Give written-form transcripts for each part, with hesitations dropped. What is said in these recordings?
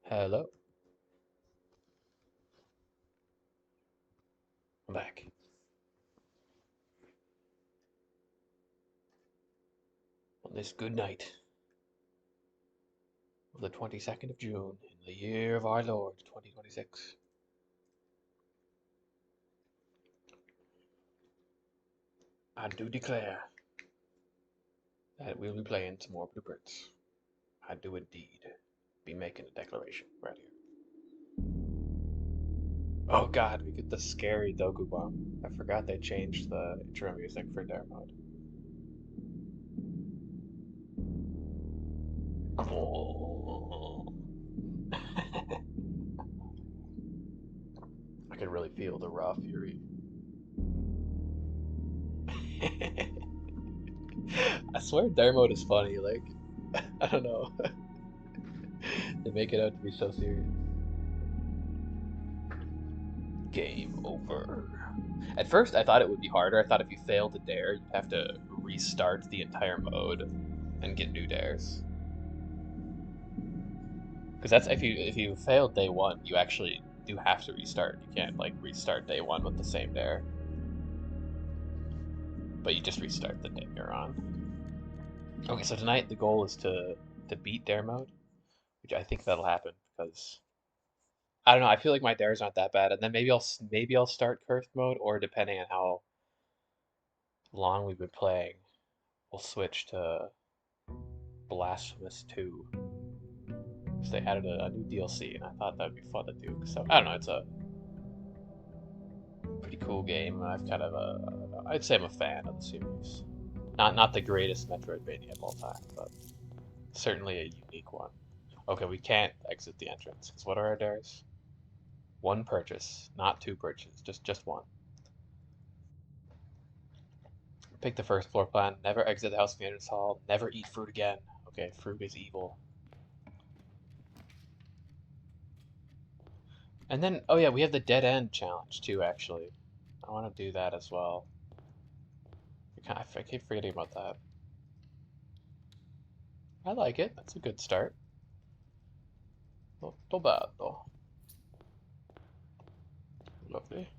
Hello, I'm back on this good night of the 22nd of June in the year of our Lord 2026. I do declare that we'll be playing some more blueprints. I do indeed be making a declaration right here. Oh god, we get the scary Doku bomb. I forgot they changed the intro music for Dare mode. Oh. I can really feel the raw fury. I swear Dare mode is funny, like, I don't know. They make it out to be so serious. Game over. At first, I thought it would be harder. I thought if you failed to dare, you'd have to restart the entire mode and get new dares. Because that's if you failed day one, you actually do have to restart. You can't like restart day one with the same dare, but you just restart the day you're on. Okay, so tonight the goal is to beat dare mode, which I think that'll happen because I don't know. I feel like my dares aren't that bad, and then maybe I'll start cursed mode, or depending on how long we've been playing, we'll switch to Blasphemous 2. So they added a new DLC, and I thought that'd be fun to do. So I don't know. It's a pretty cool game. I've kind of I'd say I'm a fan of the series. Not the greatest Metroidvania of all time, but certainly a unique one. Okay, we can't exit the entrance because what are our dares? One purchase, not two purchases, just one. Pick the first floor plan. Never exit the house from the entrance hall. Never eat fruit again. Okay, fruit is evil. And then, oh yeah, we have the dead end challenge too, actually. I want to do that as well. I keep forgetting about that. I like it. That's a good start. Not bad, though. Lovely.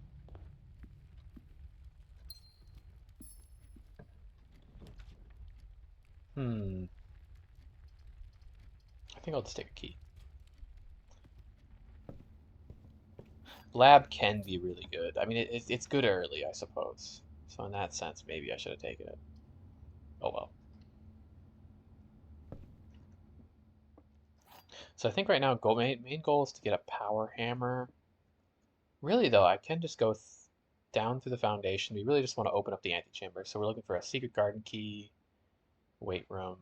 Hmm. I think I'll just take a key. Lab can be really good. I mean, it's good early, I suppose. So in that sense, maybe I should have taken it. Oh well. So I think right now, main goal is to get a power hammer. Really though, I can just go down through the foundation. We really just want to open up the antechamber. So we're looking for a secret garden key, weight room,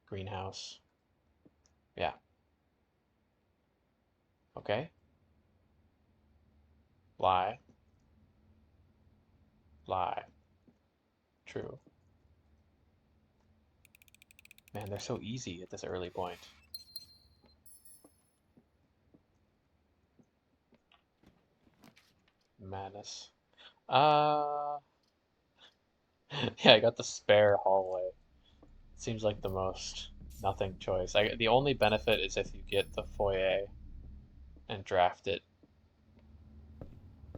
greenhouse. Yeah. Okay. Lie. Lie. True. Man, they're so easy at this early point. Madness. Uh, yeah, I got the spare hallway. Seems like the most nothing choice. The only benefit is if you get the foyer and draft it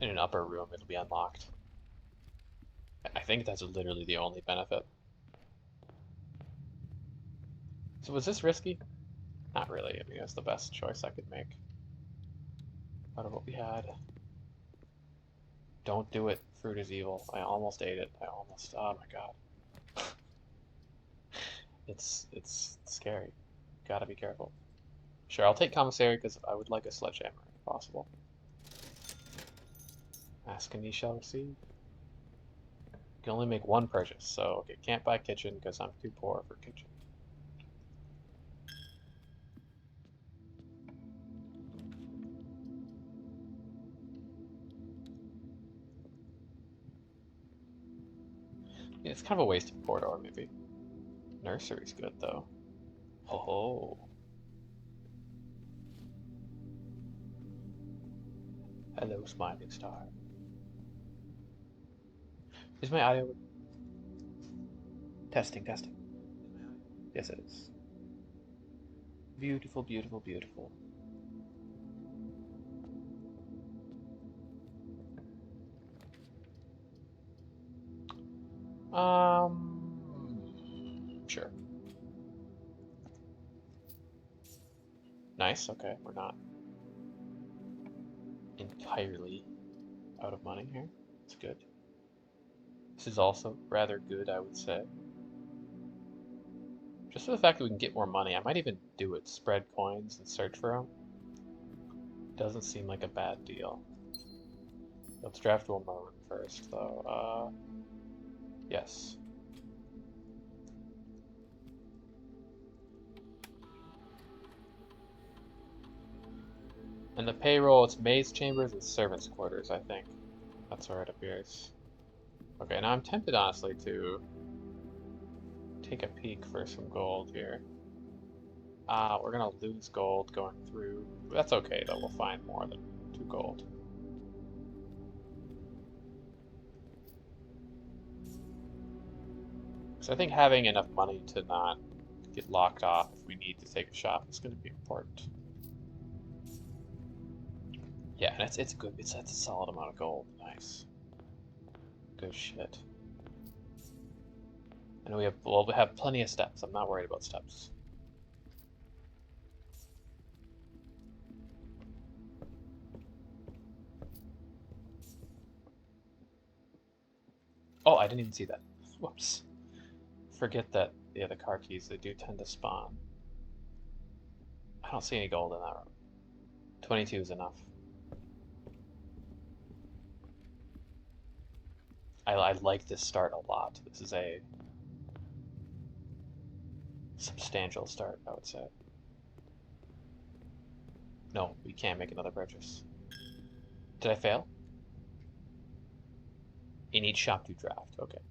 in an upper room, it'll be unlocked. I think that's literally the only benefit. So was this risky? Not really. I mean, it's the best choice I could make out of what we had. Don't do it. Fruit is evil. I almost ate it. Oh my god. It's scary. Gotta be careful. Sure, I'll take commissary because I would like a sledgehammer if possible. Ask and ye shall receive. You can only make one purchase, so okay, can't buy kitchen because I'm too poor for kitchen. Yeah, it's kind of a waste of corridor, maybe. Nursery's good though. Ho ho. Hello, smiling star. Is my audio testing? Testing. Yes, it is. Beautiful, beautiful, beautiful. Sure. Nice, okay, we're not entirely out of money here. It's good. This is also rather good, I would say. Just for the fact that we can get more money, I might even do it. Spread coins and search for them. Doesn't seem like a bad deal. Let's draft one more first, though. Yes. And the payroll, it's maze chambers and servants' quarters, I think. That's where it appears. Okay, now I'm tempted, honestly, to take a peek for some gold here. We're gonna lose gold going through. That's okay, though. We'll find more than 2 gold. So I think having enough money to not get locked off if we need to take a shop is going to be important. Yeah, and it's good. That's a solid amount of gold. Nice. Good shit. And we have plenty of steps. I'm not worried about steps. Oh, I didn't even see that. Whoops. Forget that. Yeah, the car keys, they do tend to spawn. I don't see any gold in that room. 22 is enough. I like this start a lot. This is a substantial start, I would say. No, we can't make another purchase. Did I fail? In each shop you draft. Okay.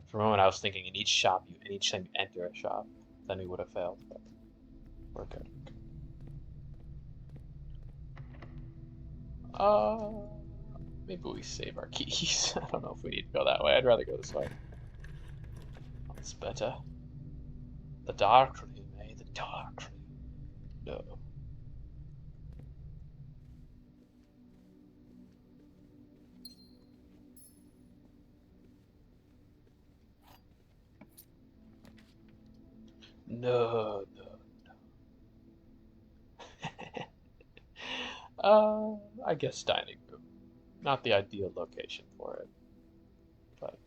For a moment I was thinking in each time you enter a shop, then we would have failed, but we're good. Maybe we save our keys. I don't know if we need to go that way. I'd rather go this way. That's better. The dark room, eh? The dark room. No. No, no, no. I guess dining room. Not the ideal location for it, but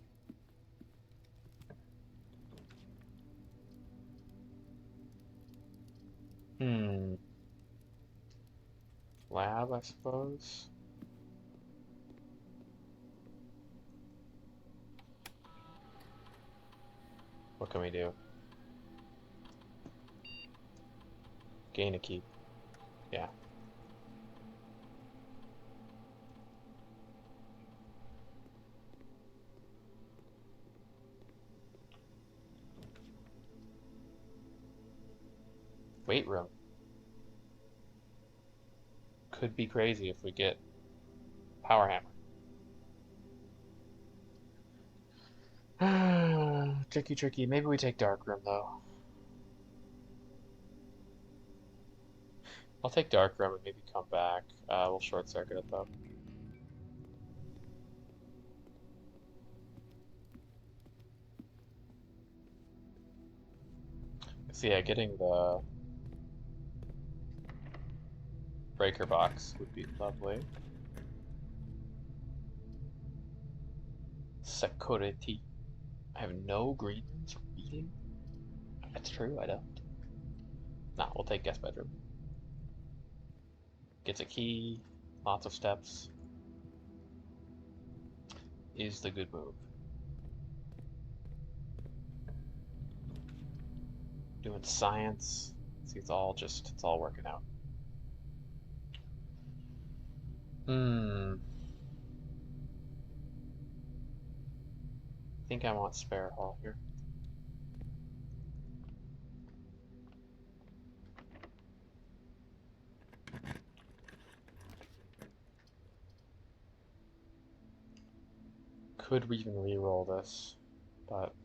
lab, I suppose. What can we do? Gain a key. Yeah. Weight room. Could be crazy if we get power hammer. Tricky, tricky. Maybe we take dark room though. I'll take dark room and maybe come back. We'll short circuit it though. So yeah, getting the breaker box would be lovely. Security. I have no green rooms for eating. That's true, I don't. Nah, we'll take guest bedroom. Gets a key, lots of steps. Is the good move. Doing science. See, it's all working out. I think I want spare hall here. Could we even re-roll this, but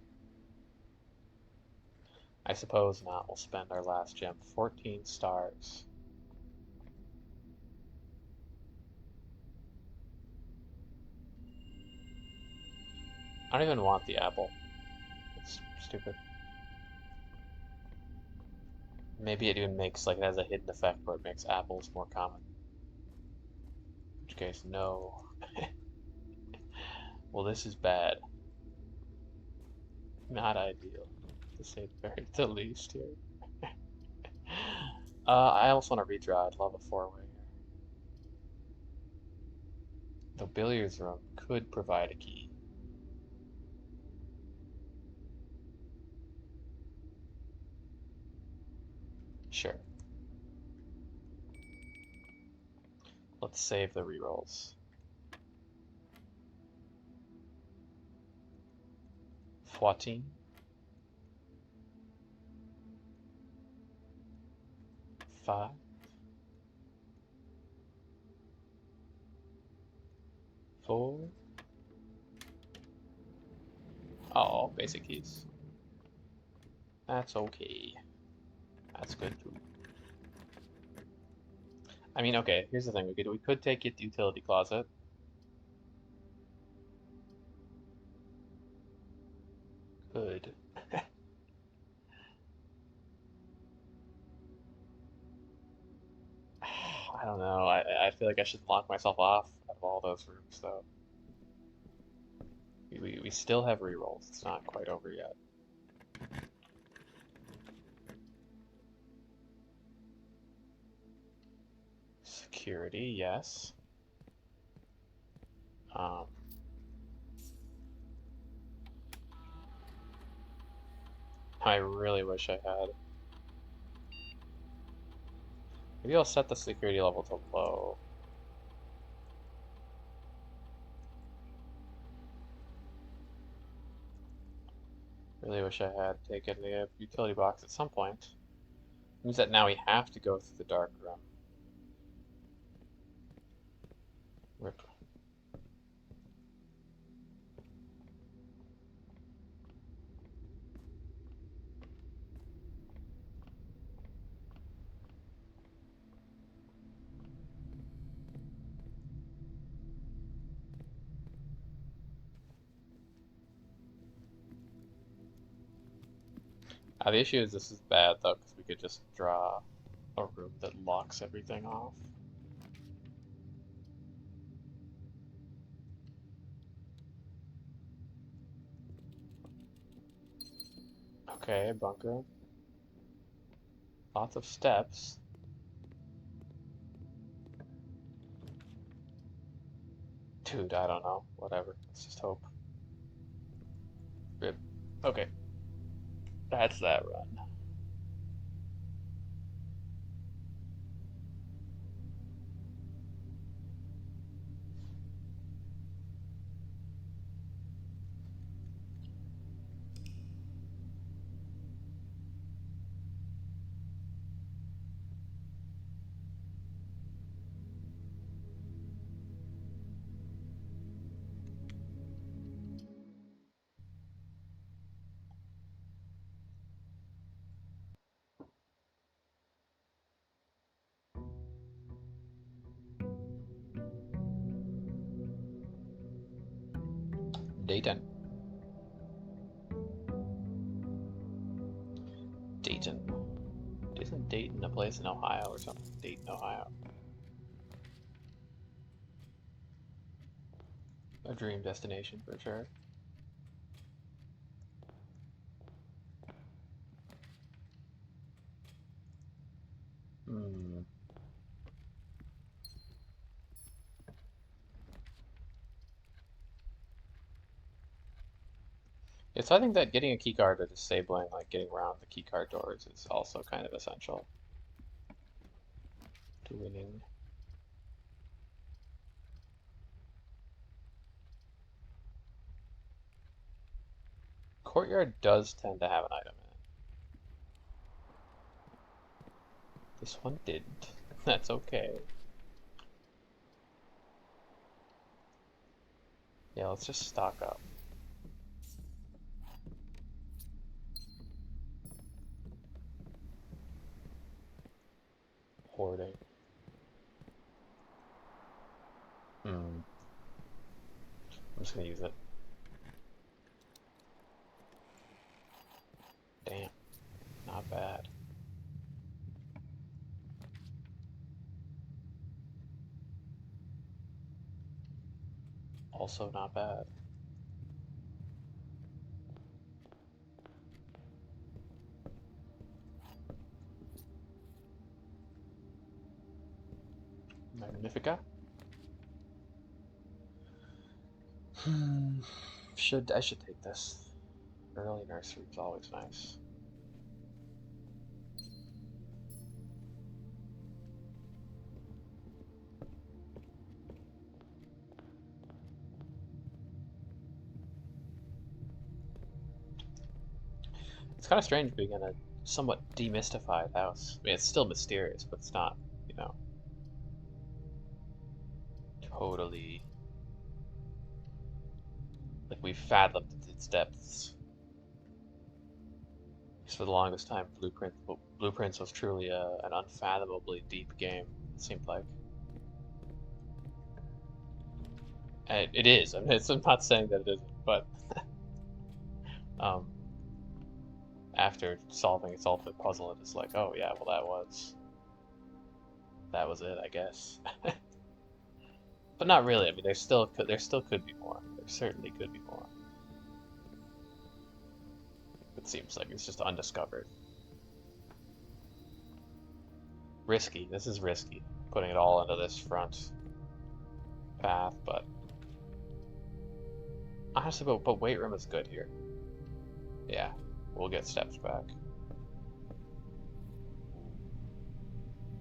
I suppose not. We'll spend our last gem. 14 stars. I don't even want the apple. It's stupid. Maybe it even makes, like, it has a hidden effect where it makes apples more common. In which case, no. Well, this is bad. Not ideal, to say the least here. I also want to redraw. I'd love a four-way here. The billiards room could provide a key. Sure. Let's save the rerolls. 14. 5. 4. Oh, basic keys. That's okay. That's good too. I mean, okay, here's the thing. We could take it to utility closet. Could. I don't know. I feel like I should lock myself off of all those rooms, though. We still have rerolls. It's not quite over yet. Security, yes. I really wish I had. Maybe I'll set the security level to low. Really wish I had taken the utility box at some point. Means that now we have to go through the dark room. Rip. The issue is this is bad though, because we could just draw a room that locks everything off. Okay, bunker. Lots of steps. Dude, I don't know. Whatever. Let's just hope. Rip. Okay. That's that run. Dayton. Dayton. Isn't Dayton a place in Ohio or something? Dayton, Ohio. A dream destination for sure. Hmm. Yeah, so I think that getting a keycard or disabling, like getting around the keycard doors is also kind of essential to winning. Courtyard does tend to have an item in it. This one didn't. That's okay. Yeah, let's just stock up. Hoarding. I'm just gonna use it. bad. Also not bad. Magnifica. I should take this. Early nursery is always nice. It's kind of strange being in a somewhat demystified house. I mean, it's still mysterious, but it's not, you know, totally like we've fathomed its depths. Because for the longest time, Blueprints was truly an unfathomably deep game. It seemed like. And it is. I mean, I'm not saying that it isn't, but um, after solving its ultimate puzzle, it is like, oh yeah, well that was it, I guess. But not really. I mean, there still could be more. There certainly could be more. It seems like it's just undiscovered. Risky. This is risky, putting it all into this front path, but honestly, but weight room is good here. Yeah, we'll get steps back.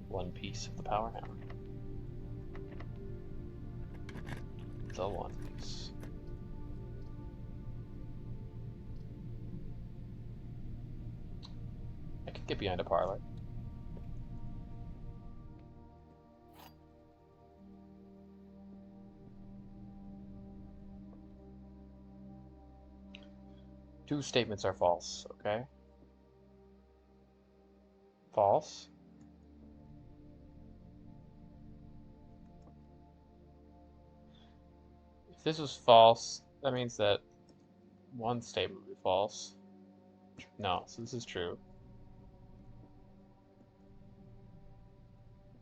One piece of the power hammer. The one piece. I could get behind a parlor. Two statements are false, okay? False. If this was false, that means that one statement would be false. No, so this is true.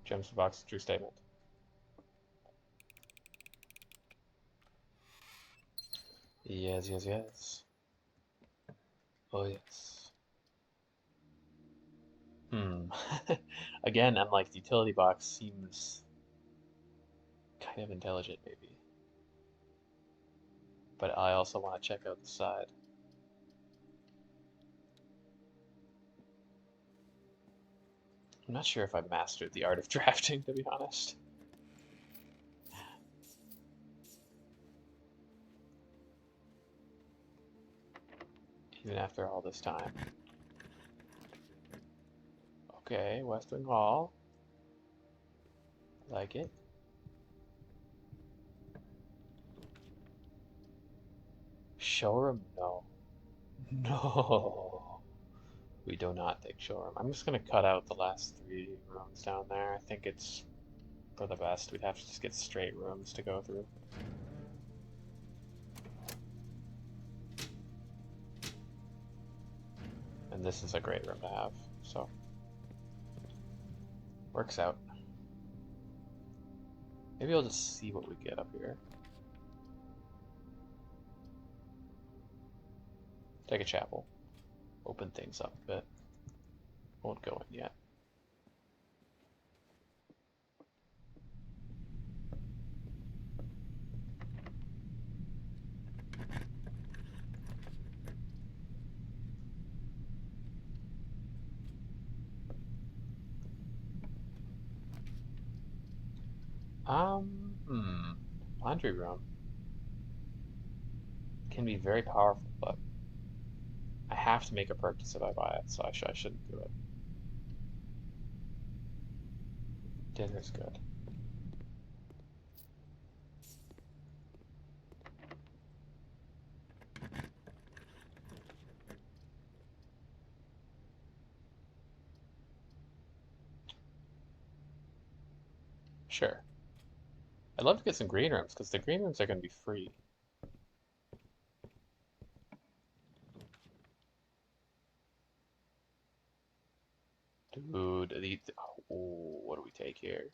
Gems for box, true statement. Yes, yes, yes. Oh, yes. Again, I'm like, the utility box seems kind of intelligent, maybe. But I also want to check out the side. I'm not sure if I've mastered the art of drafting, to be honest. Even after all this time. Okay, Western Hall. Like it. Showroom? No. No. We do not take showroom. I'm just gonna cut out the last 3 rooms down there. I think it's for the best. We'd have to just get straight rooms to go through. And this is a great room to have, so works out. Maybe I'll just see what we get up here. Take a chapel. Open things up a bit. Won't go in yet. Laundry room can be very powerful, but I have to make a purchase if I buy it, so I shouldn't do it. Dinner's good. Sure. I'd love to get some green rooms, because the green rooms are going to be free. Dude, oh, what do we take here?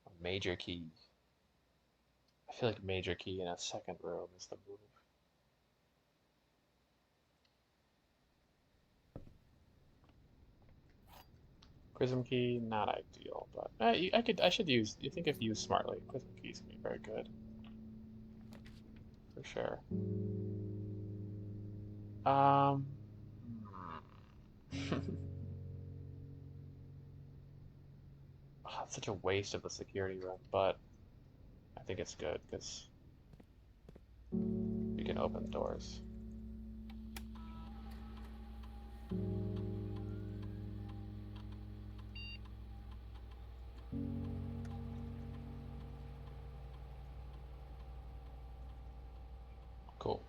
A major key. I feel like major key in a second room is the move. Prism key, not ideal, but I should use. You think if used smartly, prism keys can be very good, for sure. Um, it's such a waste of the security room, but I think it's good because we can open doors. Cool.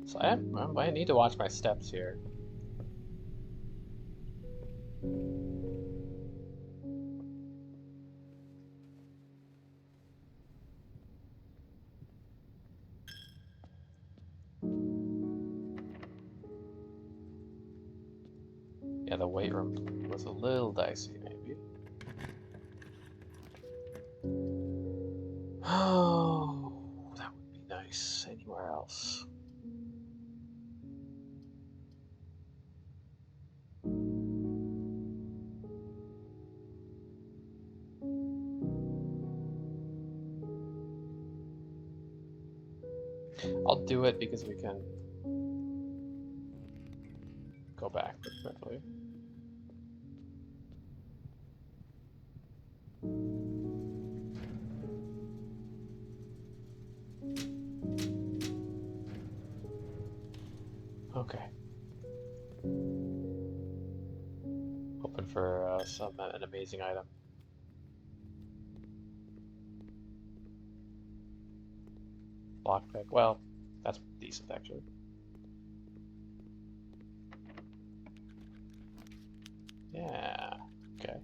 So I need to watch my steps here. Yeah, the weight room was a little dicey, maybe. Oh, that would be nice anywhere else. I'll do it because we can go back pretty quickly. Okay. Hoping for an amazing item. Lockpick. Well, that's decent actually. Yeah. Okay.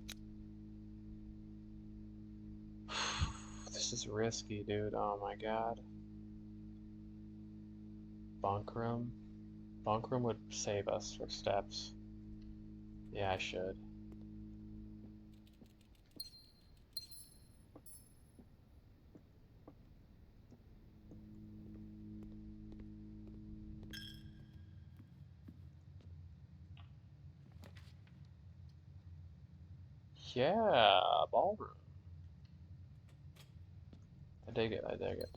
This is risky, dude. Oh my god. Bunk room. Bunk room would save us for steps. Yeah, I should. Yeah, ballroom. I dig it, I dig it.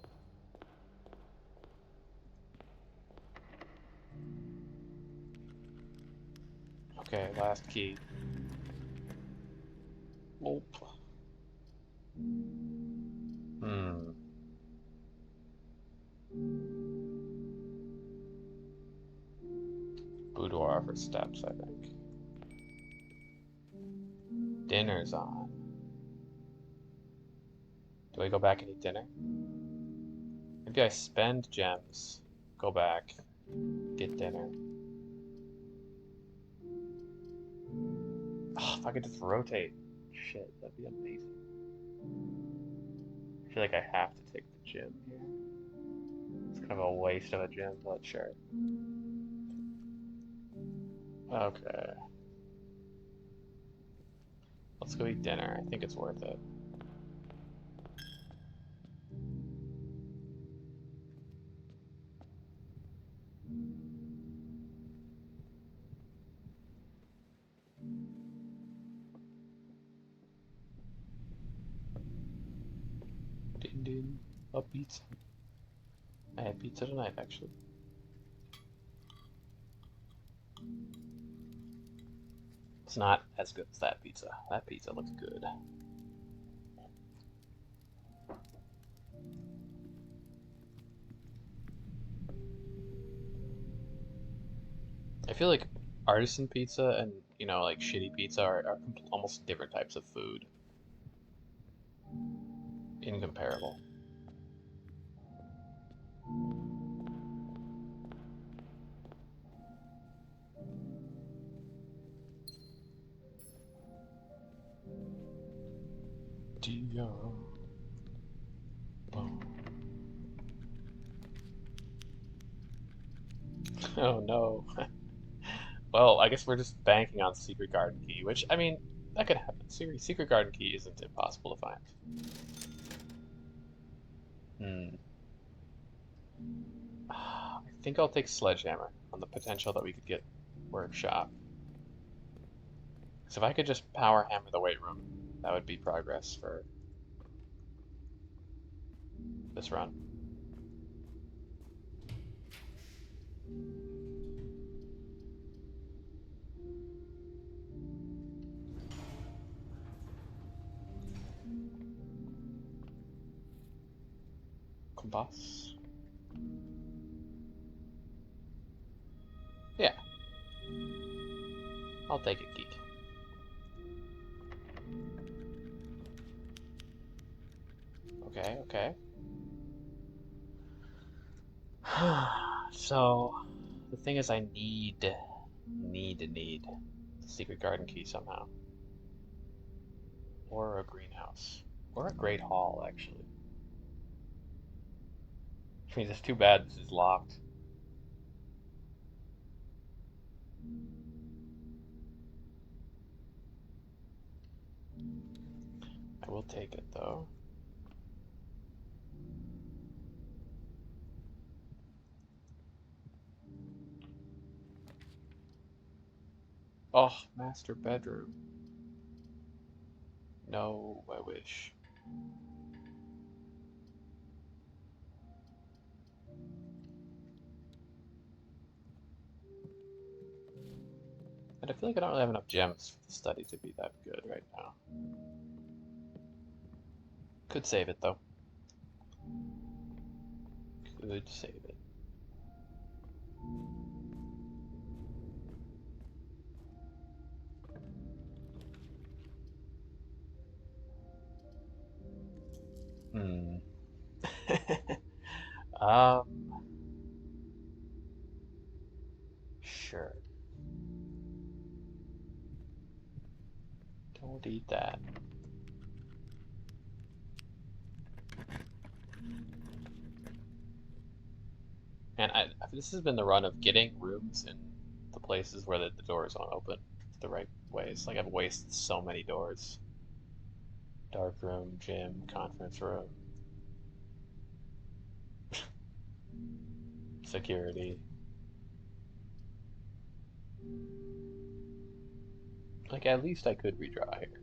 Okay, last key. Oop. Hmm. Boudoir for steps, I think. Dinner's on. Do I go back and eat dinner? Maybe I spend gems, go back, get dinner. Oh, if I could just rotate. Shit, that'd be amazing. I feel like I have to take the gym here. It's kind of a waste of a gym, but sure. Okay. Let's go eat dinner. I think it's worth it. Din din. A pizza. I had pizza tonight, actually. It's not as good as that pizza. That pizza looks good. I feel like artisan pizza and, like shitty pizza are almost different types of food. Incomparable. Dion. Boom. Oh no. Well, I guess we're just banking on secret garden key, which I mean that could happen. Secret garden key isn't impossible to find. Hmm. I think I'll take sledgehammer on the potential that we could get workshop. So if I could just power hammer the weight room, that would be progress for this run. Combust. Yeah, I'll take it, geek. Okay, okay. So the thing is, I need the secret garden key somehow, or a greenhouse, or a great hall actually. Which means it's too bad this is locked. I will take it though. Oh, master bedroom. No, I wish. And I feel like I don't really have enough gems for the study to be that good right now. Could save it though. Could save it. Hmm. um. Sure. Don't eat that. And this has been the run of getting rooms in the places where the doors won't open the right ways. Like I've wasted so many doors. Dark room, gym, conference room, security. Like at least I could redraw here.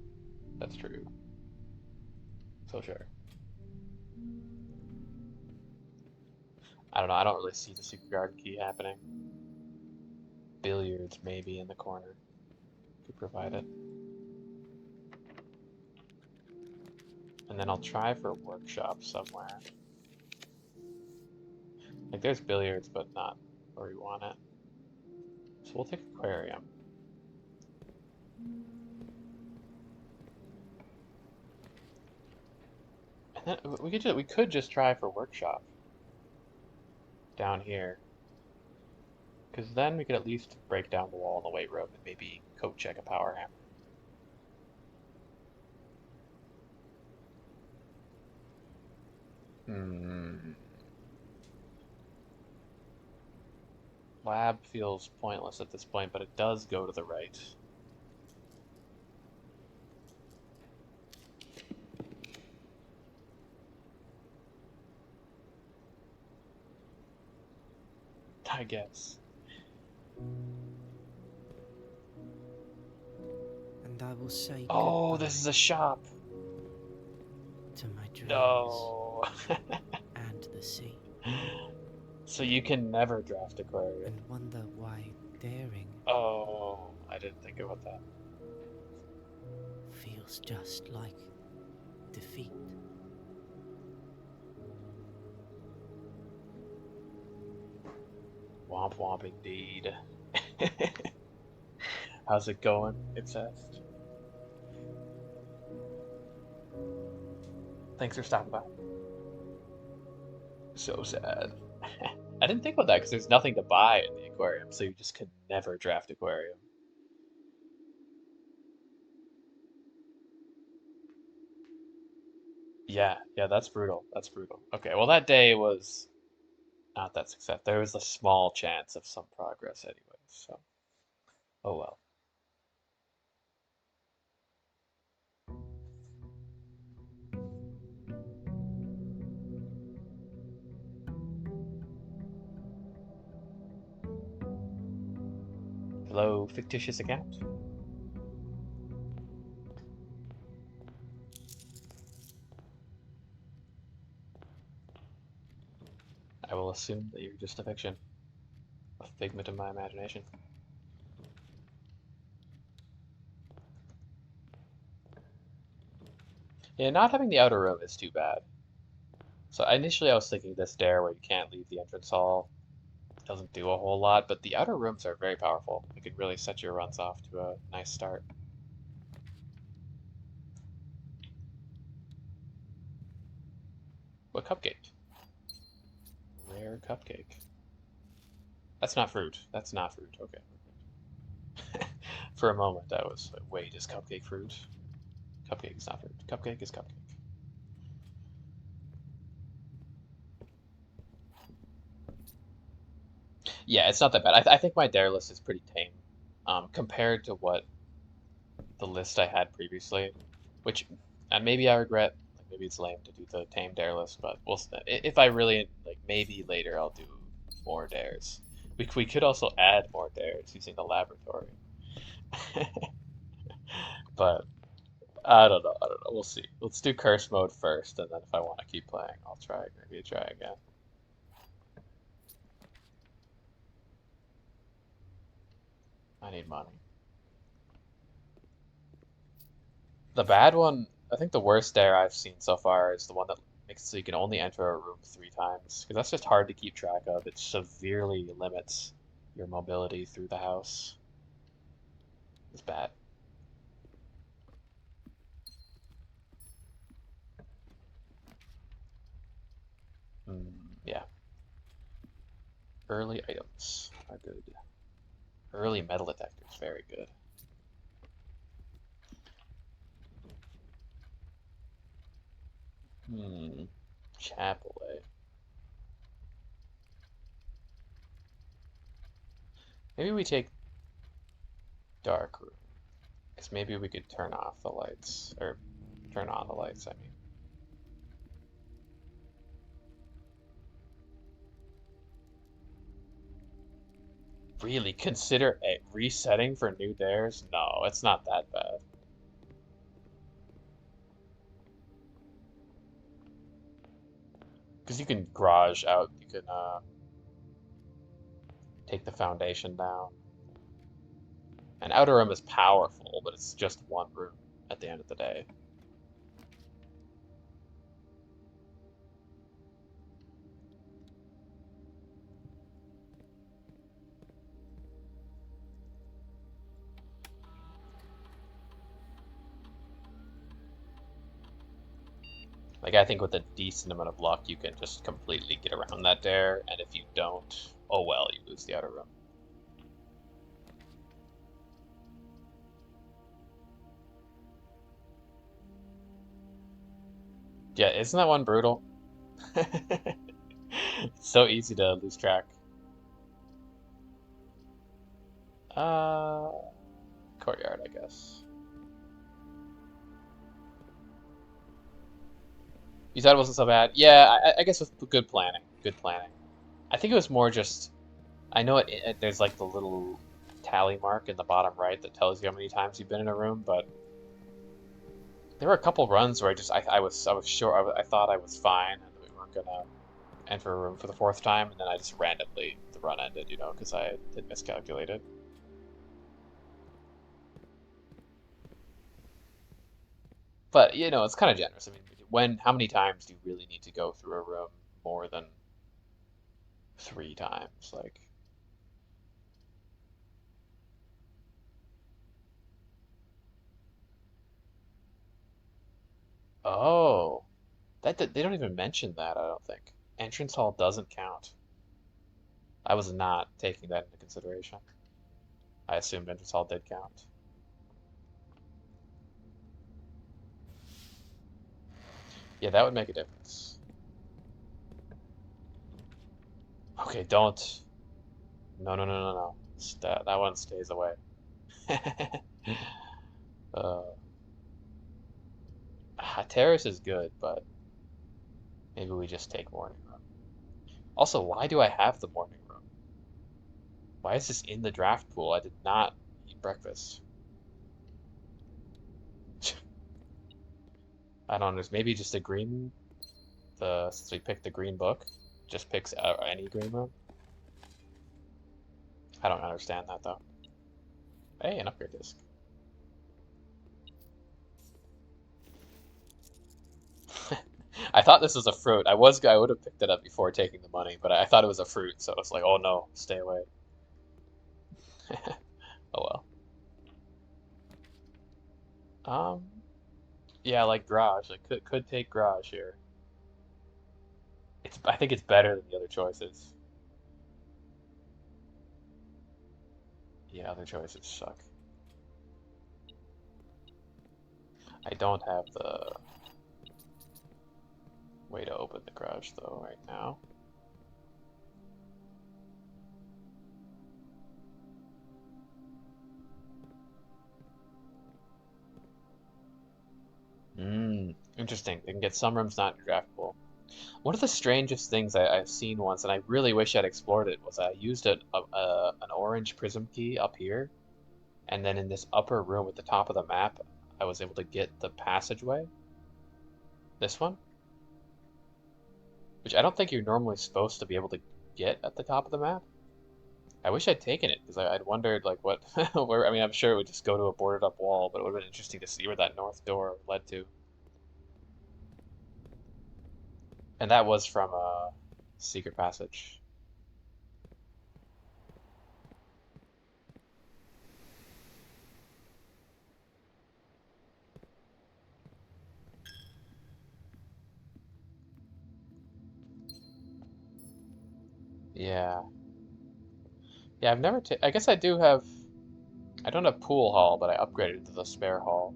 That's true. So sure. I don't know. I don't really see the secret garden key happening. Billiards maybe in the corner could provide it. And then I'll try for a workshop somewhere. Like there's billiards, but not where we want it. So we'll take aquarium. And then we could just try for workshop down here. Because then we could at least break down the wall in the weight room and maybe coat check a power hammer. Hmm. Lab feels pointless at this point, but it does go to the right. I guess. And I will say Oh, goodbye this is a shop. to my dreams No. and the sea, So you can never draft aquarium. and wonder why daring Oh, I didn't think about that. feels just like defeat. Womp womp indeed. How's it going? Incest. Thanks for stopping by. So sad. I didn't think about that because there's nothing to buy in the aquarium, so you just could never draft aquarium. Yeah, yeah, that's brutal. That's brutal. Okay, well that day was not that success. There was a small chance of some progress anyway, so oh well. Hello, fictitious account. I will assume that you're just a fiction, a figment of my imagination. Yeah, not having the outer room is too bad. So initially I was thinking this dare where you can't leave the entrance hall doesn't do a whole lot, but the outer rooms are very powerful. You can really set your runs off to a nice start. What cupcake? Rare cupcake. That's not fruit. That's not fruit. Okay. For a moment I was like, wait, is cupcake fruit? Cupcake is not fruit. Cupcake is cupcake. Yeah, it's not that bad. I think my dare list is pretty tame, compared to what the list I had previously, which, and maybe I regret. Like maybe it's lame to do the tame dare list, but if I really like, maybe later I'll do more dares. We could also add more dares using the laboratory, but I don't know. I don't know. We'll see. Let's do curse mode first, and then if I want to keep playing, I'll try maybe try again. I need money. The bad one, I think the worst dare I've seen so far is the one that makes it so you can only enter a room 3 times, because that's just hard to keep track of. It severely limits your mobility through the house. It's bad. Yeah. Early items are good. Early metal detectors, very good. Hmm. Chapel, eh? Maybe we take dark room, because maybe we could turn off the lights, or turn on the lights, I mean. Really consider resetting for new dares? No, it's not that bad. Because you can garage out, you can take the foundation down. And outer room is powerful, but it's just one room at the end of the day. Like I think with a decent amount of luck, you can just completely get around that dare, and if you don't, oh well, you lose the outer room. Yeah, isn't that one brutal? It's so easy to lose track. Uh, Courtyard, I guess. You said it wasn't so bad. Yeah, I guess with good planning. Good planning. I think it was more just I know there's like the little tally mark in the bottom right that tells you how many times you've been in a room, but there were a couple runs where I was sure I thought I was fine and that we weren't gonna enter a room for the fourth time, and then I just randomly the run ended, because I had miscalculated. But it's kind of generous. I mean, how many times do you really need to go through a room more than 3 times? Like, oh, they don't even mention that, I don't think. Entrance hall doesn't count. I was not taking that into consideration. I assumed entrance hall did count. Yeah, that would make a difference. Okay, don't. No, no, no, no, no. That one stays away. uh, Terrace is good, but maybe we just take morning room. Also, why do I have the morning room? Why is this in the draft pool? I did not eat breakfast. I don't know. Maybe just a green. Since we picked the green book, just picks any green room. I don't understand that though. Hey, an upgrade disc. I thought this was a fruit. I would have picked it up before taking the money, but I thought it was a fruit, so it's like, oh no, stay away. Oh well. Um, yeah, like garage. I could take garage here. I think it's better than the other choices. Yeah, other choices suck. I don't have the way to open the garage though right now. Interesting. They can get some rooms not draftable. One of the strangest things I've seen once, and I really wish I'd explored it, was I used an orange prism key up here, and then in this upper room at the top of the map, I was able to get the passageway. This one, which I don't think you're normally supposed to be able to get at the top of the map. I wish I'd taken it because I'd wondered like what where. I mean, I'm sure it would just go to a boarded up wall, but it would have been interesting to see where that north door led to. And that was from a secret passage. Yeah. Yeah, I've never I guess I do have. I don't have pool hall, but I upgraded to the spare hall.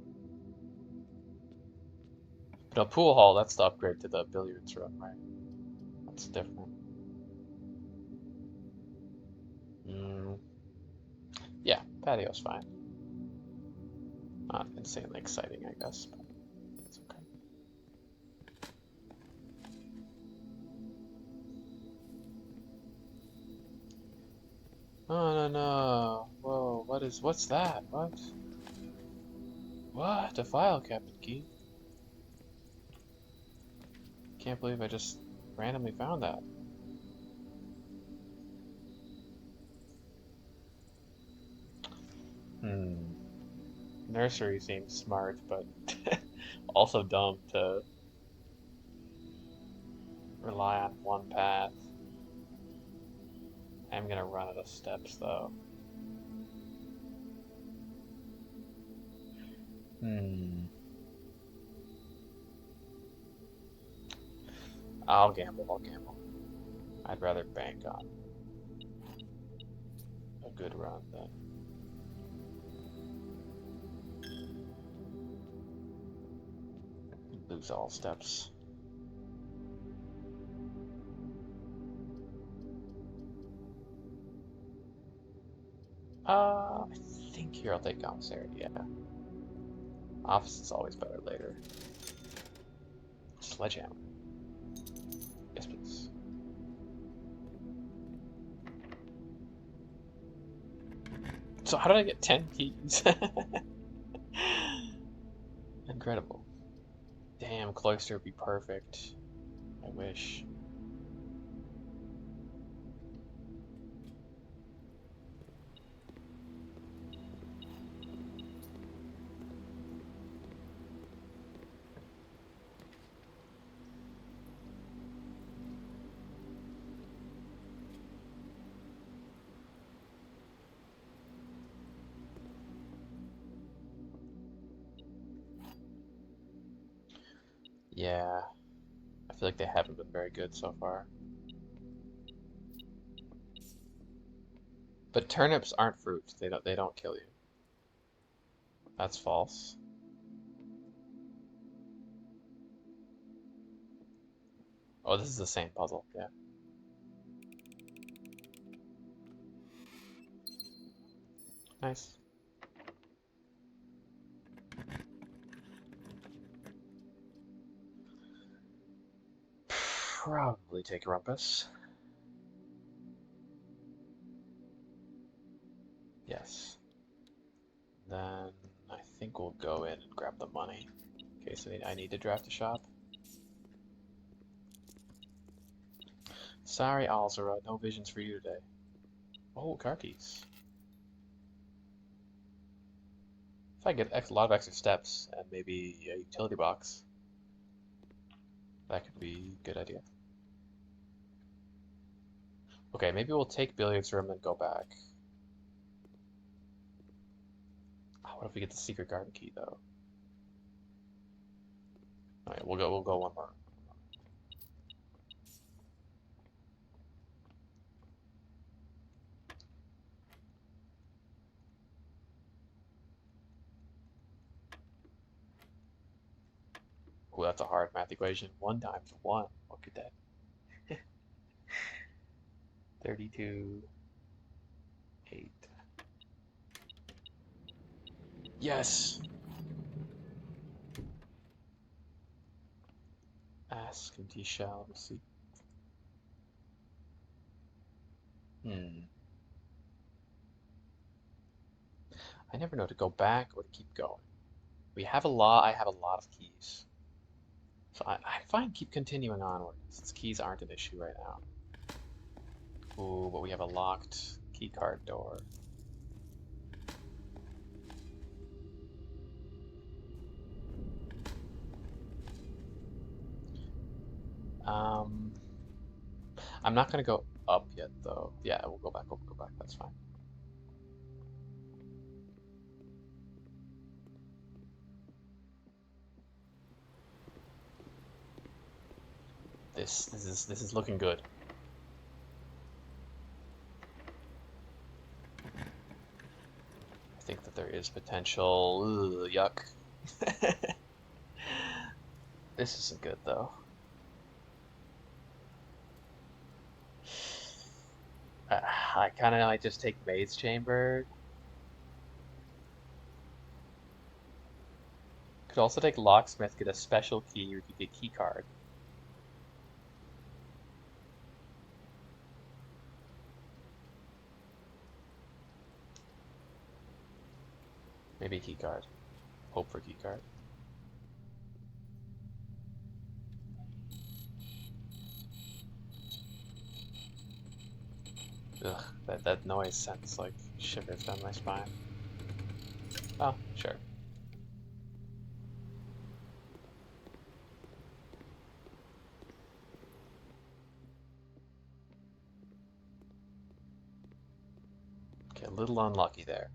But a pool hall, that's the upgrade to the billiards room, right? That's different. Mm, yeah, patio's fine. Not insanely exciting, I guess, but it's okay. Oh no no! Whoa, what's that? What? What? A file cabinet key? Can't believe I just randomly found that. Hmm. Nursery seems smart, but also dumb to rely on one path. I'm gonna run out of steps though. Hmm. I'll gamble, I'll gamble. I'd rather bank on a good run than lose all steps. I think here I'll take commissary, yeah. Office is always better later. Sledgehammer. Yes, please. So how did I get 10 keys? Incredible. Damn, cloister would be perfect. I wish. Yeah, I feel like they haven't been very good so far. But turnips aren't fruits. They don't kill you. That's false. Oh, this is the same puzzle. Yeah. Nice. Probably take a rumpus. Yes. Then I think we'll go in and grab the money. In case I need to draft a shop. Sorry, Alzara, no visions for you today. Oh, car keys. If I get a lot of extra steps and maybe a utility box, that could be a good idea. Okay, maybe we'll take billiards room and go back. Oh, what if we get the secret garden key though? Alright, we'll go one more. Oh, that's a hard math equation. 1 times 1. What could that? 32, 8. Yes! Ask and ye shall receive. Hmm. I never know to go back or to keep going. We have a lot. I have a lot of keys. So I fine keep continuing onward since keys aren't an issue right now. Ooh, but we have a locked key card door. Um, I'm not gonna go up yet though. Yeah, we'll go back. We'll go back. That's fine. This is looking good. I think that there is potential. Ugh, yuck. This isn't good though. I kind of might just take Maid's Chamber. Could also take Locksmith, get a special key, or you could get key card. Maybe key card. Hope for key card. Ugh, that noise sends like shivers down my spine. Oh, sure. Okay, a little unlucky there.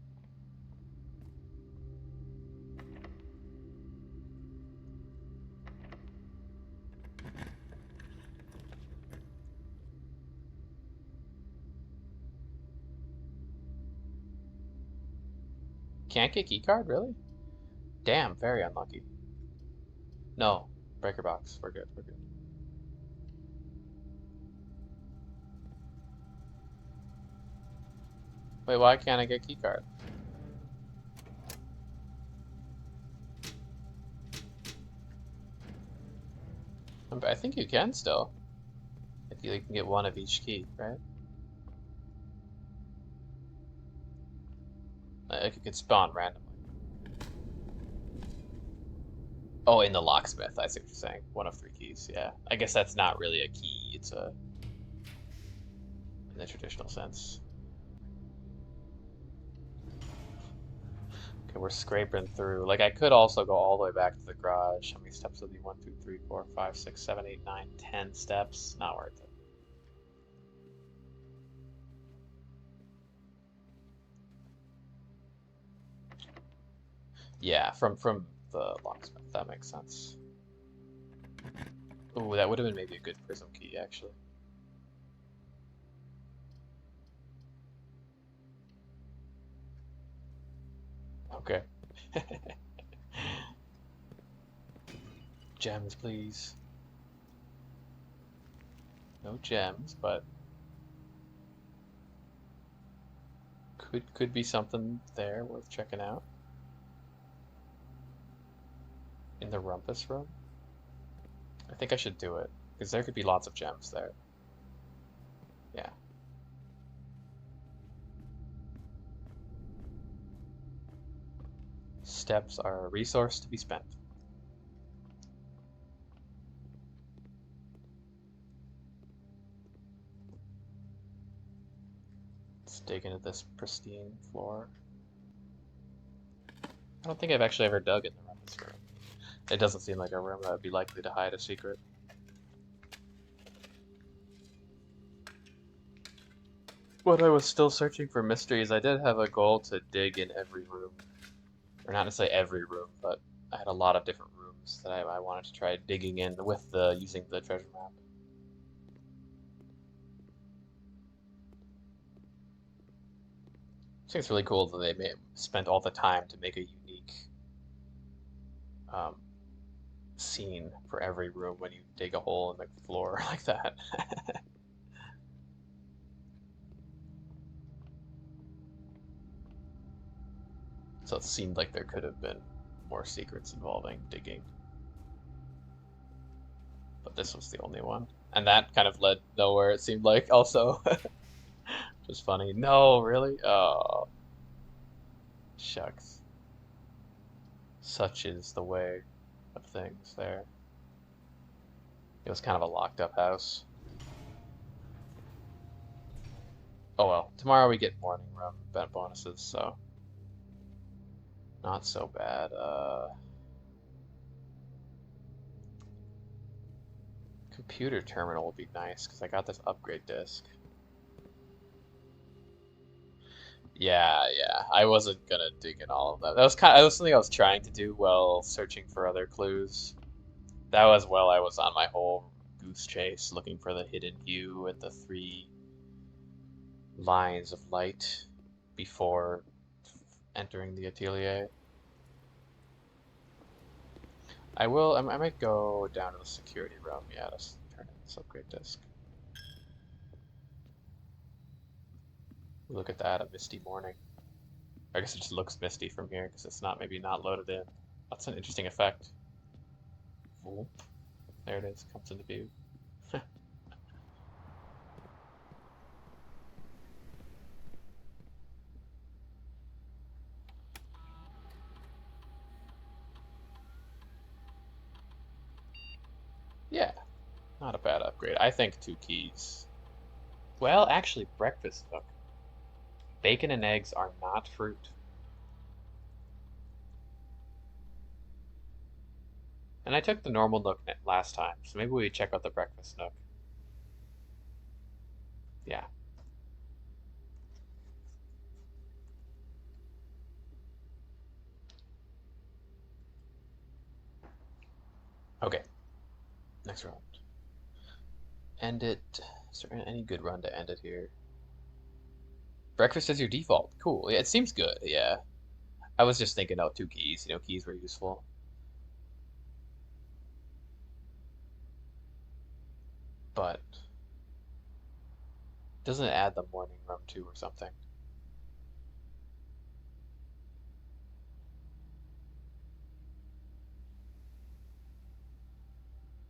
Can't get key card, really? Damn, very unlucky. No, breaker box. We're good. We're good. Wait, why can't I get key card? I think you can still. If you can get one of each key, right? Like it could spawn randomly. Oh, in the locksmith, I see what you're saying. One of 3 keys, yeah. I guess that's not really a key, it's a in the traditional sense. Okay, we're scraping through. Like I could also go all the way back to the garage. How many steps would be 1, 2, 3, 4, 5, 6, 7, 8, 9, 10 steps? Not worth it. Yeah, from the locksmith, that makes sense. Ooh, that would have been maybe a good prism key, actually. Okay. Gems, please. No gems, but Could be something there worth checking out in the rumpus room. I think I should do it because there could be lots of gems there. Yeah. Steps are a resource to be spent. Let's dig into this pristine floor. I don't think I've actually ever dug in the rumpus room. It doesn't seem like a room that would be likely to hide a secret. When I was still searching for mysteries, I did have a goal to dig in every room. Or not necessarily every room, but I had a lot of different rooms that I wanted to try digging in with using the treasure map. I think it's really cool that spent all the time to make a unique um, scene for every room when you dig a hole in the floor like that. So it seemed like there could have been more secrets involving digging, but this was the only one. And that kind of led nowhere, it seemed like, also. Just funny. No, really? Oh, shucks. Such is the way of things there. It was kind of a locked up house. Oh well, tomorrow we get morning room bonuses, so not so bad. Computer terminal would be nice because I got this upgrade disk. Yeah, I wasn't gonna dig in all of that. That was something I was trying to do while searching for other clues. That was while I was on my whole goose chase looking for the hidden view and the three lines of light before entering the atelier. I might go down to the security room. Yeah, let's turn in this upgrade disk. Look at that, a misty morning. I guess it just looks misty from here because it's not maybe not loaded in. That's an interesting effect. Whoop. There it is, comes into view. Yeah, not a bad upgrade. I think 2 keys. Well, actually, breakfast nook. Bacon and eggs are not fruit. And I took the normal nook last time, so maybe we check out the breakfast nook. Yeah. Okay, next round. End it. Is there any good run to end it here? Breakfast is your default. Cool. Yeah, it seems good. Yeah. I was just thinking out 2 keys. Keys were useful. But doesn't it add the morning room too or something?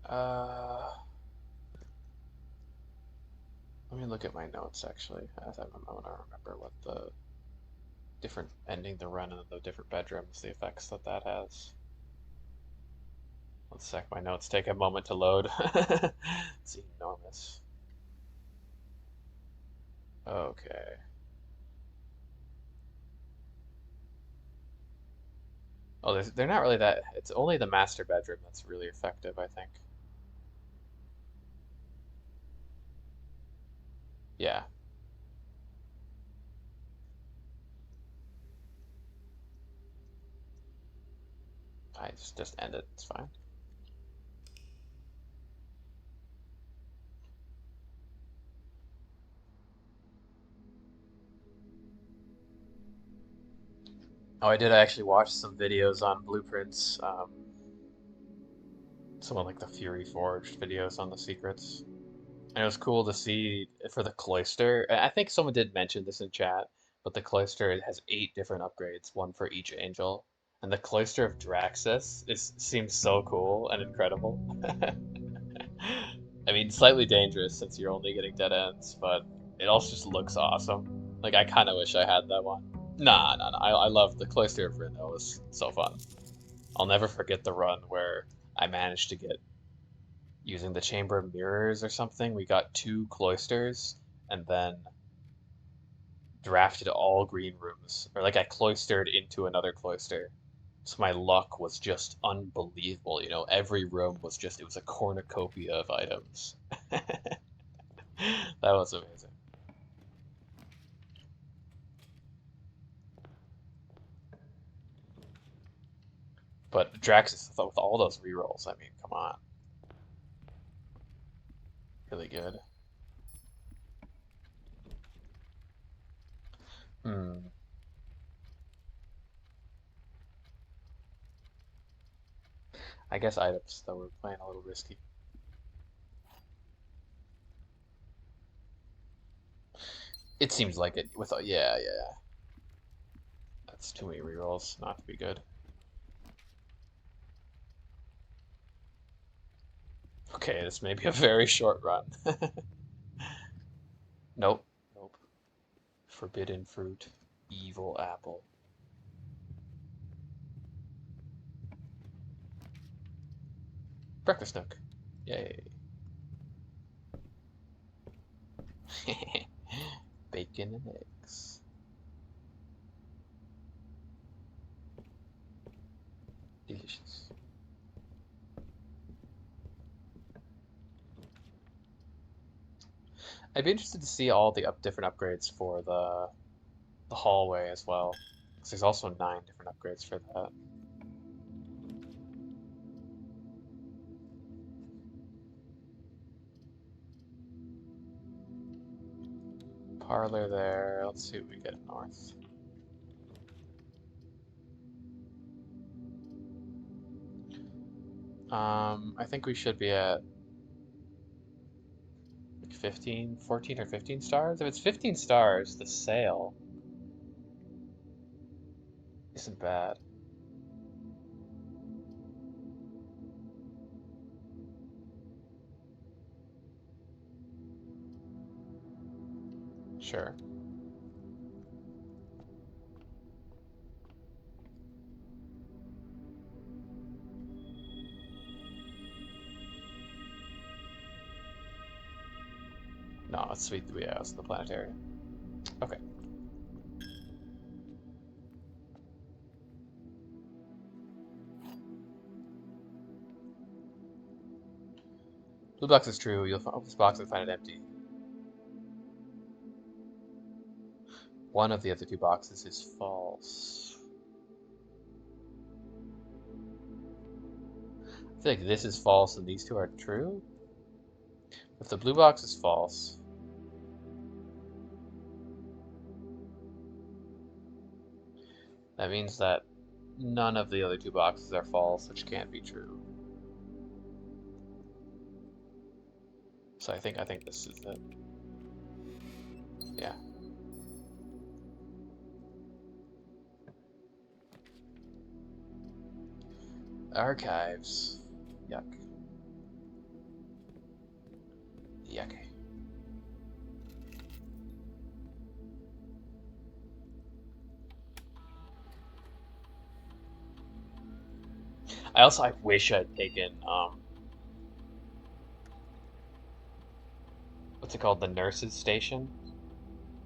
Uh, Let me look at my notes actually. I want to remember what the different ending the run and the different bedrooms, the effects that has. Let's check my notes. Take a moment to load. It's enormous. Okay. Oh, they're not really that. It's only the master bedroom that's really effective, I think. Yeah, I just end it. It's fine. Oh, I did actually watch some videos on blueprints. Some of like the Fury Forged videos on the secrets. And it was cool to see for the cloister. I think someone did mention this in chat, but the cloister has 8 different upgrades, one for each angel. And the cloister of Draxus seems so cool and incredible. I mean, slightly dangerous since you're only getting dead ends, but it also just looks awesome. Like, I kind of wish I had that one. Nah. I love the cloister of Rin. It was so fun. I'll never forget the run where I managed to get, using the Chamber of Mirrors or something, we got 2 cloisters and then drafted all green rooms. Or like I cloistered into another cloister. So my luck was just unbelievable. You know, every room was just, it was a cornucopia of items. That was amazing. But Draxus, with all those rerolls, I mean, come on. Really good. Hmm. I guess items, though we're playing a little risky. It seems like it with, yeah. That's too many rerolls not to be good. Okay, this may be a very short run. Nope, nope. Forbidden fruit, evil apple. Breakfast nook. Yay. Bacon and eggs. Delicious. I'd be interested to see all the different upgrades for the hallway as well. Because there's also 9 different upgrades for that. Parlor there. Let's see what we get north. I think we should be at like 15, 14 or 15 stars. If it's 15 stars, the sale isn't bad. Sure. No, it's sweet. Yeah, it's the planetarium. Okay. Blue box is true. You'll open this box and find it empty. One of the other 2 boxes is false. I feel like this is false and these 2 are true. If the blue box is false, that means that none of the other 2 boxes are false, which can't be true. So I think this is it. Yeah. Archives. Yuck. Yuck. I wish I'd taken what's it called? The nurse's station?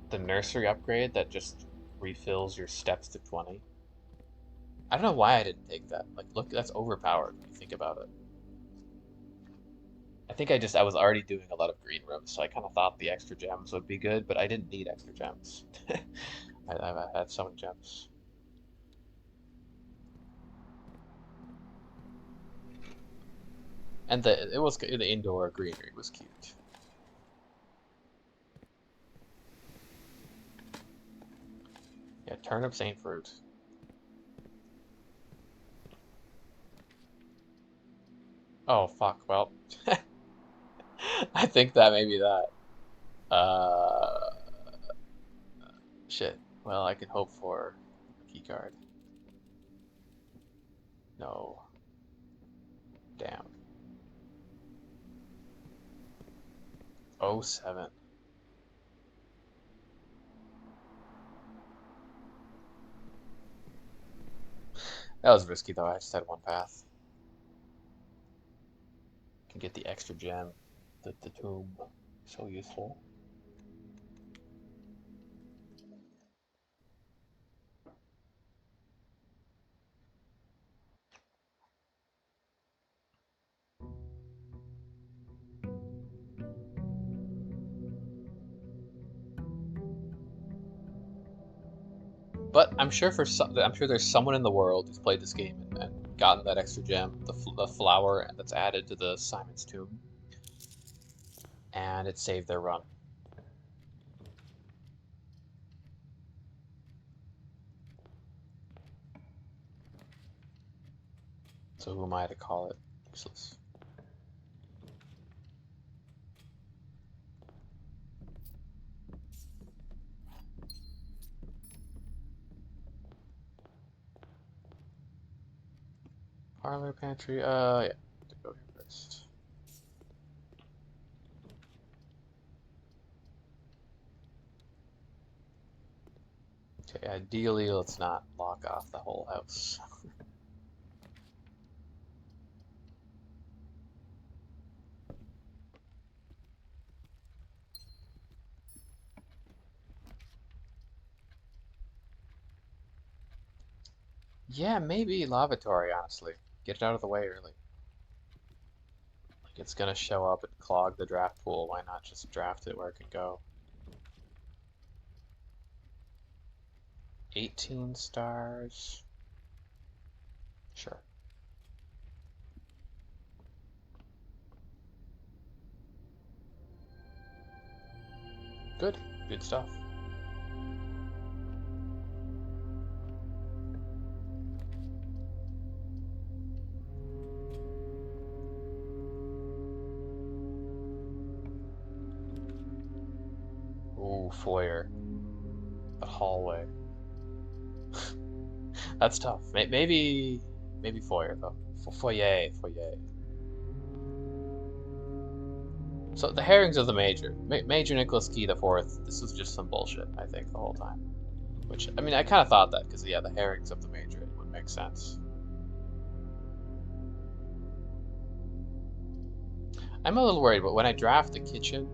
The nursery upgrade that just refills your steps to 20. I don't know why I didn't take that. Like, look, that's overpowered when you think about it. I think I was already doing a lot of green rooms, so I kind of thought the extra gems would be good, but I didn't need extra gems. I had so many gems. And the indoor greenery was cute. Yeah, turnips ain't fruit. Oh fuck. Well, I think that may be that. Uh, shit. Well, I can hope for a key card. No. Damn. 07. That was risky though. I just had one path. Can get the extra gem. The tomb. So useful. But I'm sure I'm sure there's someone in the world who's played this game and gotten that extra gem, the flower that's added to the Simon's tomb, and it saved their run. So who am I to call it useless? Parlor pantry. Yeah, to go here first. Okay, ideally, let's not lock off the whole house. Yeah, maybe lavatory, honestly. Get it out of the way early. Like it's gonna show up and clog the draft pool. Why not just draft it where it can go? 18 stars. Sure. Good. Good stuff. Ooh, foyer. But hallway. That's tough. Maybe foyer though. Foyer. So the herrings of the Major. Major Nicholas Key the Fourth. This was just some bullshit, I think, the whole time. Which, I mean, I kind of thought that, because, yeah, the herrings of the Major, it would make sense. I'm a little worried, but when I draft the kitchen,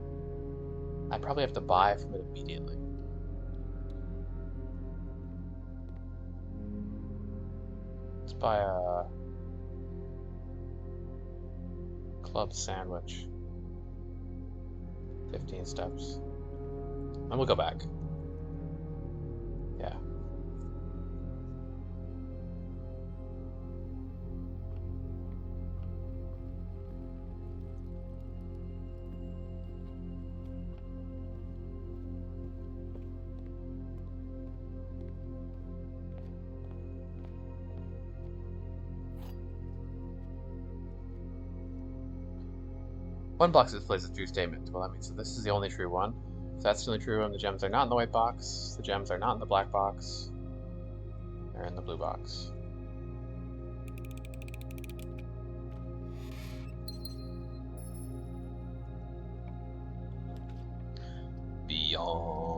I probably have to buy from it immediately. Let's buy a club sandwich. 15 steps. And we'll go back. Yeah. One box displays a true statement. Well, that means that this is the only true one. If that's the only true one, the gems are not in the white box, the gems are not in the black box, they're in the blue box. Beyond.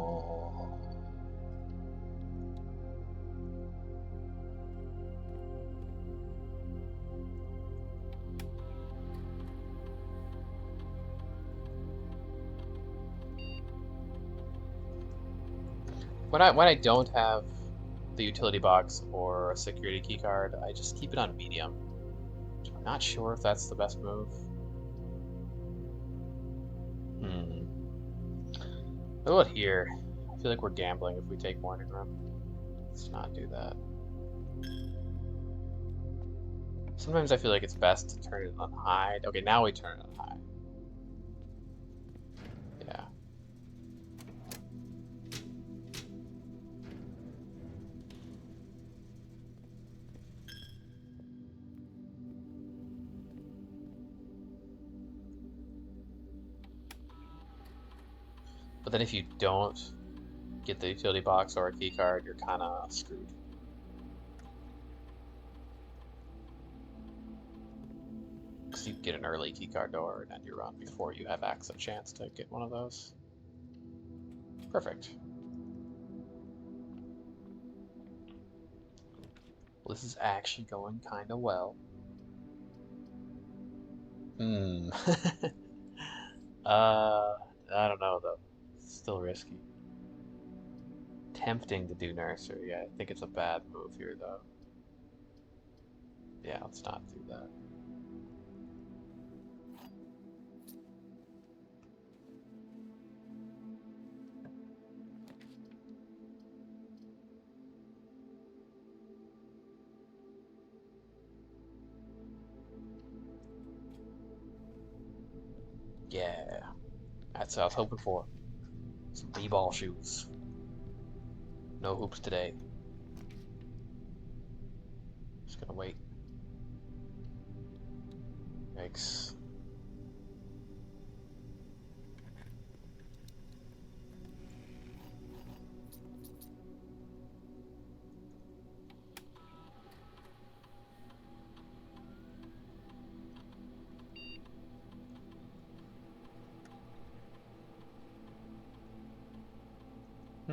When I don't have the utility box or a security key card, I just keep it on medium. I'm not sure if that's the best move. What about here? I feel like we're gambling if we take morning room. Let's not do that. Sometimes I feel like it's best to turn it on high. Okay, now we turn it on high. Yeah. But then if you don't get the utility box or a key card, you're kind of screwed. Because you get an early key card door and end your run before you have a chance to get one of those. Perfect. Well, this is actually going kind of well. I don't know though. It's still risky. Tempting to do nursery. I think it's a bad move here though. Yeah, let's not do that. Yeah, that's what I was hoping for. Some b-ball shoes. No hoops today. Just gonna wait. Yikes.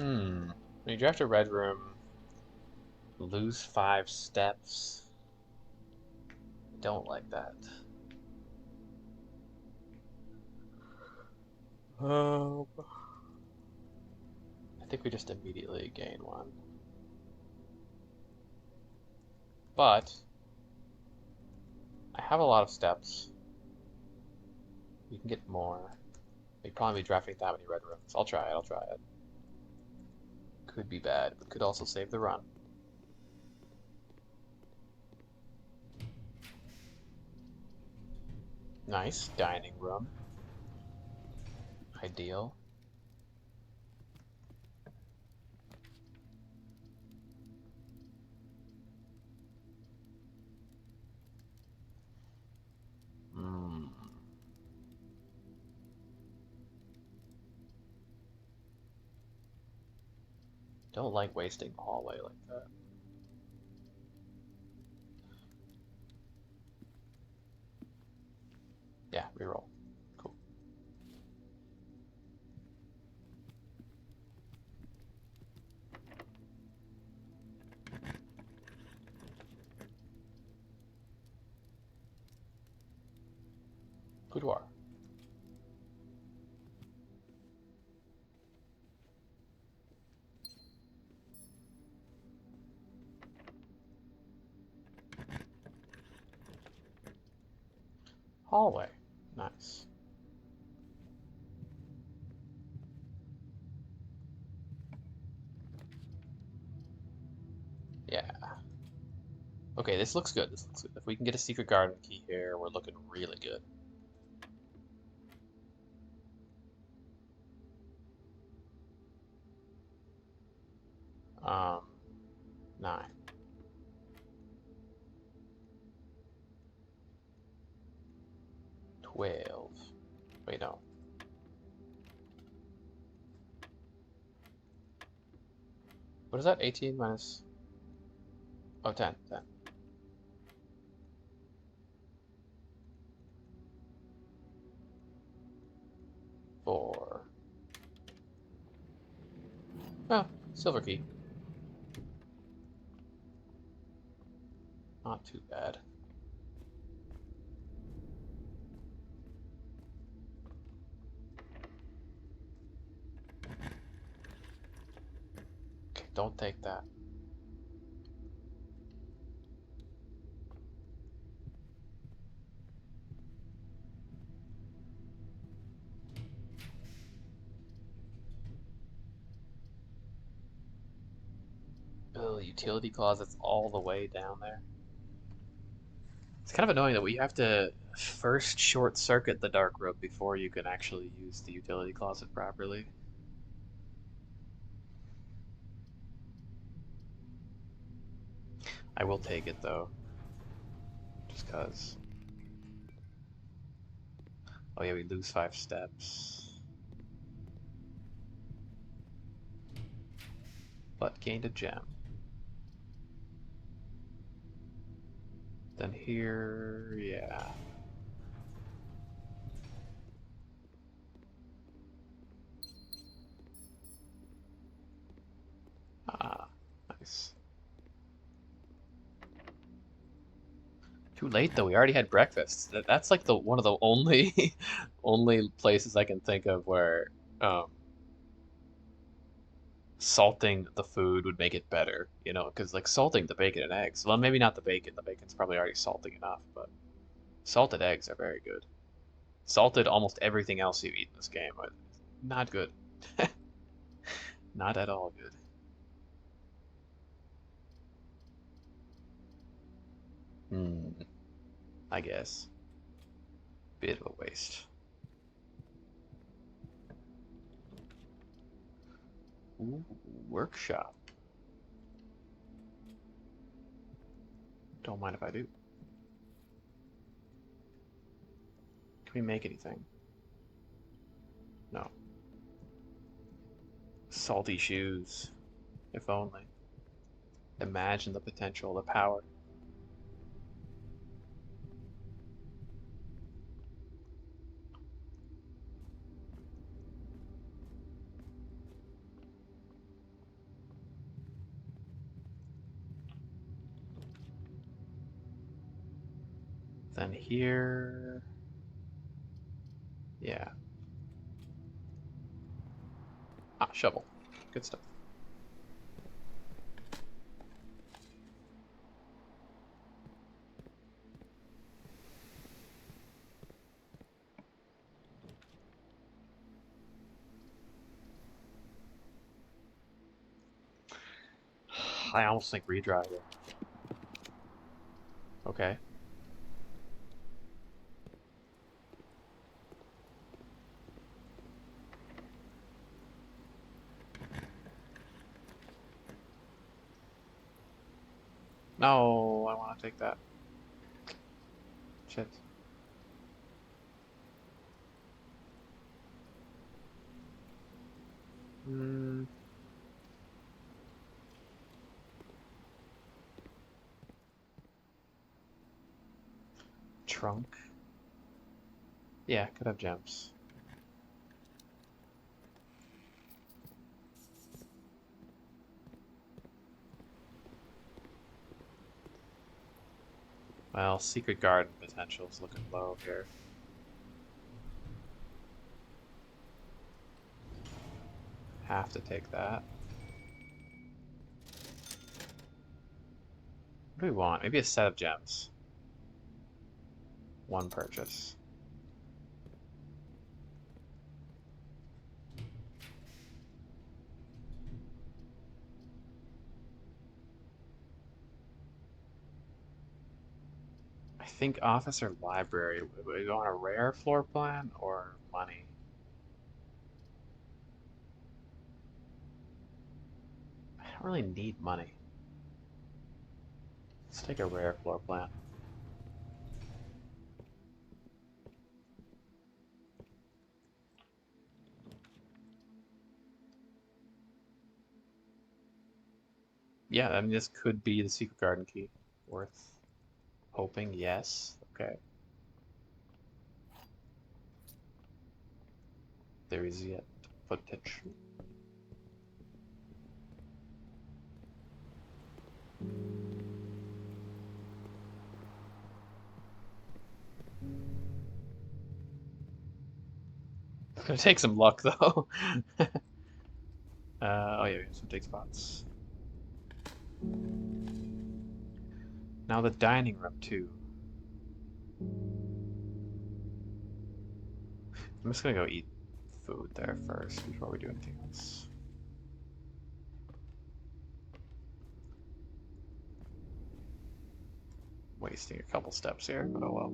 When you draft a red room, lose 5 steps. Don't like that. I think we just immediately gain 1. But I have a lot of steps. We can get more. We'd probably be drafting that many red rooms. I'll try it. Could be bad, but could also save the run. Nice. Dining room. Ideal. Don't like wasting the hallway like that. Yeah, reroll. Cool. Boudoir. Hallway. Nice. Yeah. Okay, this looks good. This looks good. If we can get a secret garden key here, we're looking really good. Um, 9. 12. Wait, no. What is that? 18 minus... Oh, 10. 10. 4. Oh, silver key. Not too bad. Okay, don't take that. Oh, utility closet's all the way down there. It's kind of annoying that we have to first short circuit the dark room before you can actually use the utility closet properly. I will take it though, just cause. Oh yeah, we lose 5 steps. but gained a gem. Then here, yeah. Ah, nice. Too late though. We already had breakfast. That's like the one of the only only places I can think of where um, salting the food would make it better. You know, because like salting the bacon and eggs. Well, maybe not the bacon. The bacon's probably already salty enough, but salted eggs are very good. Salted almost everything else you eat in this game, but not good. Not at all good. Hmm. I guess. Bit of a waste. Ooh, workshop. Don't mind if I do. Can we make anything? No. Salty shoes. If only. Imagine the potential, the power. Then here. Yeah. Ah, shovel. Good stuff. I almost think redrive it. Okay. No, I want to take that. Shit. Hmm. Trunk. Yeah, could have gems. Well, secret garden potential is looking low here. Have to take that. What do we want? Maybe a set of gems. One purchase. I think office or library. Would we go on a rare floor plan or money? I don't really need money. Let's take a rare floor plan. Yeah, I mean, this could be the secret garden key. Worth hoping, yes. Okay. There is yet potential. It's gonna take some luck, though. Oh yeah, some take spots. Now the dining room, too. I'm just gonna go eat food there first before we do anything else. Wasting a couple steps here, but oh well.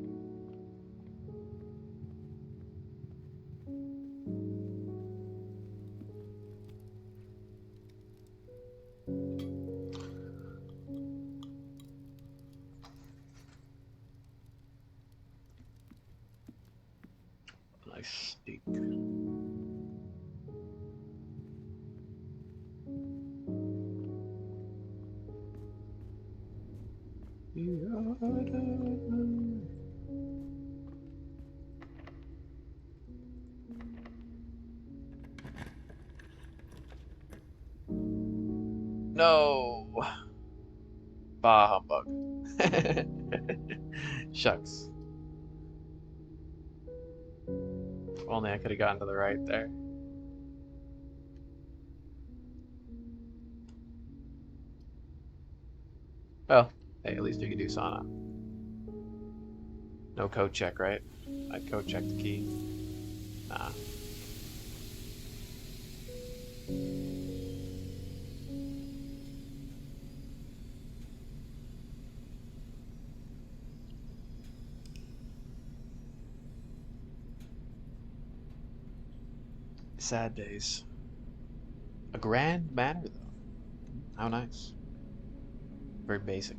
Nice steak. No! Bah humbug. Shucks. If only I could have gotten to the right there. Well, hey, at least you can do sauna. No code check, right? I'd code check the key. Nah. Sad days. A grand manor, though. How nice. Very basic.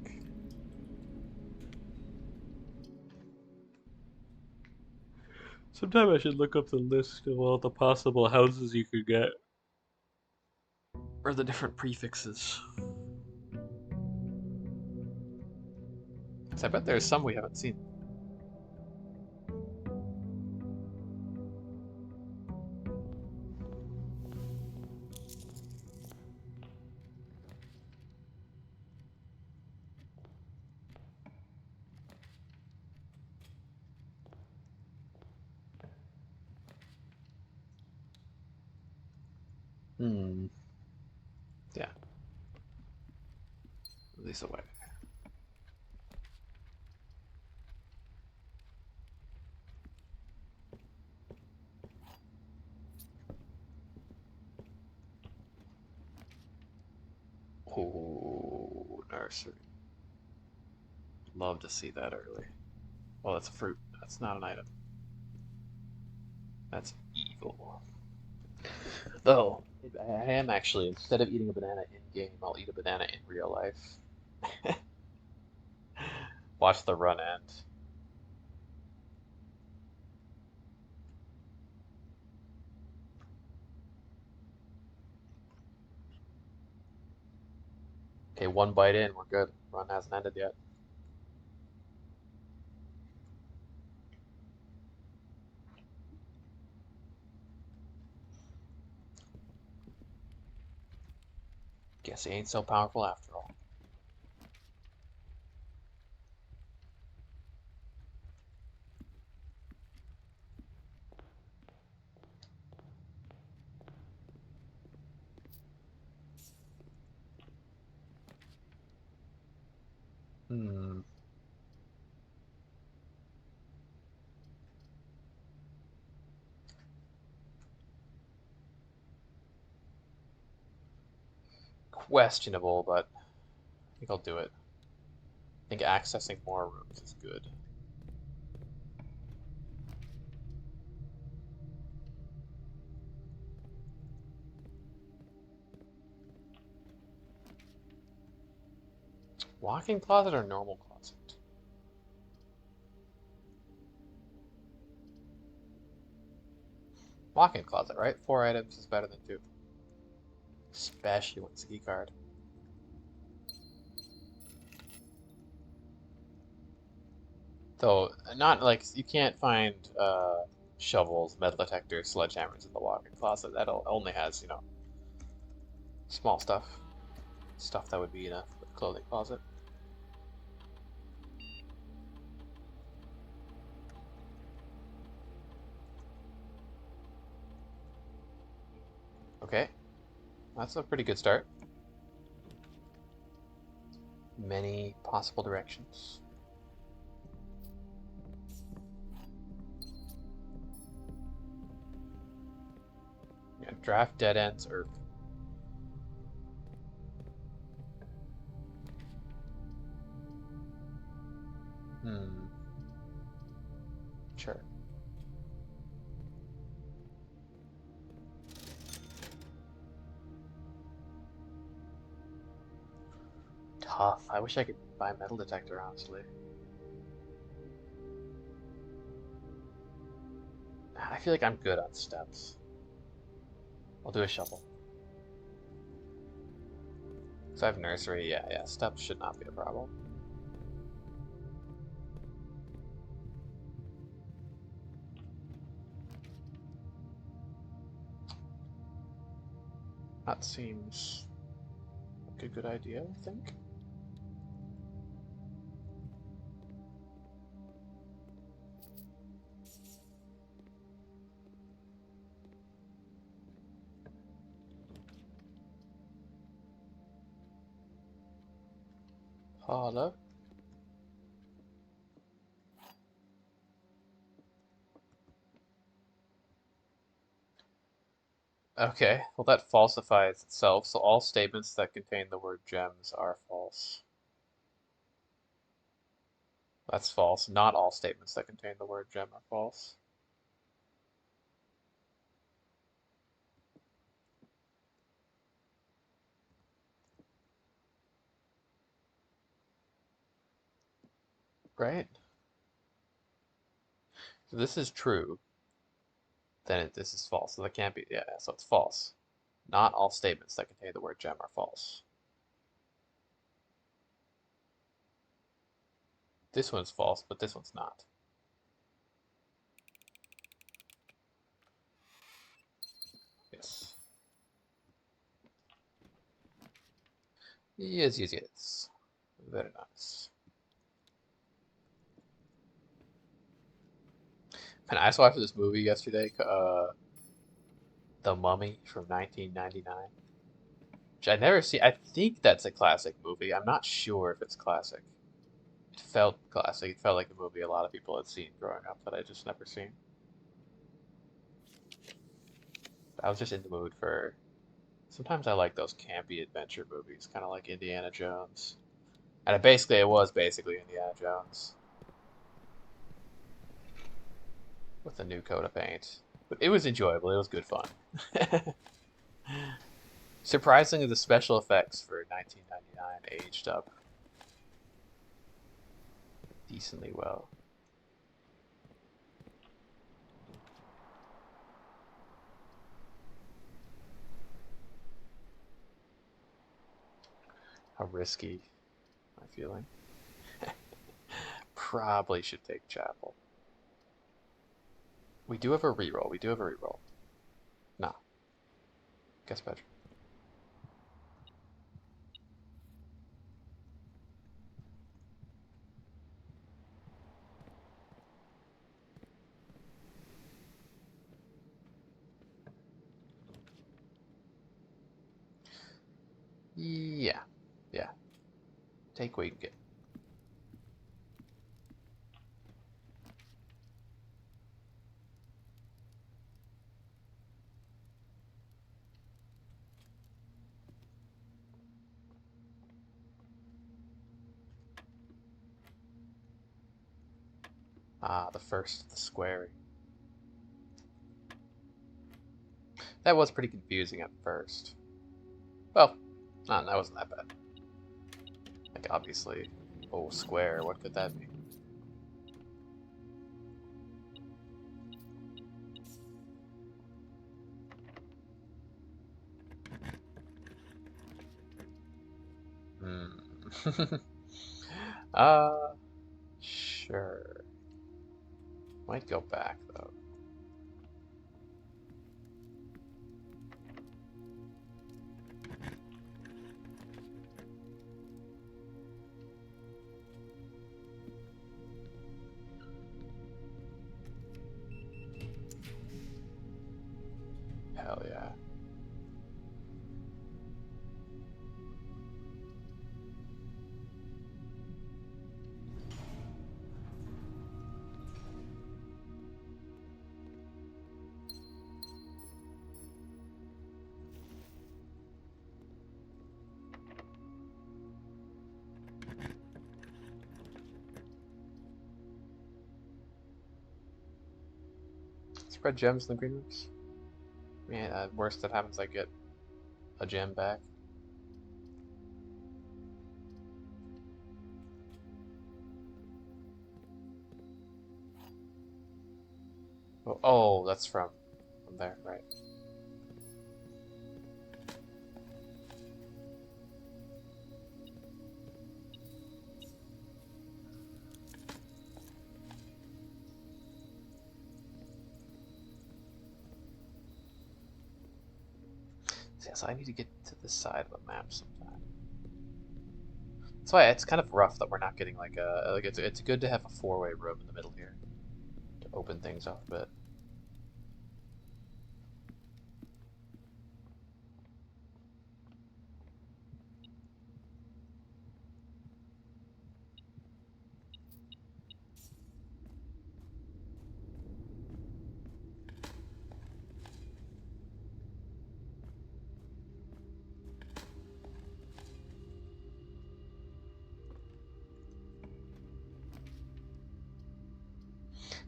Sometime I should look up the list of all the possible houses you could get. Or the different prefixes. 'Cause I bet there's some we haven't seen. Hmm. Yeah. At least away. Oh, nursery. Love to see that early. Well, that's a fruit. That's not an item. That's evil. Though, I am actually, instead of eating a banana in game, I'll eat a banana in real life. Watch the run end. Okay, one bite in, we're good. Run hasn't ended yet. Guess he ain't so powerful after all. Hmm. Questionable, but I think I'll do it. I think accessing more rooms is good. Walk-in closet or normal closet? Walk-in closet, right? 4 items is better than 2. Especially when it's a key card. So, not like you can't find shovels, metal detectors, sledgehammers in the walk-in closet. That only has, small stuff. Stuff that would be in a clothing closet. Okay, that's a pretty good start. Many possible directions. Yeah, draft dead ends earth. Hmm. Sure. Tough. I wish I could buy a metal detector, honestly. I feel like I'm good on steps. I'll do a shovel. Because I have nursery, yeah, steps should not be a problem. That seems like a good idea, I think. Hello? Okay, well that falsifies itself, so all statements that contain the word gems are false. That's false. Not all statements that contain the word gem are false. Right? So this is true, then this is false. So that can't be, yeah, so it's false. Not all statements that contain the word gem are false. This one's false, but this one's not. Yes. Yes, yes, yes. Very nice. And I just watched this movie yesterday, The Mummy from 1999, which I never see. I think that's a classic movie. I'm not sure if it's classic. It felt classic. It felt like a movie a lot of people had seen growing up that I just never seen. I was just in the mood for. Sometimes I like those campy adventure movies, kind of like Indiana Jones. And it was basically Indiana Jones with a new coat of paint. But it was enjoyable. It was good fun. Surprisingly, the special effects for 1999 aged up decently well. How risky am I feeling? Probably should take Chapel. We do have a reroll. We do have a reroll. No, guess better. Yeah, yeah. Take what you can get. Ah, the first of the square. That was pretty confusing at first. Well, no, that wasn't that bad. Like, obviously, oh, square, what could that mean? Hmm. uh, sure. Might go back, though. Hell yeah. Spread gems in the green rooms. Man, worst that happens, I get a gem back. Oh, oh, that's from there, right? So I need to get to this side of the map sometime. That's why it's kind of rough that we're not getting like a it's good to have a four-way room in the middle here to open things up a bit.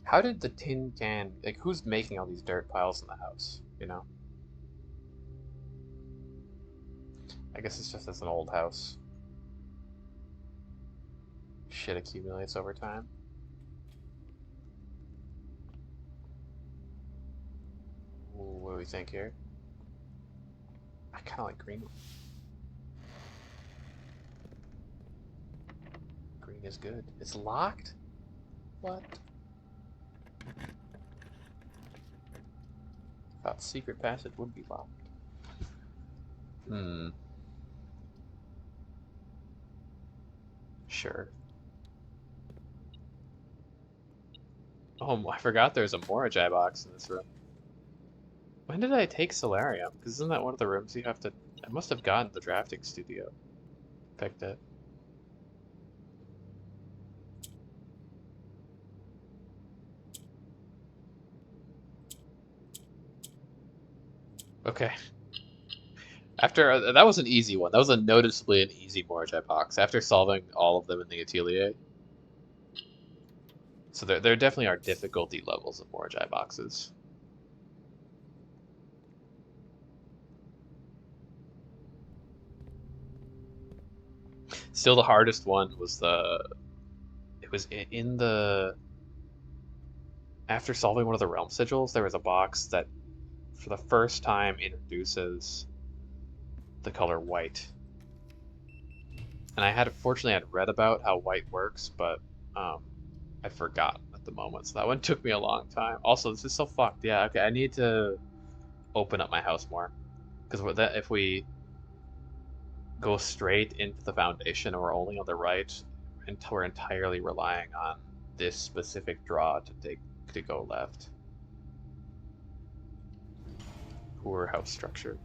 How did the tin can, like, who's making all these dirt piles in the house, you know? I guess it's just as an old house. Shit accumulates over time. Ooh, what do we think here? I kind of like green. Green is good. It's locked? What? Thought secret passage would be locked. Hmm. Sure. Oh, I forgot there's a Morajai box in this room. When did I take Solarium? Because isn't that one of the rooms you have to... I must have gotten the drafting studio. Picked it. Okay. After... that was an easy one. That was a noticeably an easy Morajai box. After solving all of them in the Atelier. So there definitely are difficulty levels of Morajai boxes. Still the hardest one was the... It was in the... After solving one of the realm sigils, there was a box that for the first time introduces the color white. And fortunately I'd read about how white works, but I forgot at the moment, so that one took me a long time. Also, this is so fucked. Yeah, okay, I need to open up my house more. Because if we go straight into the foundation and we're only on the right, until we're entirely relying on this specific draw to go left. Poor house structure.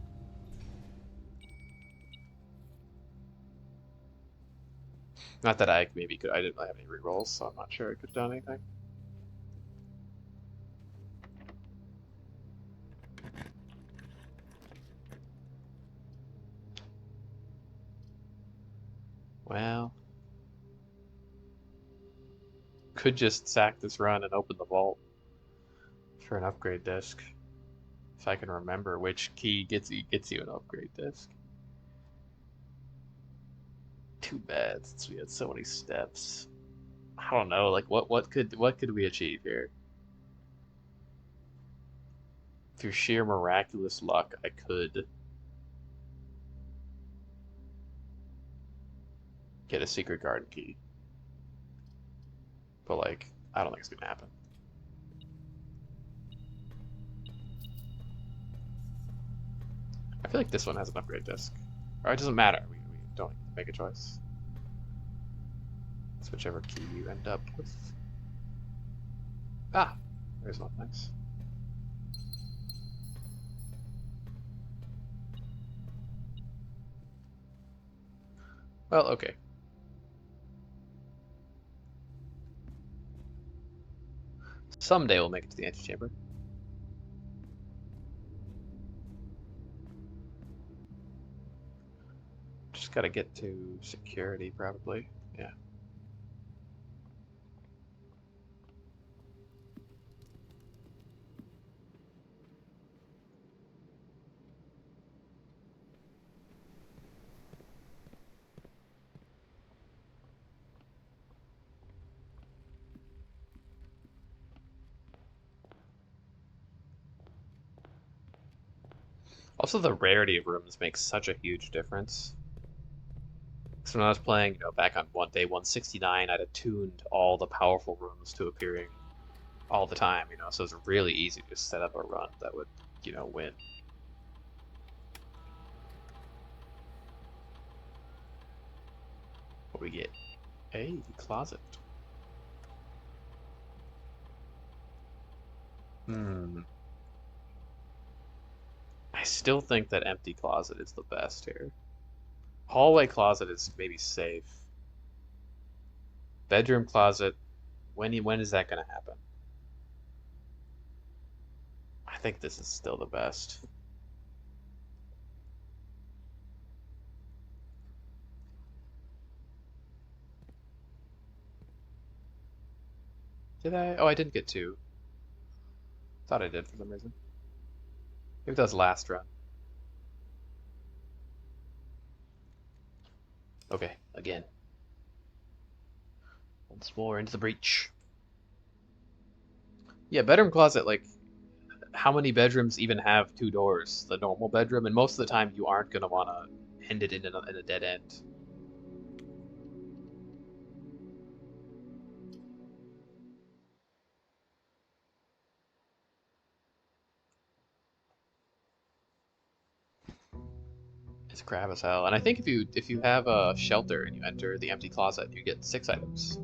Not that I maybe could. I didn't really have any rerolls, so I'm not sure I could have done anything. Well, could just sack this run and open the vault for an upgrade disc. If I can remember which key gets you an upgrade disc. Too bad, since we had so many steps. I don't know, like what could we achieve here? Through sheer miraculous luck, I could get a secret garden key. But like, I don't think it's gonna happen. I feel like this one has an upgrade disc. Or it doesn't matter, we don't make a choice. It's whichever key you end up with. Ah, there's one, nice. Well, okay. Someday we'll make it to the antechamber. Just gotta get to security, probably. Yeah. Also, the rarity of rooms makes such a huge difference. So when I was playing, back on day 169, I'd attuned all the powerful rooms to appearing all the time, so it's really easy to set up a run that would, win. we get? A closet. Hmm. I still think that empty closet is the best here. Hallway closet is maybe safe. Bedroom closet, when is that gonna happen? I think this is still the best. Did I? Oh, I didn't get two. Thought I did for some reason. Maybe that was last run. Okay, again. Once more into the breach. Yeah, bedroom closet, like, how many bedrooms even have two doors? The normal bedroom, and most of the time you aren't gonna wanna end it in a dead end. It's crap as hell. And I think if you have a shelter and you enter the empty closet, you get 6 items.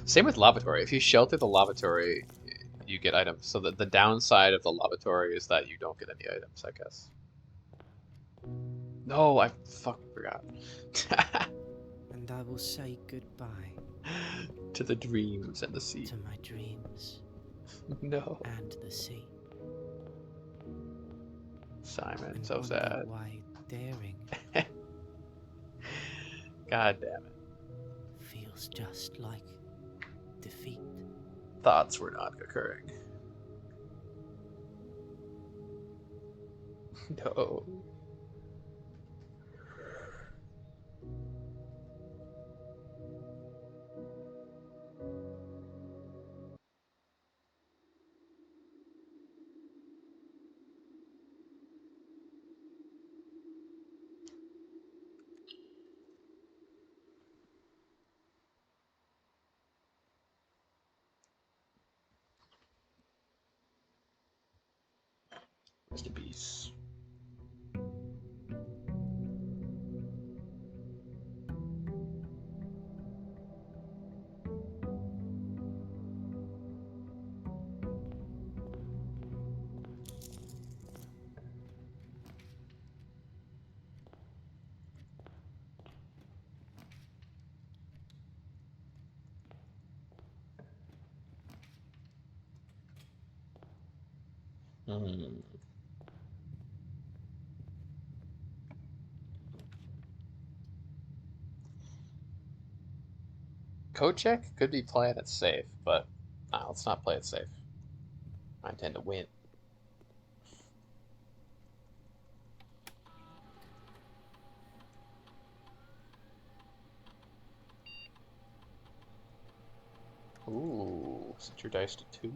Same with lavatory. If you shelter the lavatory, you get items. So the downside of the lavatory is that you don't get any items, I guess. No, I fucking forgot. And I will say goodbye To the dreams and the sea. to my dreams No. and the sea. Simon, And so wonder sad. why daring God damn it. feels just like defeat. Thoughts were not occurring. No. Rest in peace. Hmm. Code check could be playing it safe, but nah, let's not play it safe. I intend to win. Ooh, set your dice to 2.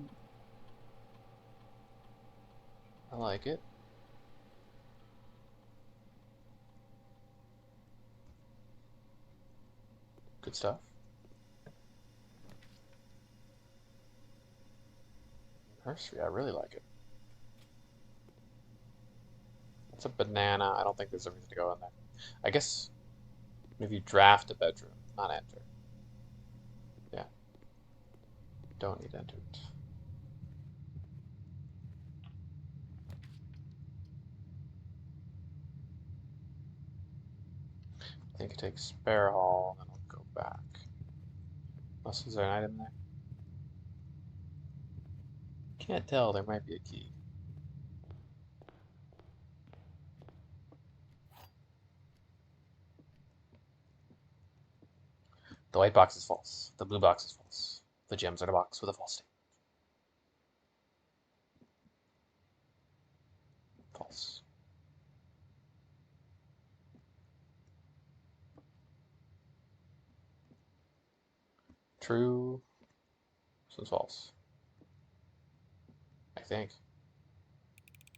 I like it. Good stuff. Nursery, I really like it. It's a banana. I don't think there's a reason to go in there. I guess if you draft a bedroom, not enter. Yeah, don't need to enter it. I think it takes spare hall, and then I'll go back. Unless is there an item there? Can't tell. There might be a key. The white box is false. The blue box is false. The gems are in a box with a false state. False. True. This is false. I think.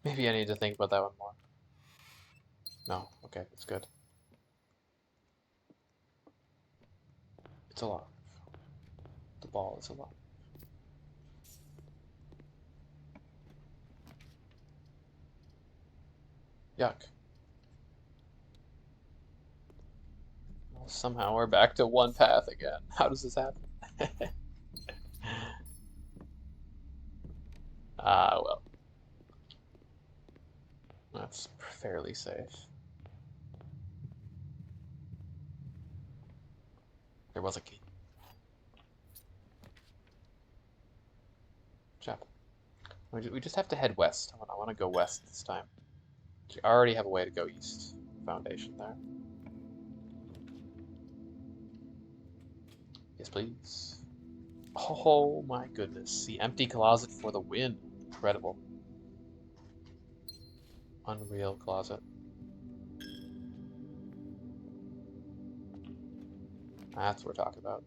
Maybe I need to think about that one more. No. Okay, it's good. It's alive. The ball is alive. Yuck. Well, somehow we're back to one path again. How does this happen? Ah, well. That's fairly safe. There was a key. Chap. We just have to head west. I want to go west this time. We already have a way to go east. Foundation there. Yes, please. Oh my goodness. The empty closet for the win. Incredible. Unreal closet. That's what we're talking about.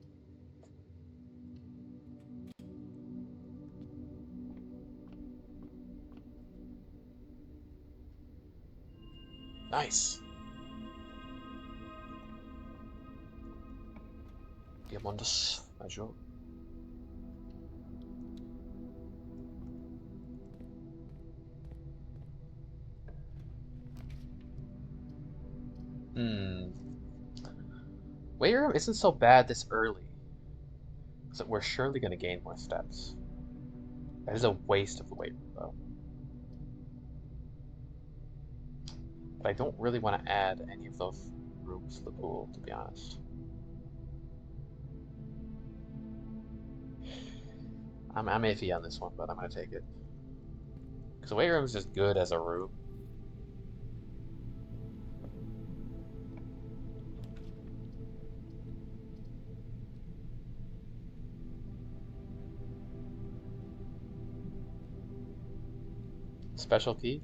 Nice. Diamondos. Major. Hmm. Weight room isn't so bad this early. So we're surely going to gain more steps. That is a waste of the weight room, though. But I don't really want to add any of those rooms to the pool, to be honest. I'm iffy on this one, but I'm going to take it. Because the weight room is just good as a room. Special key?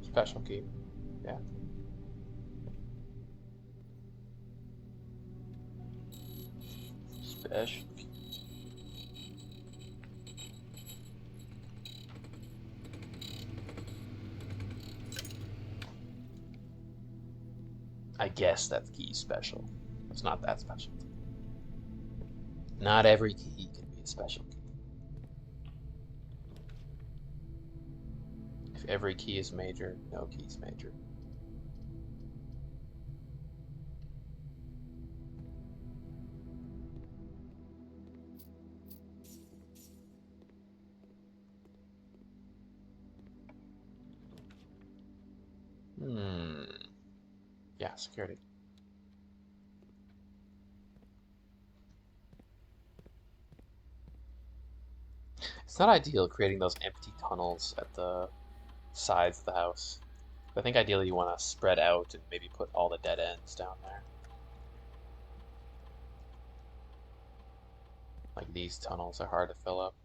Special key. Yeah. Special key. I guess that key special. It's not that special. Not every key can be a special key. If every key is major, no key is major. Hmm. Yeah, security. It's not ideal creating those empty tunnels at the sides of the house. I think ideally you want to spread out and maybe put all the dead ends down there. Like these tunnels are hard to fill up.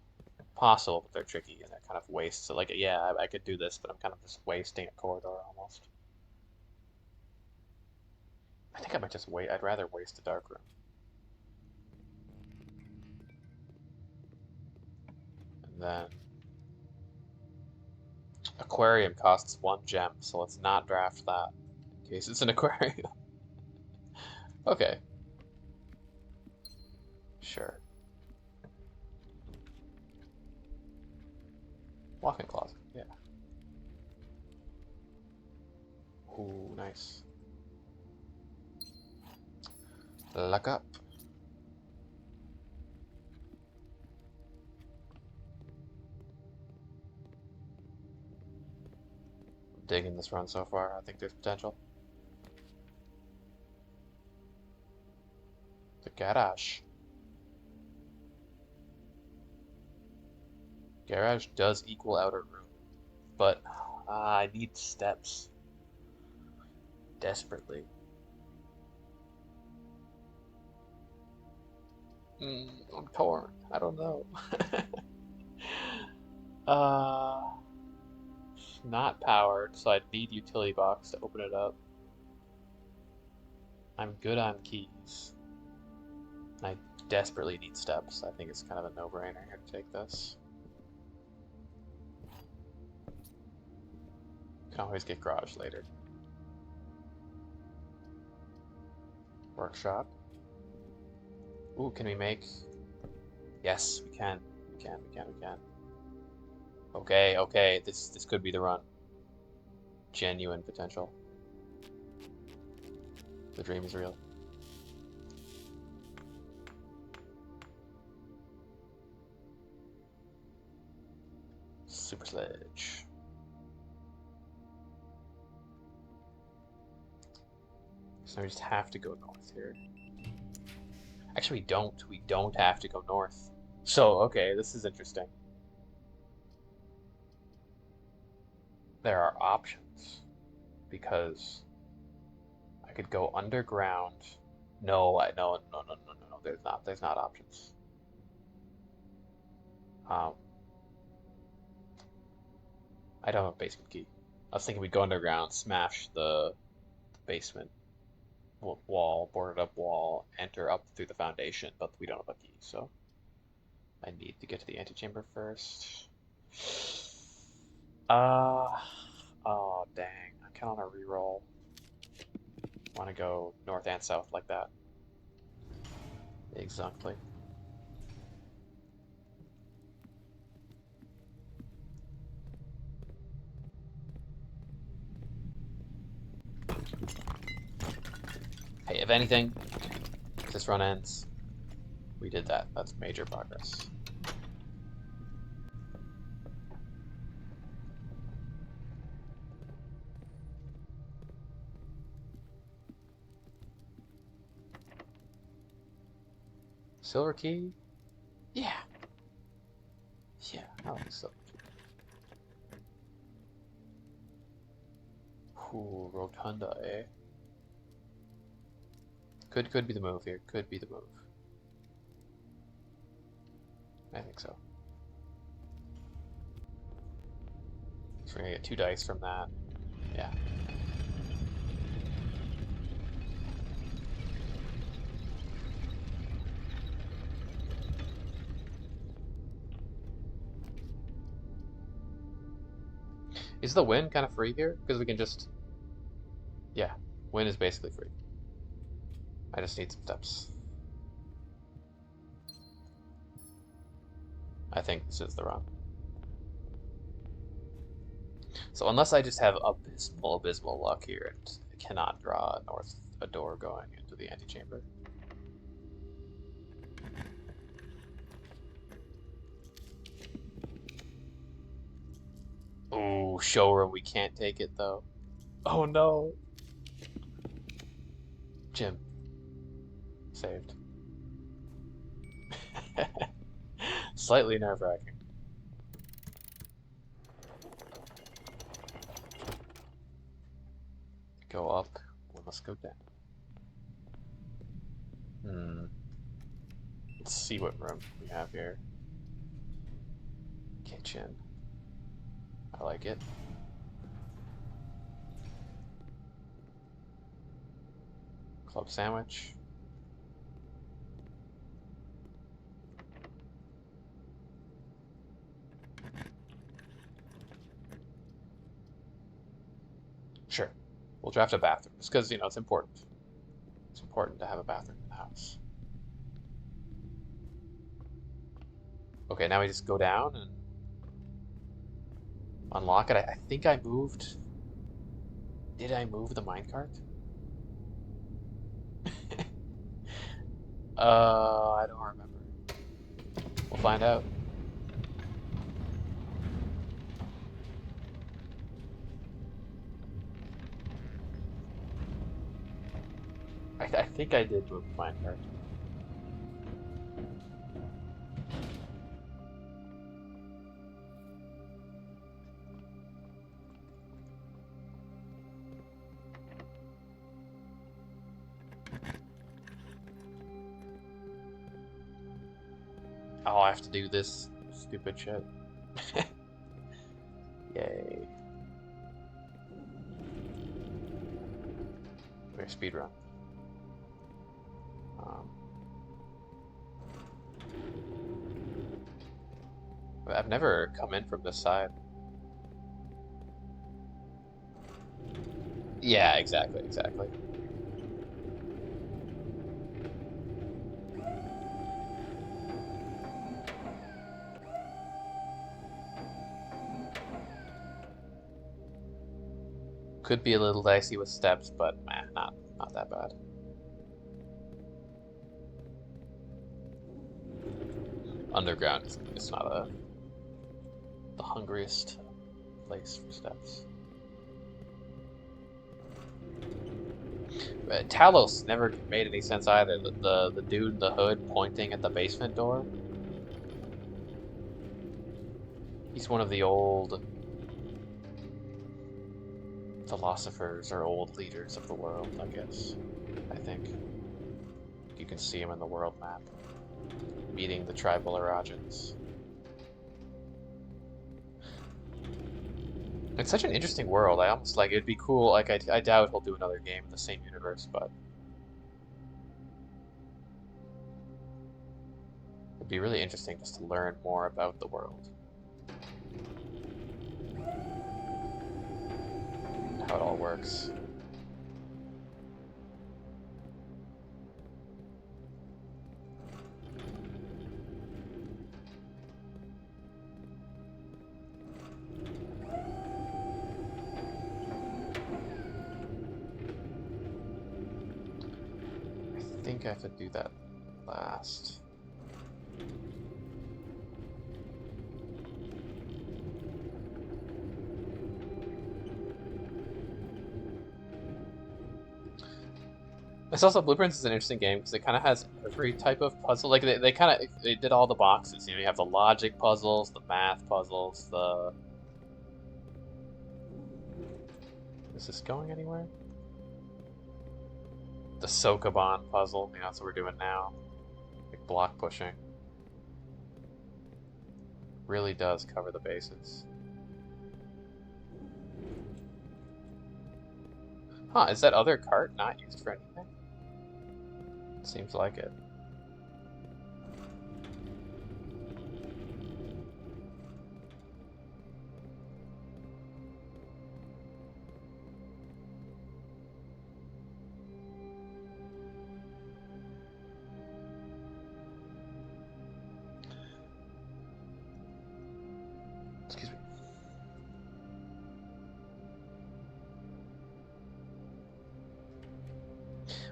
Possible, but they're tricky and they're kind of wastes. So like, yeah, I could do this, but I'm kind of just wasting a corridor almost. I think I might just wait. I'd rather waste a dark room. And then aquarium costs 1 gem, so let's not draft that in case it's an aquarium. Okay, sure. Walk-in closet, yeah. Ooh, nice. Luck up. Digging this run so far. I think there's potential. The garage. Garage does equal outer room, but I need steps desperately. I'm torn. I don't know. uh, not powered, so I'd need utility box to open it up. I'm good on keys. I desperately need steps. I think it's kind of a no-brainer here to take this. Can always get garage later. Workshop. Ooh, can we make? Yes, we can. We can. Okay, okay, this could be the run. Genuine potential. The dream is real. Super Sledge. So we just have to go north here. Actually, we don't. We don't have to go north. So, okay, this is interesting. There are options because I could go underground. No, no. There's not options. Um, I don't have a basement key. I was thinking we'd go underground, smash the basement wall, boarded up wall, enter up through the foundation, but we don't have a key, so I need to get to the antechamber first. Uh, oh dang, I kind of want to reroll. Want to go north and south like that. Exactly. Hey, if anything, if this run ends, we did that. That's major progress. Silver key? Yeah. Yeah, I like silver key. Ooh, rotunda, eh? Could be the move here. Could be the move. I think so. So we're gonna get 2 dice from that. Yeah. Is the win kind of free here? Because we can just... Yeah, win is basically free. I just need some steps. I think this is the run. So unless I just have abysmal luck here and cannot draw a door going into the antechamber. Ooh, showroom, we can't take it though. Oh no. Jim. Saved. Slightly nerve-wracking. Go up, we must go down. Let's see what room we have here. Kitchen. I like it. Club sandwich. Sure. We'll draft a bathroom, just because, you know, it's important. It's important to have a bathroom in the house. Okay, now we just go down and unlock it. I think I moved... Did I move the minecart? I don't remember. We'll find out. I think I did move the minecart. Oh, I have to do this stupid shit. Yay. We're speedrun. I've never come in from this side. Yeah, exactly. Could be a little dicey with steps, but not that bad. Underground is not the hungriest place for steps. Talos never made any sense either. The dude in the hood pointing at the basement door. He's one of the old philosophers or old leaders of the world, I guess. I think. You can see him in the world map. Meeting the tribal Orogins. It's such an interesting world. I almost like it'd be cool. Like I doubt he'll do another game in the same universe, but it'd be really interesting just to learn more about the world. How it all works. I think I have to do that last. It's also Blueprints is an interesting game because it kind of has every type of puzzle. Like they did all the boxes. You know, you have the logic puzzles, the math puzzles, the. Is this going anywhere? The Sokoban puzzle. You know, that's what we're doing now. Like block pushing. Really does cover the bases. Huh, is that other cart not used for anything? Seems like it. Excuse me.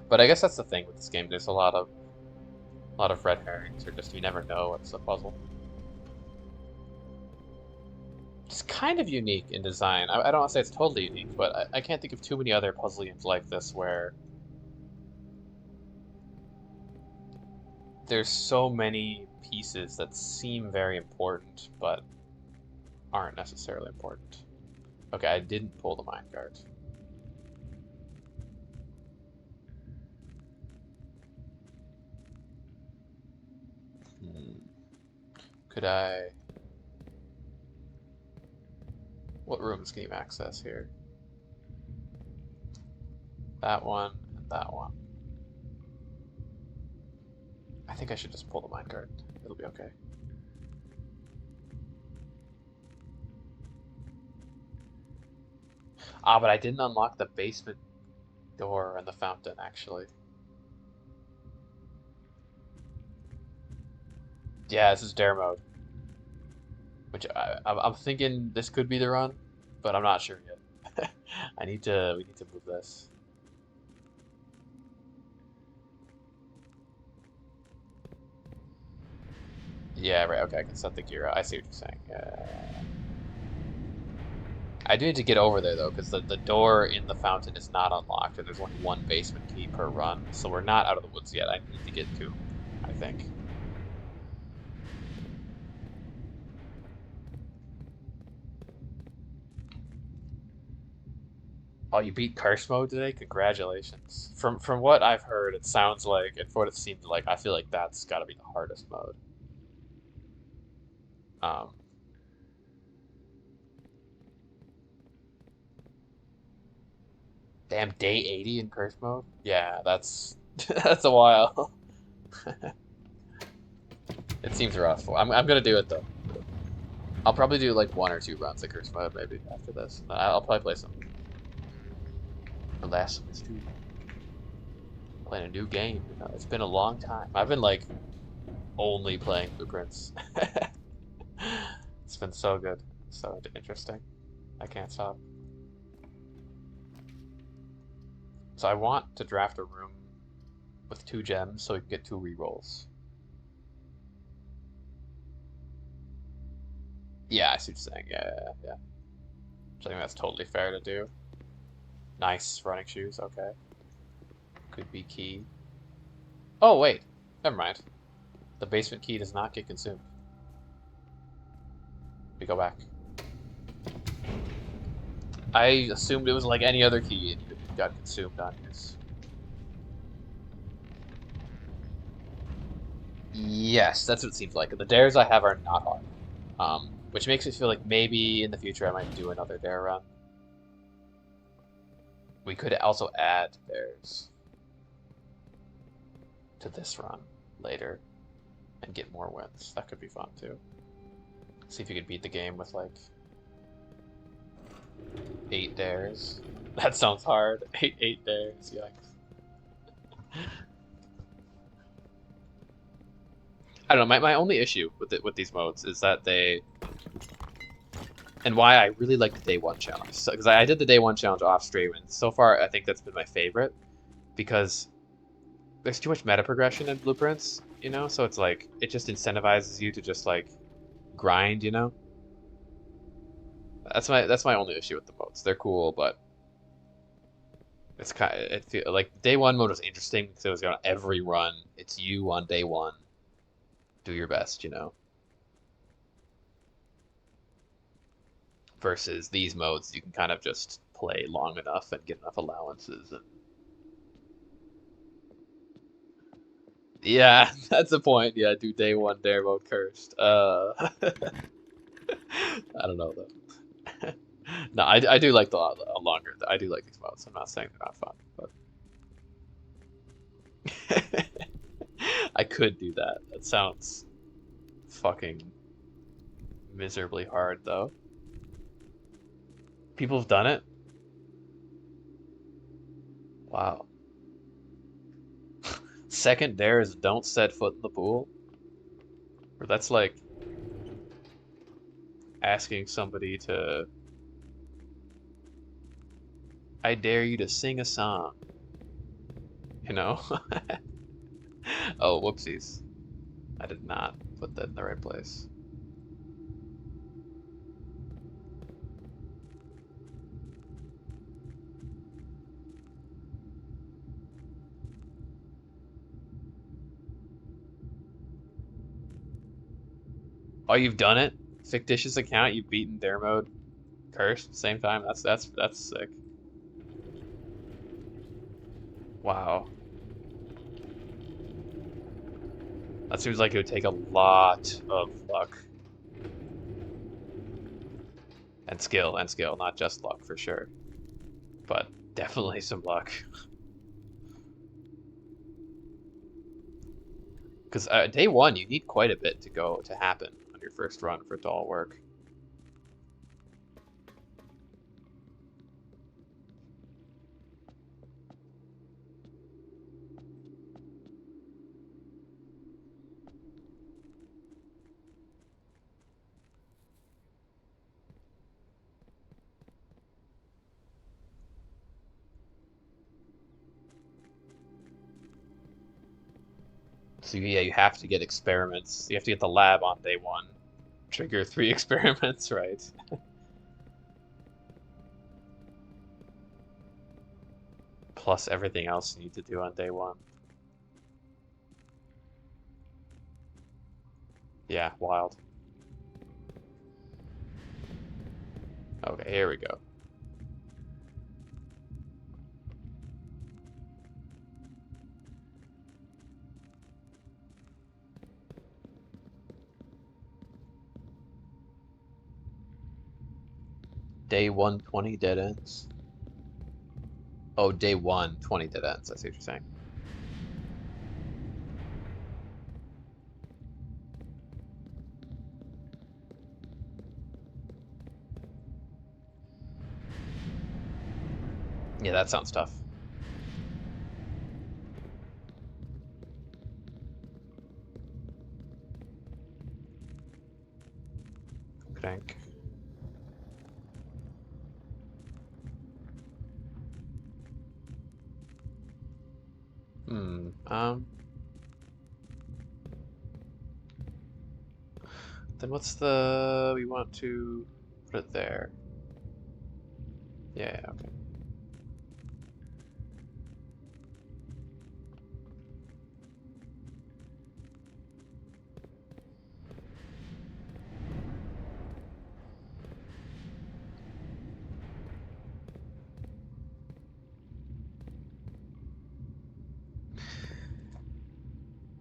But I guess that's the thing with this game. There's a lot of red herrings, or just you never know what's a puzzle. It's kind of unique in design. I don't want to say it's totally unique, but I can't think of too many other puzzle games like this where there's so many pieces that seem very important, but aren't necessarily important. Okay, I didn't pull the minecart. Could I... What rooms can you access here? That one and that one. I think I should just pull the minecart. It'll be okay. Ah, but I didn't unlock the basement door and the fountain, actually. Yeah, this is dare mode. Which I'm thinking this could be the run, but I'm not sure yet. We need to move this. Yeah, right, okay, I can set the gear out. I see what you're saying. I do need to get over there, though, because the door in the fountain is not unlocked, and there's only one basement key per run, so we're not out of the woods yet. I need to get to, I think. Oh, you beat curse mode today? Congratulations. From what I've heard, it sounds like, and for what it seems like, I feel like that's got to be the hardest mode. Um, Damn, day 80 in curse mode? Yeah, that's that's a while. It seems rough. I'm gonna do it though. I'll probably do like 1 or 2 runs of curse mode maybe after this. I'll probably play some Blasphemous 2. Playing a new game. You know, it's been a long time. I've been like only playing Blueprints. It's been so good, so interesting. I can't stop. So I want to draft a room with 2 gems so we can get 2 rerolls. Yeah, I see what you're saying. Yeah. So I think that's totally fair to do. Nice running shoes. Okay, could be key. Oh wait, never mind. The basement key does not get consumed. We go back. I assumed it was like any other key and it got consumed on use. Yes, that's what it seems like. The dares I have are not hard. Which makes me feel like maybe in the future I might do another dare run. We could also add dares to this run later and get more wins. That could be fun too. See if you could beat the game with like 8 dares. That sounds hard. Eight dares, yikes. I don't know, my only issue with these modes is that they, and why I really like the day one challenge. Because I did the day one challenge off stream, and so far I think that's been my favorite because there's too much meta progression in blueprints, you know. So it's like it just incentivizes you to just like grind, you know. That's my only issue with the modes. They're cool, but it's kind of, it feel like day one mode was interesting because it was on every run. It's you on day one. Do your best, you know. Versus these modes, you can kind of just play long enough and get enough allowances and yeah, that's the point. Yeah, do day one dare mode cursed. I don't know though. No, I do like the longer. I do like these modes. I'm not saying they're not fun, but I could do that. That sounds fucking miserably hard though. People have done it. Wow. Second dare is don't set foot in the pool. Or that's like asking somebody to, I dare you to sing a song, you know? Oh, whoopsies. I did not put that in the right place. Oh, you've done it? Fictitious account, you've beaten dare mode cursed same time. That's sick. Wow. That seems like it would take a lot of luck and skill, not just luck for sure, but definitely some luck. Because day one, you need quite a bit to happen on your first run for it to all work. So yeah, you have to get experiments. You have to get the lab on day one. Trigger 3 experiments, right? Plus everything else you need to do on day one. Yeah, wild. Okay, here we go. Day 120 dead ends. Oh, day 120 dead ends. I see what you're saying. Yeah, that sounds tough. Crank. Then what's the... we want to put it there. Yeah, okay.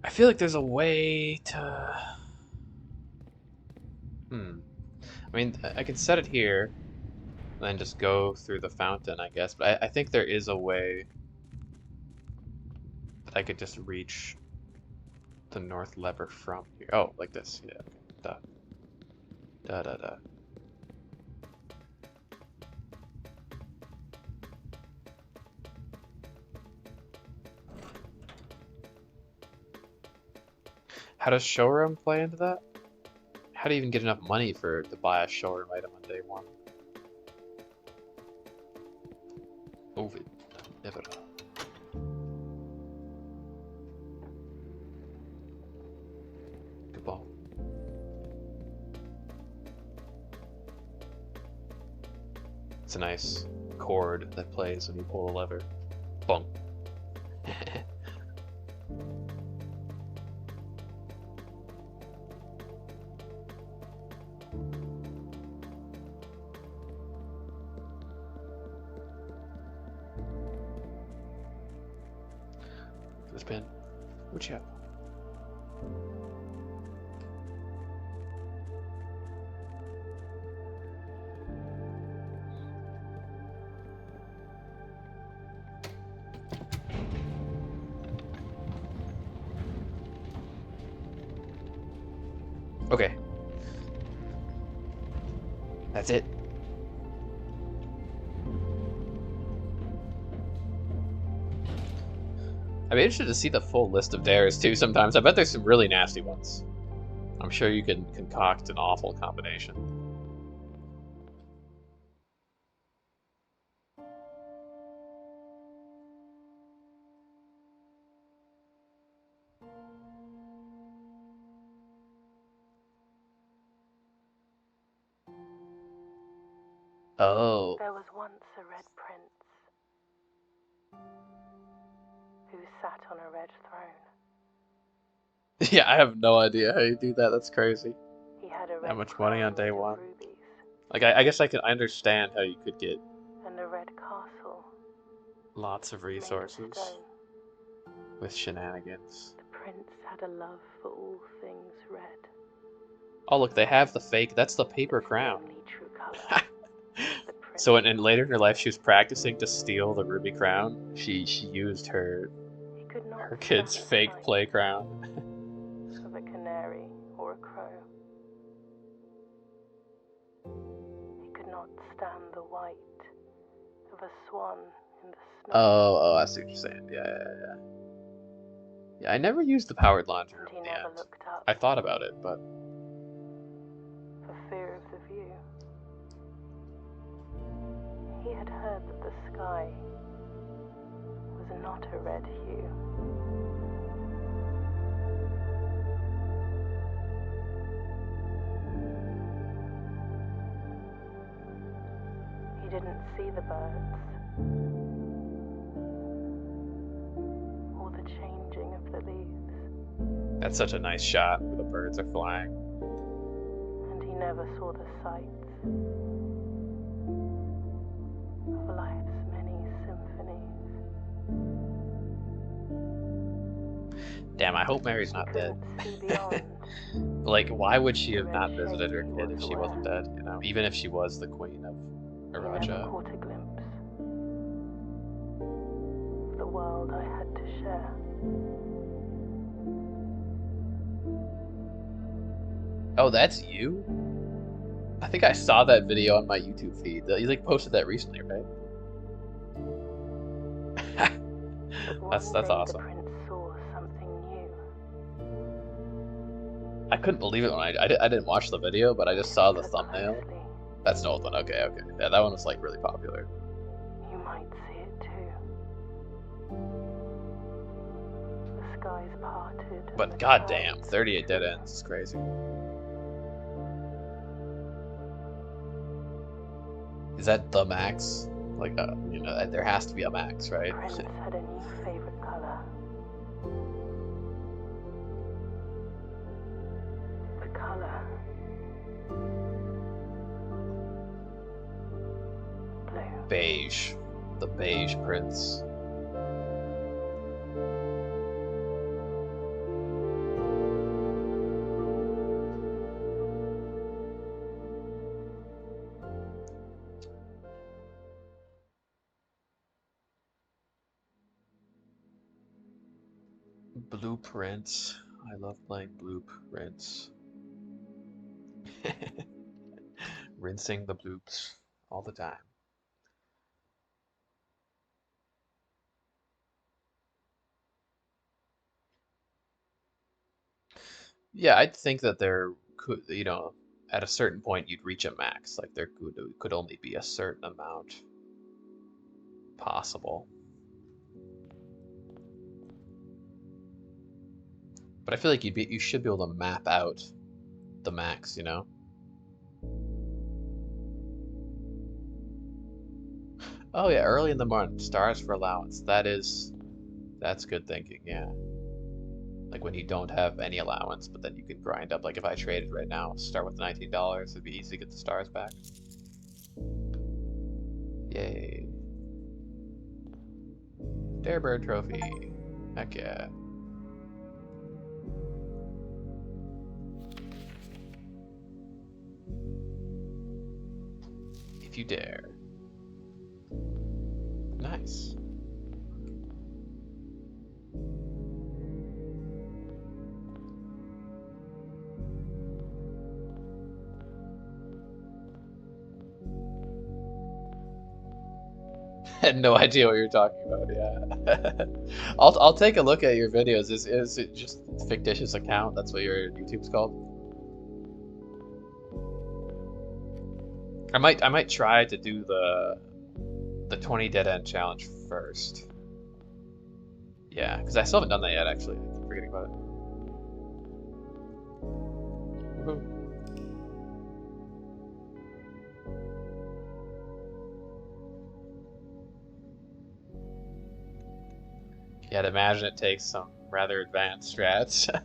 I feel like there's a way to... I mean, I can set it here, and then just go through the fountain, I guess. But I think there is a way that I could just reach the north lever from here. Oh, like this. Yeah, okay. Da. Da da da. How does showroom play into that? How do you even get enough money to buy a showroom item on day one? Ovid. Never. Good ball. It's a nice chord that plays when you pull a lever. Bonk. This pin. What you have? Okay. That's it. I'd be interested to see the full list of dares too sometimes. I bet there's some really nasty ones. I'm sure you can concoct an awful combination. Oh. There was once a red prince who sat on a red throne. Yeah, I have no idea how you do that. That's crazy. He had a red That much money on day crown one. of rubies Like, I guess I understand how you could get and a red castle lots of made of resources stone. with shenanigans. The prince had a love for all things red. Oh, look, they have the fake. That's the paper Its crown. only true color. The prince So, and later in her life, she was practicing to steal the ruby crown. She used her he could not kid's stand the fake sight play crown. of a canary or a crow. He could not stand the white of a swan in the snow. Oh, I see what you're saying. Yeah. Yeah, I never used the powered laundry And room he in the never end. looked up I thought about it, but for fear of the view. He had heard that the sky was not a red hue. He didn't see the birds or the changing of the leaves, that's such a nice shot where the birds are flying. and he never saw the sights of life's many symphonies. Damn, I hope Mary's He not dead. couldn't see beyond. Like, why would she have The not red visited her shade kid he if was she wasn't aware. dead, you know? Even if she was the queen of He never Araja. caught a glimpse of the world I had to share. Oh, that's you? I think I saw that video on my YouTube feed. You like posted that recently, right? But one That's day awesome. the prince saw something new. I couldn't believe it when I didn't watch the video, but I just saw the Look thumbnail. closely. That's an old one. Okay. Yeah, that one was like really popular. You might see it too. The skies parted. And But the goddamn, clouds 38 dead withdrew. ends is crazy. Is that the max? Like, you know, there has to be a max, The right? prince had a new favorite color. The color blue. Beige. The beige prince. Blueprints. I love playing blueprints. Rinsing the bloops all the time. Yeah, I'd think that there could, you know, at a certain point you'd reach a max. Like there could only be a certain amount possible. But I feel like you should be able to map out the max, you know? Oh yeah, early in the morning, stars for allowance. That's good thinking, yeah. Like when you don't have any allowance, but then you can grind up. Like if I traded right now, start with $19, it'd be easy to get the stars back. Yay. Darebird trophy. Heck yeah. If you dare. Nice. Had no idea what you're talking about, yeah. I'll take a look at your videos. Is it just a fictitious account? That's what your YouTube's called? I might try to do the 20 dead end challenge first. Yeah, because I still haven't done that yet actually. I keep forgetting about it. Woohoo. Yeah, I'd imagine it takes some rather advanced strats. I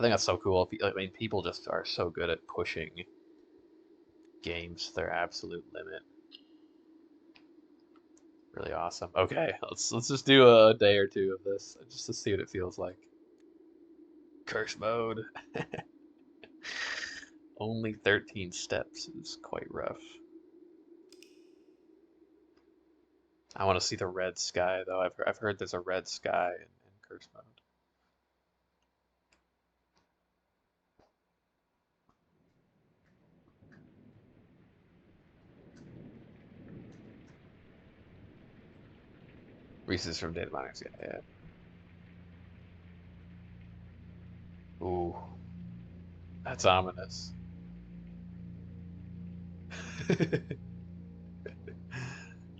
think that's so cool. I mean, people just are so good at pushing games to their absolute limit. Really awesome. Okay, let's just do a day or two of this just to see what it feels like. Curse mode. Only 13 steps is quite rough. I want to see the red sky though. I've heard there's a red sky in curse mode. Reese's from data miners. Yeah, yeah. Ooh, that's ominous.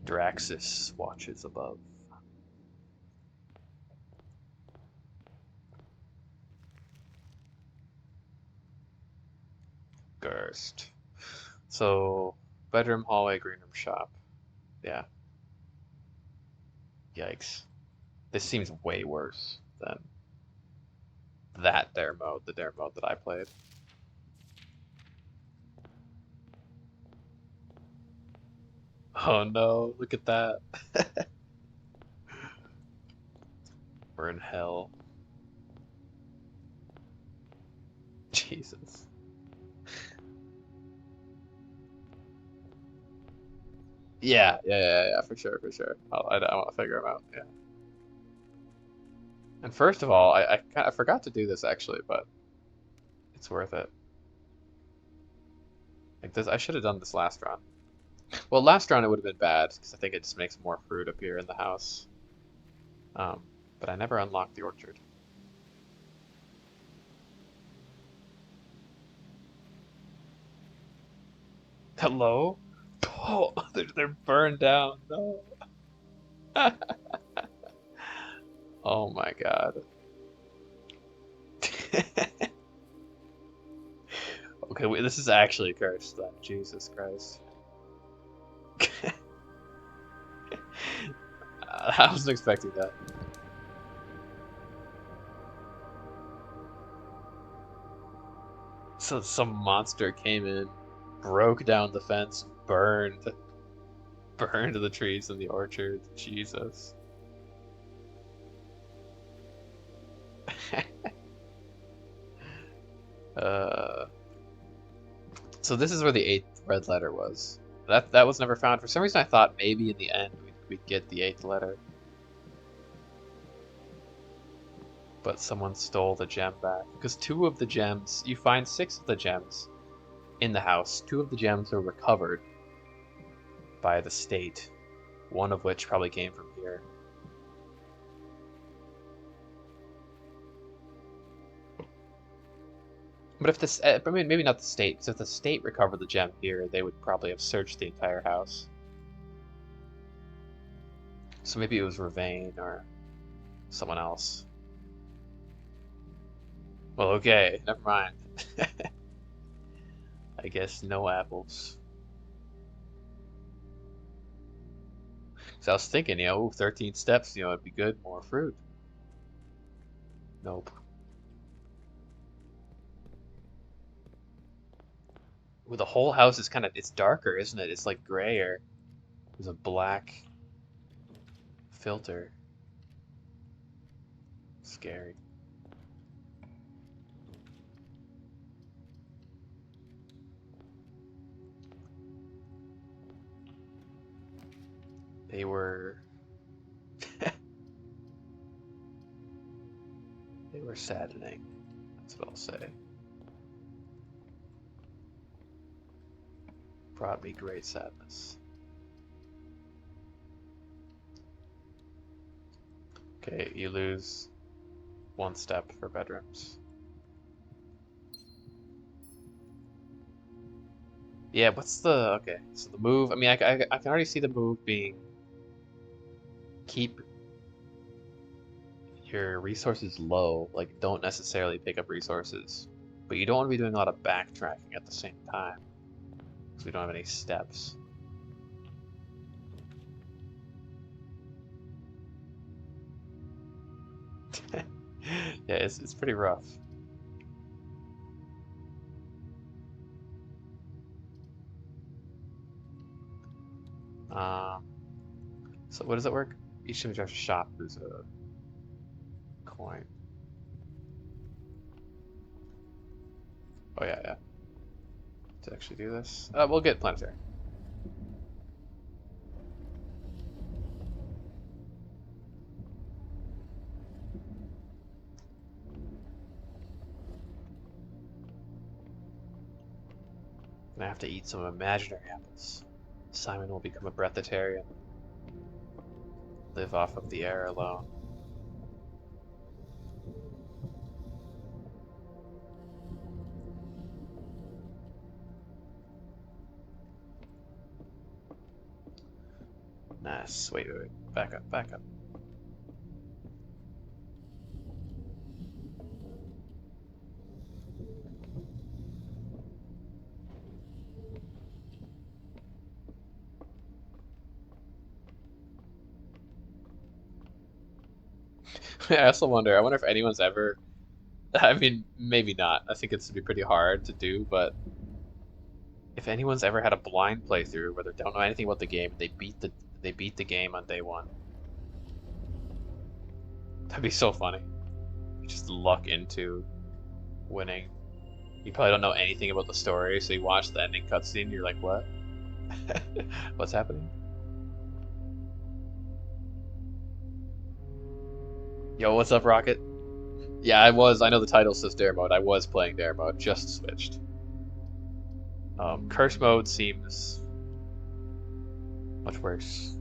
Draxus watches above. Gerst. So, bedroom, hallway, green room, shop. Yeah. Yikes. This seems way worse than that dare mode, the dare mode that I played. Oh no, look at that. We're in hell. Jesus. Yeah, for sure, for sure. I want to figure them out, yeah. And first of all, I forgot to do this actually, but it's worth it. Like this, I should have done this last round. Well, last round it would have been bad because I think it just makes more fruit appear in the house. Um, but I never unlocked the orchard. Hello? Oh, they're burned down. No. Oh my god. Okay, wait, this is actually cursed then. Jesus Christ. I wasn't expecting that. So some monster came in, broke down the fence, burned the trees in the orchard. Jesus. Uh, so this is where the eighth red letter was. That was never found. For some reason, I thought maybe in the end we'd get the eighth letter, but someone stole the gem back. Because two of the gems, you find six of the gems in the house. Two of the gems were recovered by the state, one of which probably came from here. But if this, I mean, maybe not the state, because if the state recovered the gem here, they would probably have searched the entire house. So maybe it was Ravane or someone else. Well, okay, never mind. I guess no apples. So I was thinking, 13 steps, it'd be good, more fruit. Nope. Well, the whole house is it's darker, isn't it? It's like grayer. There's a black filter. Scary. They were they were saddening. That's what I'll say. Brought me great sadness. Okay, you lose 1 step for bedrooms. Yeah, okay, so the move, I mean, I can already see the move being keep your resources low, like don't necessarily pick up resources, but you don't want to be doing a lot of backtracking at the same time, because we don't have any steps. Yeah, it's pretty rough. So what does it work? Each time you drive a shop, there's a coin. Oh yeah. To actually do this, we'll get planetary. Gonna have to eat some imaginary apples. Simon will become a breatharian. Live off of the air alone. Nice. Wait. Back up. I also wonder, I wonder if anyone's ever, I mean, maybe not. I think it's to be pretty hard to do, but if anyone's ever had a blind playthrough where they don't know anything about the game, they beat the game on day 1. That'd be so funny. Just luck into winning. You probably don't know anything about the story, so you watch the ending cutscene, you're like, what? What's happening? Yo, what's up, Rocket? Yeah, I know the title says Dare Mode. I was playing Dare Mode, just switched. Curse Mode seems much worse.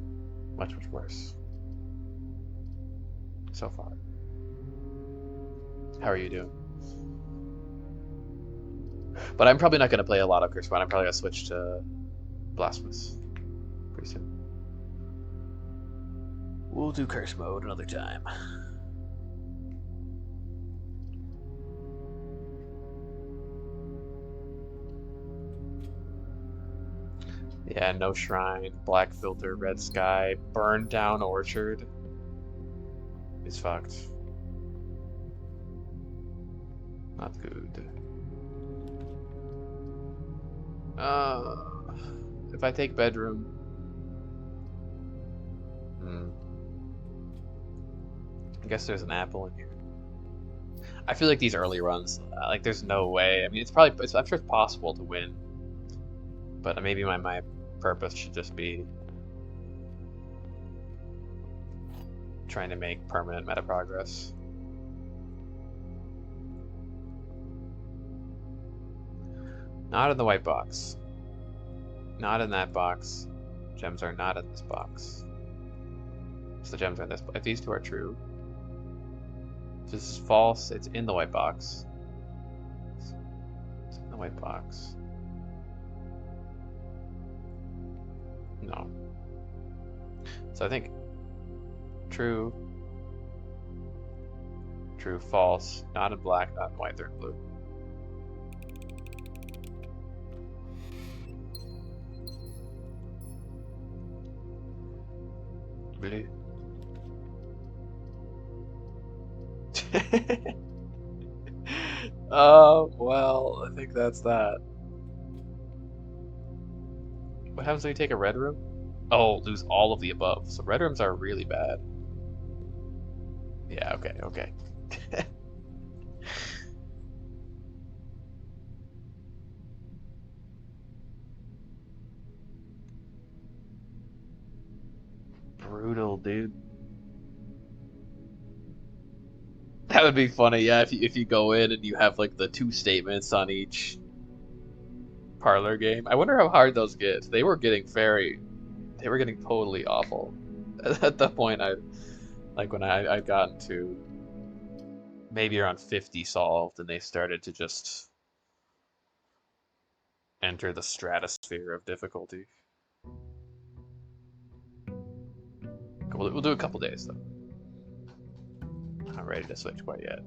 Much worse. So far. How are you doing? But I'm probably not going to play a lot of Curse Mode. I'm probably going to switch to Blasphemous pretty soon. We'll do curse mode another time. Yeah, no shrine, black filter, red sky, burned down orchard. It's fucked. Not good. If I take bedroom, I guess there's an apple in here. I feel like these early runs, like there's no way. I mean, I'm sure it's possible to win, but maybe my purpose should just be trying to make permanent meta progress. Not in the white box. Not in that box. Gems are not in this box. So the gems are in this. If these two are true, if this is false, it's in the white box. It's in the white box. No. So I think true, true, false, not in black, not in white, they're in blue. Blue. Well, I think that's that. What happens when you take a red room? Oh, lose all of the above. So red rooms are really bad. Yeah, okay, okay. Brutal, dude. That would be funny, yeah, if you go in and you have like the 2 statements on each parlor game. I wonder how hard those get. They were getting totally awful. At the point when I'd gotten to maybe around 50 solved and they started to just enter the stratosphere of difficulty. We'll do a couple days though. Not ready to switch quite yet.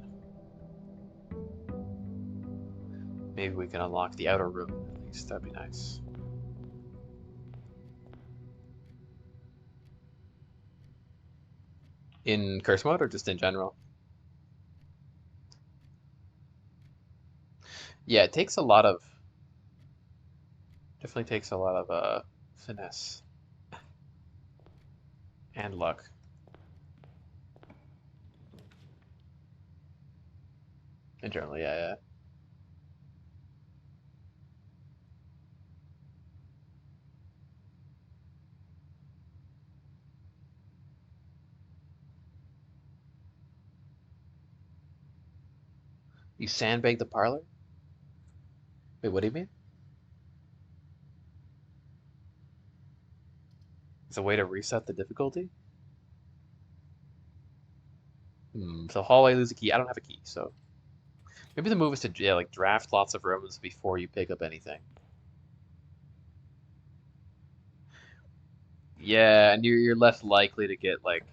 Maybe we can unlock the outer room at least. That'd be nice. In curse mode or just in general? Yeah, it takes a lot of definitely takes a lot of finesse and luck. In general, yeah. You sandbag the parlor? Wait, what do you mean? It's a way to reset the difficulty? So hallway, lose a key. I don't have a key, so maybe the move is to like draft lots of rooms before you pick up anything. Yeah, and you're less likely to get like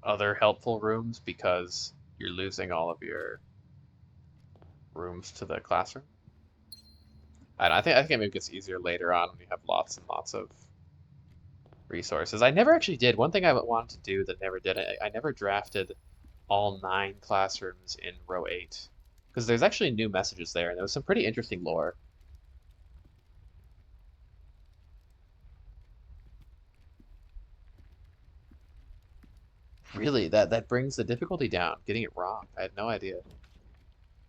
other helpful rooms because you're losing all of your rooms to the classroom. I think maybe it gets easier later on when you have lots and lots of resources. I never actually did. One thing I wanted to do that never did, I never drafted all 9 classrooms in row 8 because there's actually new messages there and there was some pretty interesting lore. Really, that brings the difficulty down, getting it wrong. I had no idea.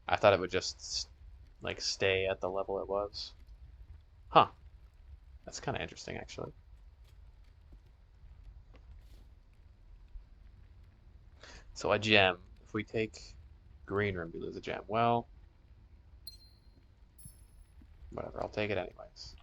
I thought it would just like stay at the level it was. Huh. That's kind of interesting actually. So a gem. If we take green room, we lose a gem. Well, whatever. I'll take it anyways.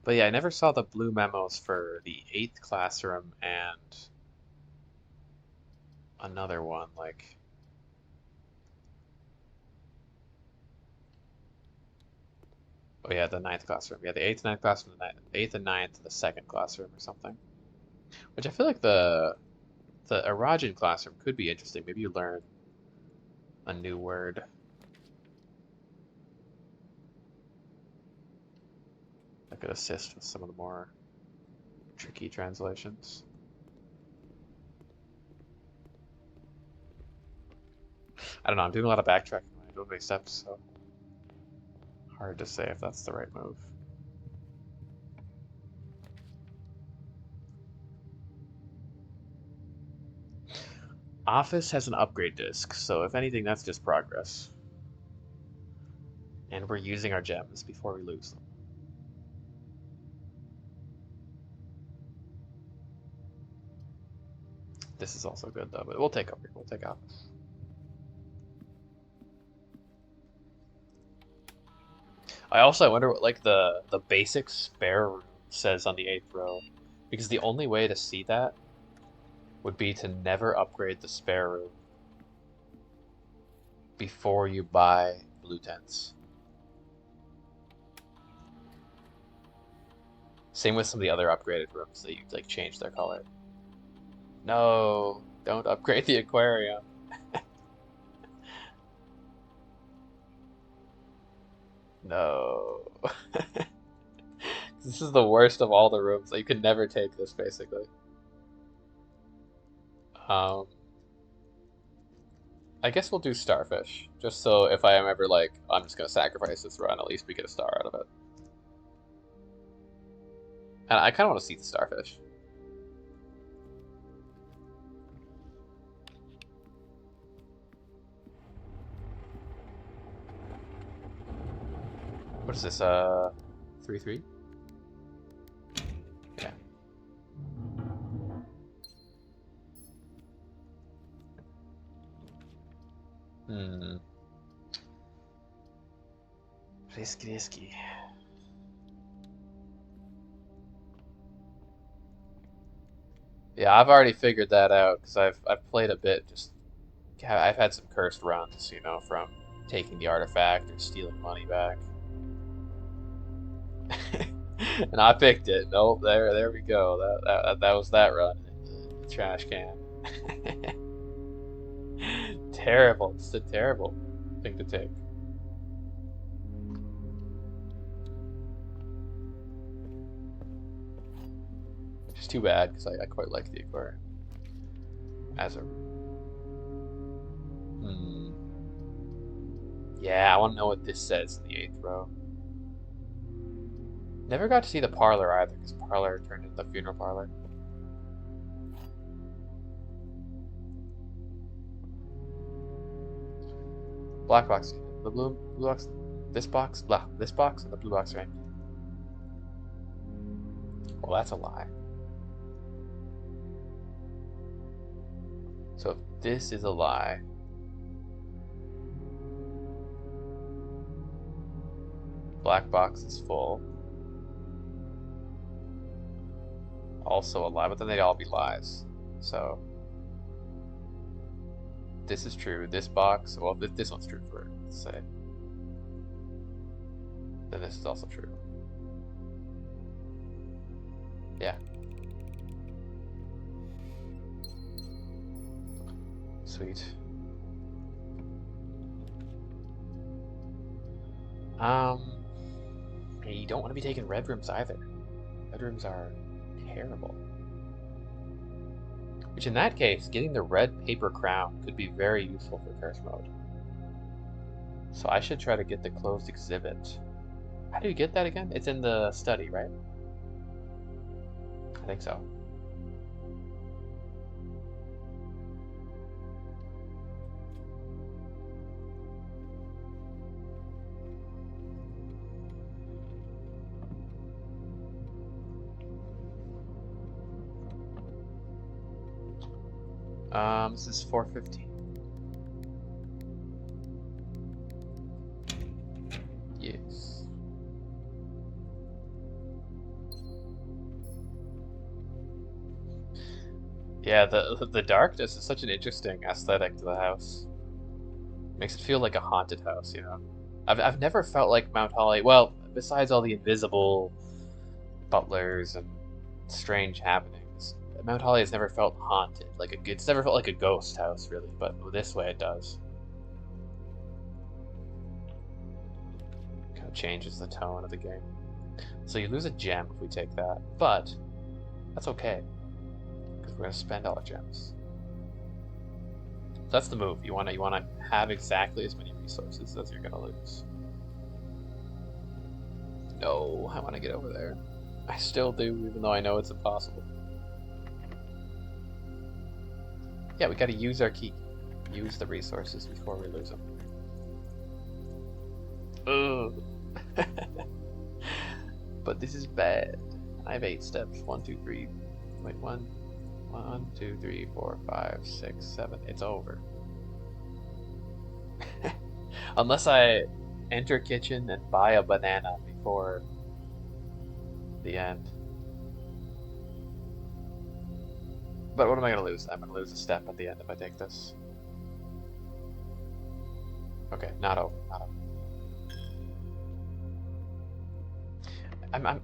But yeah, I never saw the blue memos for the 8th classroom and another one, like... Oh yeah, the 9th classroom. Yeah, the 8th, 9th classroom, the 8th and 9th, the 2nd classroom or something. Which I feel like the Arajan classroom could be interesting. Maybe you learn a new word. That could assist with some of the more tricky translations. I don't know, I'm doing a lot of backtracking when I don't make steps, so hard to say if that's the right move. Office has an upgrade disc, so if anything, that's just progress. And we're using our gems before we lose them. This is also good though, but we'll take upgrade. We'll take office. I wonder what like the basic spare room says on the 8th row, because the only way to see that would be to never upgrade the spare room before you buy blue tents. Same with some of the other upgraded rooms that you like change their color. No, don't upgrade the aquarium. No. This is the worst of all the rooms. You could never take this, basically. I guess we'll do Starfish, just so if I am ever like, I'm just gonna sacrifice this run, at least we get a star out of it. And I kind of want to see the Starfish. What is this, 3-3? Yeah. Hmm. Risky. Yeah, I've already figured that out because I've played a bit. Just I've had some cursed runs, you know, from taking the artifact or stealing money back. And I picked it. Nope, there we go. That was that run in the trash can. Terrible. It's a terrible thing to take. It's too bad because I quite like the aquarium as a. Hmm. Yeah, I want to know what this says in the 8th row. Never got to see the parlor either because parlor turned into the funeral parlor. Black box. The blue box. This box. Blah. This box and the blue box are empty. Well, that's a lie. So if this is a lie, black box is full. Also a lie, but then they'd all be lies. So this is true. This box, well, this one's true for, let's say. Then this is also true. Yeah. Sweet. Yeah, you don't want to be taking red rooms either. Red rooms are terrible. Which in that case, getting the red paper crown could be very useful for curse mode. So I should try to get the closed exhibit. How do you get that again? It's in the study, right? I think so. This is 415. Yes. Yeah, the darkness is such an interesting aesthetic to the house. Makes it feel like a haunted house, you know. I've never felt like Mount Holly. Well, besides all the invisible butlers and strange happenings, Mount Holly has never felt haunted. It's never felt like a ghost house, really. But this way, it does. Kind of changes the tone of the game. So you lose a gem if we take that, but that's okay because we're gonna spend all our gems. That's the move. You wanna have exactly as many resources as you're gonna lose. No, I want to get over there. I still do, even though I know it's impossible. Yeah, we gotta use our key. Use the resources before we lose them. Ugh. But this is bad. I have 8 steps. 1, 2, 3. Wait, 1, 2, 3, 4, 5, 6, 7. It's over. Unless I enter kitchen and buy a banana before the end. But what am I gonna lose? I'm gonna lose a step at the end if I take this. Okay, not over. Not over.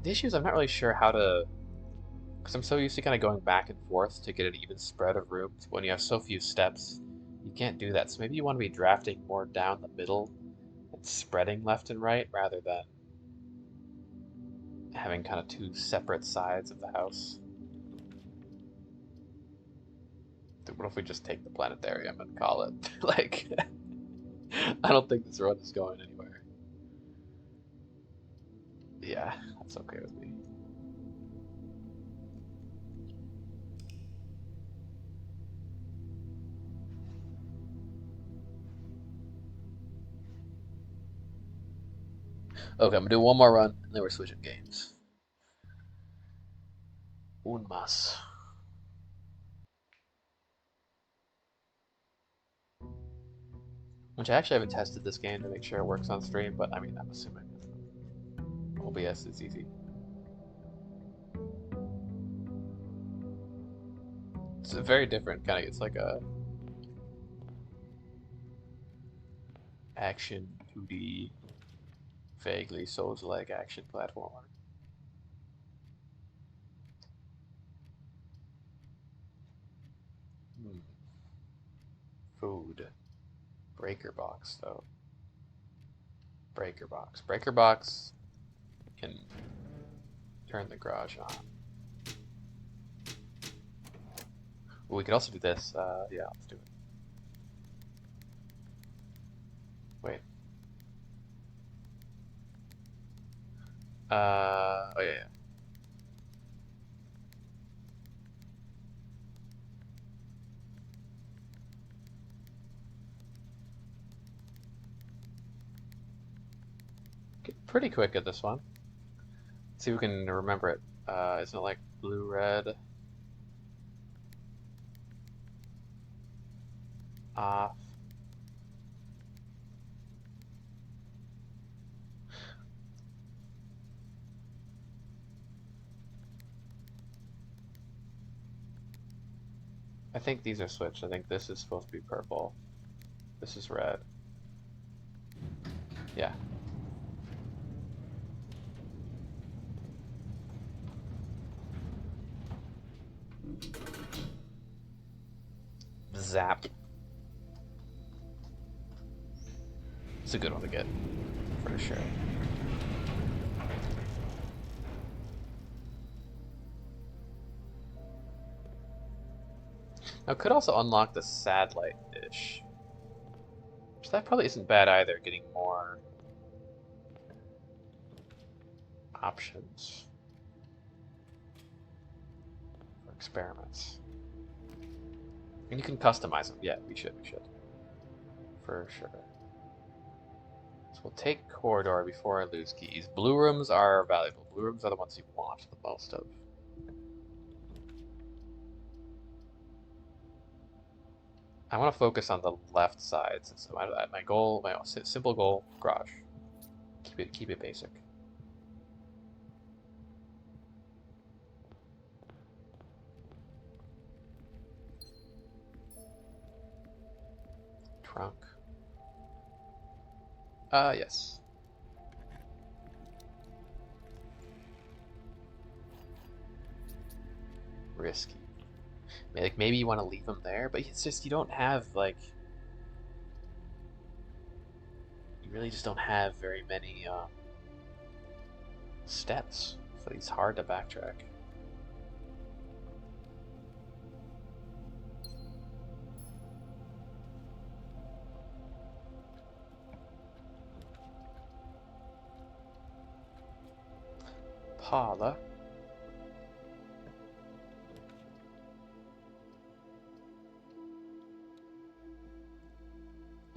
The issue is I'm not really sure how to, because I'm so used to kind of going back and forth to get an even spread of rooms. When you have so few steps, you can't do that. So maybe you want to be drafting more down the middle and spreading left and right rather than having kind of two separate sides of the house. What if we just take the planetarium and call it? Like, I don't think this run is going anywhere. Yeah, that's okay with me. Okay, I'm gonna do one more run, and then we're switching games. Un mas. Which I actually haven't tested this game to make sure it works on stream, but I mean, I'm assuming OBS is easy. It's a very different kind of. It's like a action 2D, vaguely Souls-like action platformer. Hmm. Food. Breaker box though. Breaker box. Breaker box can turn the garage on. Well, we could also do this. Yeah, let's do it. Wait. Oh yeah, yeah. Get pretty quick at this one. See if we can remember it. Isn't it like blue, red, off? I think these are switched. I think this is supposed to be purple. This is red. Yeah. Zap. It's a good one to get, for sure. Now, could also unlock the satellite dish. Which that probably isn't bad either, getting more options for experiments. And you can customize them. Yeah, we should. For sure. So we'll take corridor before I lose keys. Blue rooms are valuable. Blue rooms are the ones you want the most of. I want to focus on the left side since my goal, my simple goal, garage. Keep it basic. Trunk. Yes. Risky. Like, maybe you want to leave him there, but it's just, you don't have, like... You really just don't have very many, steps. So it's hard to backtrack. Paula.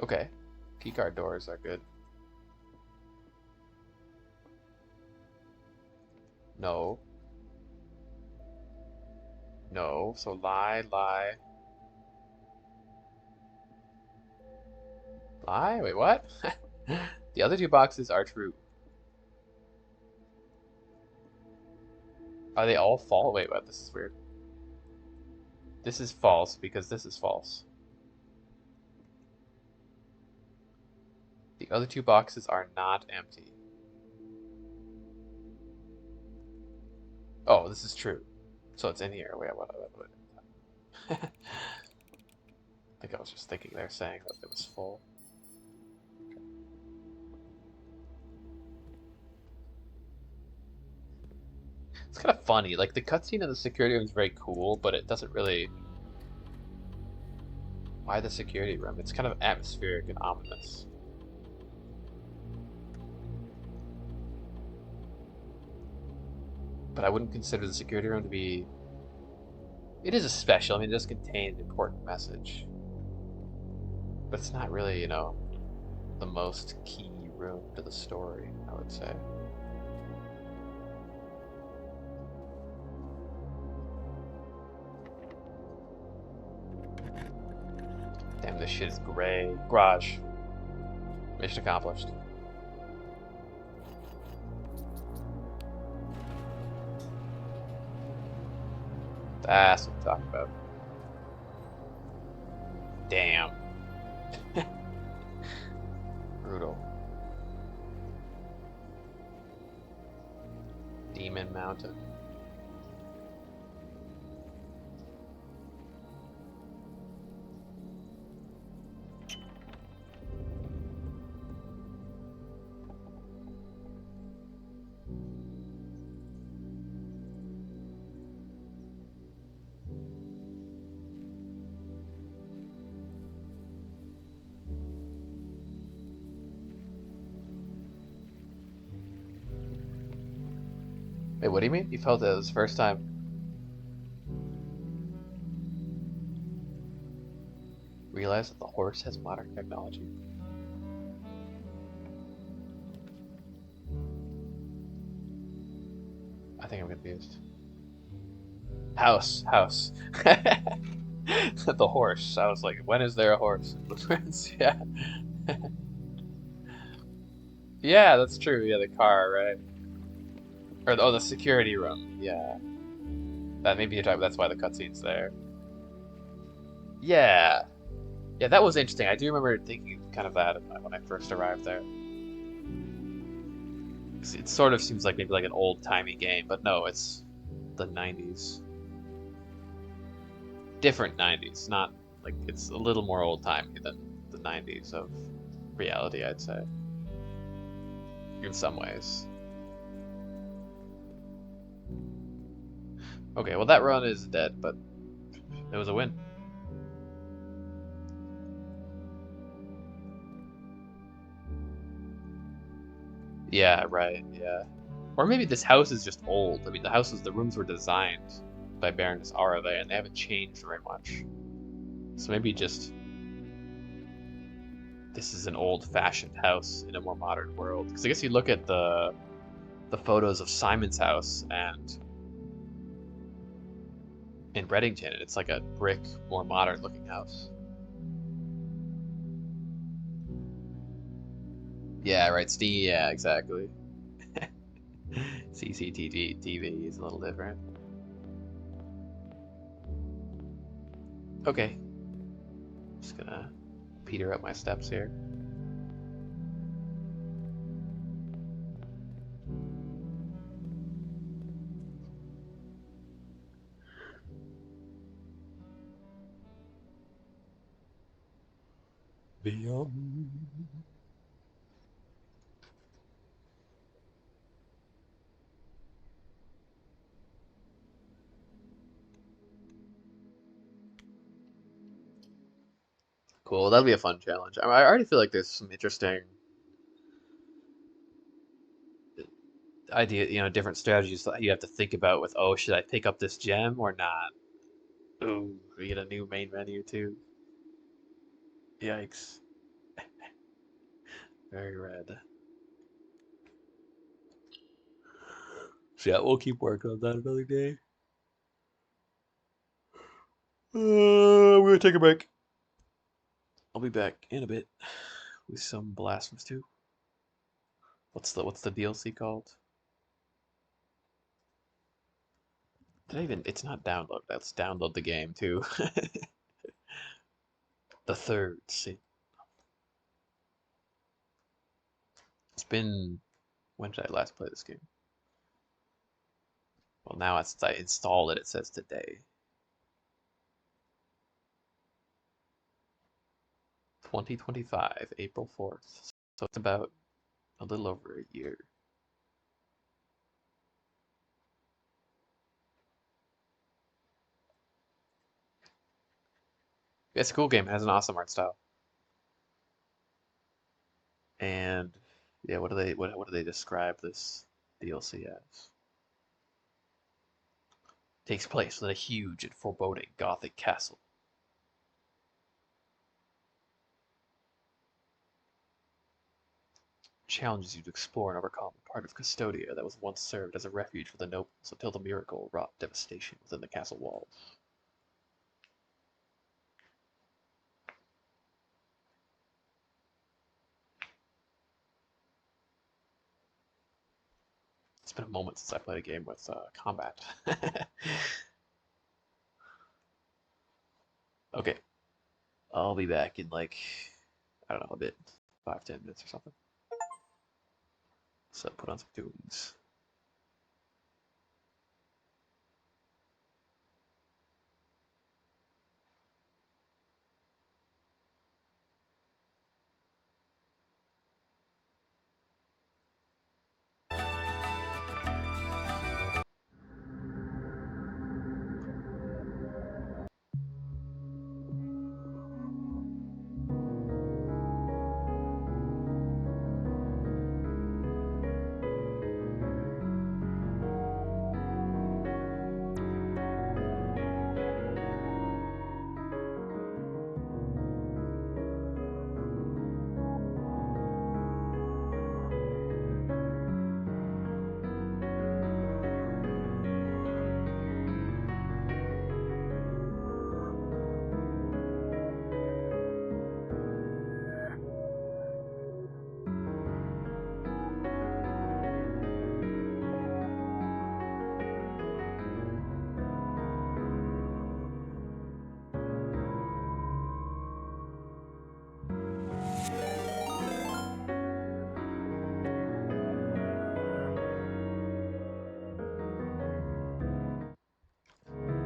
Okay. Keycard doors are good. No. No. So lie, lie. Lie? Wait, what? The other two boxes are true. Are they all false? Wait, what? This is weird. This is false because this is false. The other two boxes are not empty. Oh, this is true. So it's in here. Wait. I think I was just thinking they're saying that it was full. Okay. It's kind of funny. Like, the cutscene in the security room is very cool, but it doesn't really... Why the security room? It's kind of atmospheric and ominous. But I wouldn't consider the security room to be... It is a special. I mean, it does contain an important message. But it's not really, you know, the most key room to the story, I would say. Damn, this shit is gray. Garage. Mission accomplished. That's what I'm talking about. Damn. Brutal. Demon Mountain. Wait, what do you mean? You felt it was the first time? Realize that the horse has modern technology? I think I'm confused. House. The horse. I was like, when is there a horse? Yeah. Yeah, that's true. Yeah, the car, right? Or, oh, the security room. Yeah. That maybe you're talking, that's why the cutscene's there. Yeah. Yeah, that was interesting. I do remember thinking kind of that when I first arrived there. It sort of seems like maybe like an old-timey game, but no, it's the 90s. Different 90s, not like it's a little more old-timey than the 90s of reality, I'd say. In some ways. Okay, well that run is dead, but it was a win. Yeah, right, yeah. Or maybe this house is just old. I mean, the rooms were designed by Baroness Arave, and they haven't changed very much. So maybe just this is an old-fashioned house in a more modern world. Because I guess you look at the photos of Simon's house and in Reddington, and it's like a brick, more modern-looking house. Yeah, right. Steam. Yeah, exactly. CCTV is a little different. Okay. Just gonna peter up my steps here. Beyond. Cool, that'll be a fun challenge. I already feel like there's some interesting idea, different strategies that you have to think about with, oh, should I pick up this gem or not? Ooh, we get a new main menu too. Yikes. Very red. So yeah, we'll keep working on that another day. We're gonna take a break. I'll be back in a bit with some Blasphemous 2. What's the DLC called? Did I even? It's not download. Let's download the game too. The third sin. It's been. When did I last play this game? Well, now since I installed it, it says today. 2025, April 4th. So it's about a little over a year. It's a cool game. It has an awesome art style. And yeah, what do they describe this DLC as? Takes place in a huge and foreboding Gothic castle. Challenges you to explore and overcome part of Custodia that was once served as a refuge for the nobles until the miracle wrought devastation within the castle walls. It's been a moment since I played a game with combat. Okay, I'll be back in like, I don't know, a bit, 5-10 minutes or something. So put on some tunes.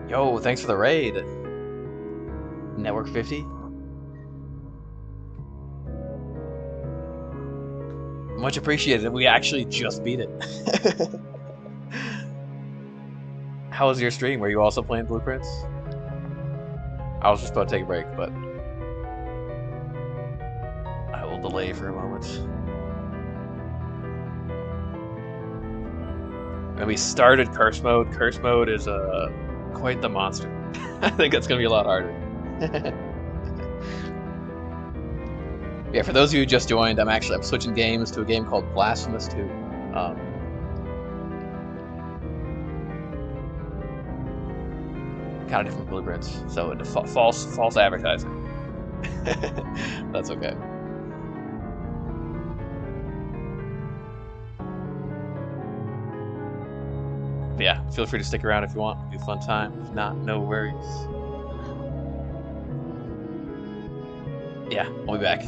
Yo, thanks for the raid. Network 50. Much appreciated. We actually just beat it. How was your stream? Were you also playing Blueprints? I was just about to take a break, but I will delay for a moment. And we started Curse Mode. Curse Mode is quite the monster. I think it's gonna be a lot harder. Yeah, for those of you who just joined, I'm switching games to a game called Blasphemous 2. Kind of different blueprints, so false advertising. That's okay. But yeah, feel free to stick around if you want. It'll be a fun time. If not, no worries. Yeah, we'll be back.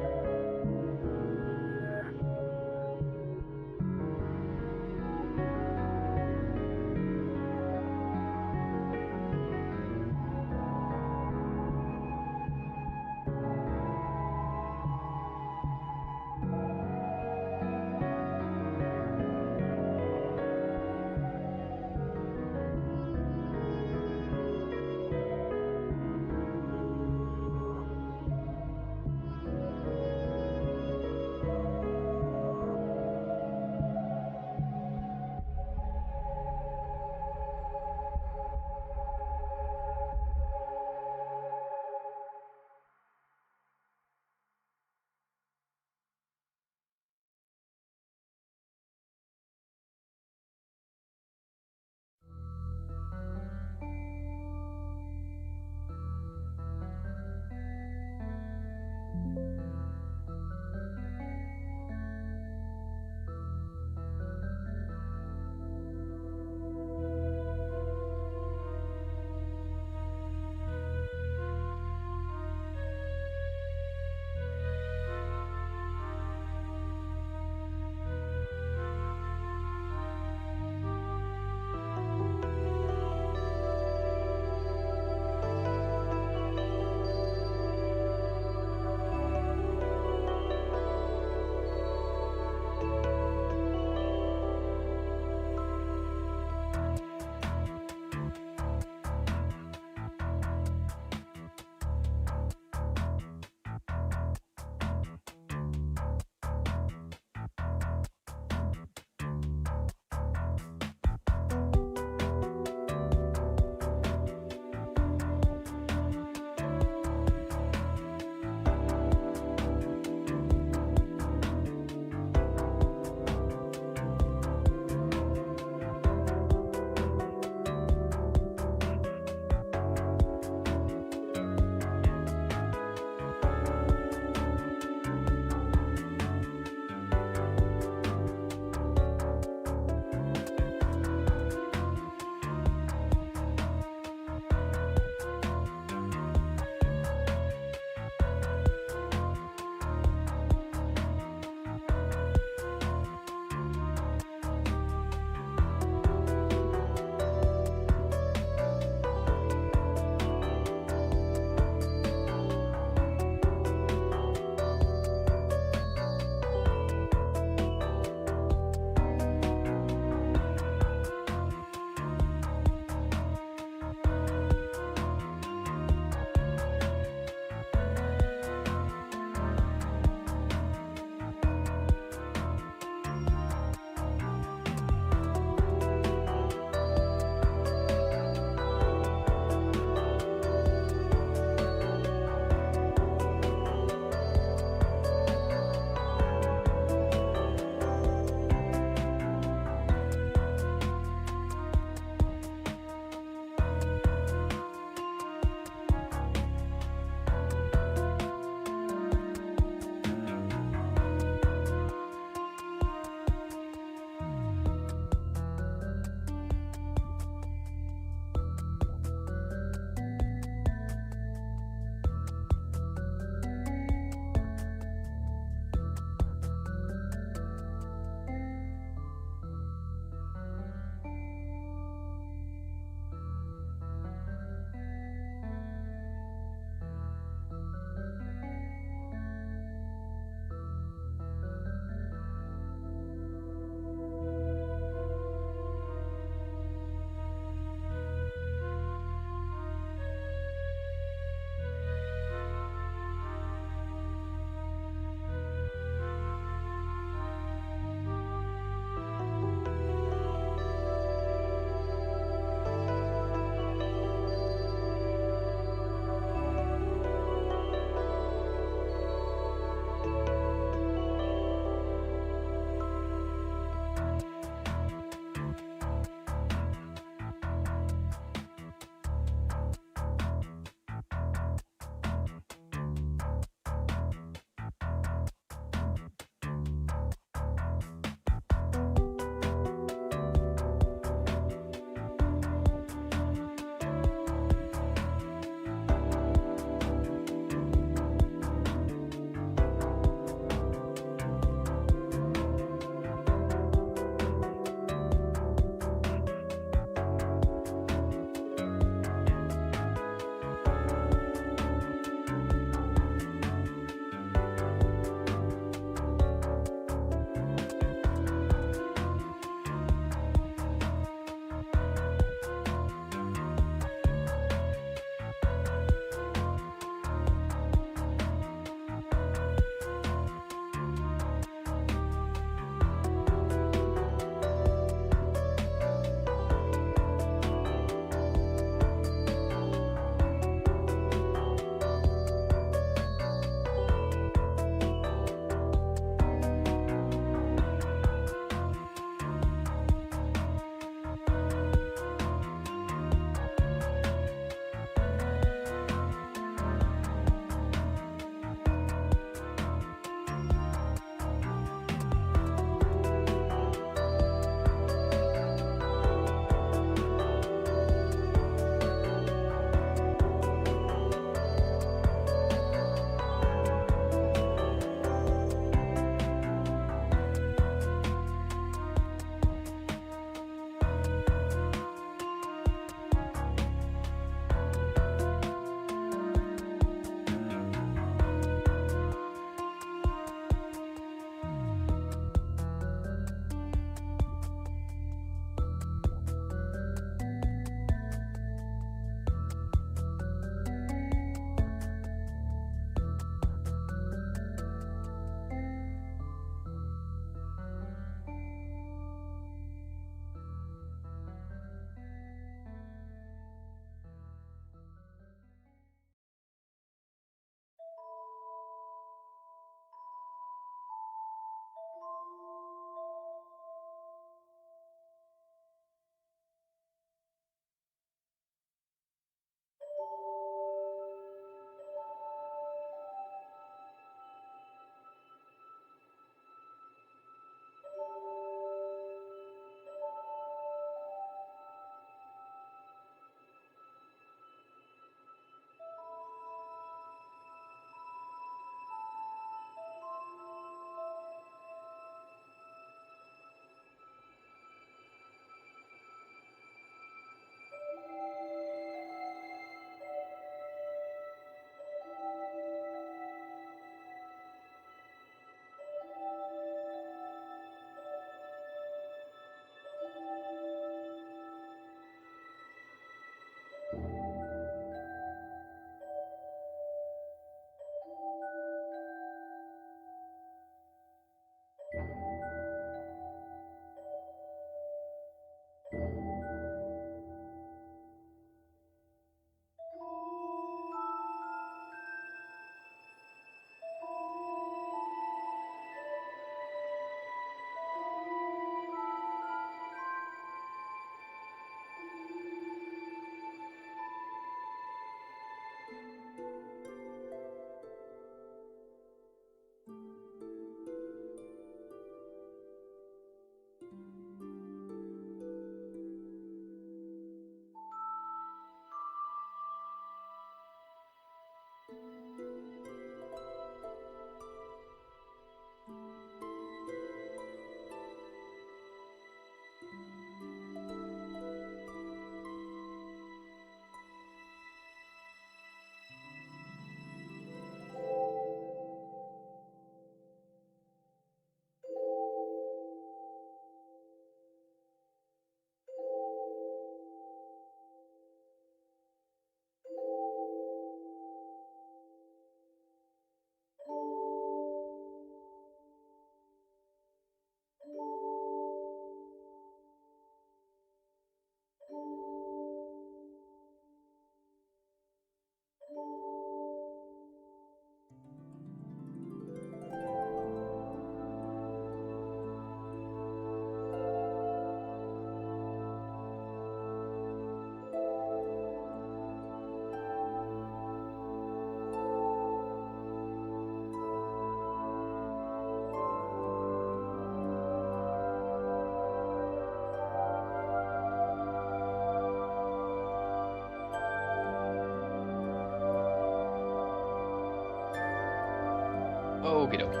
Okie dokie.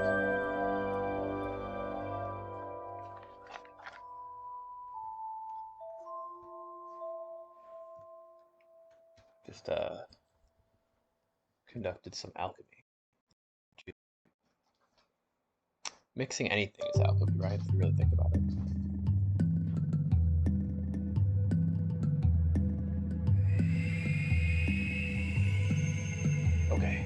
Just conducted some alchemy. Mixing anything is alchemy, right? If you really think about it. Okay.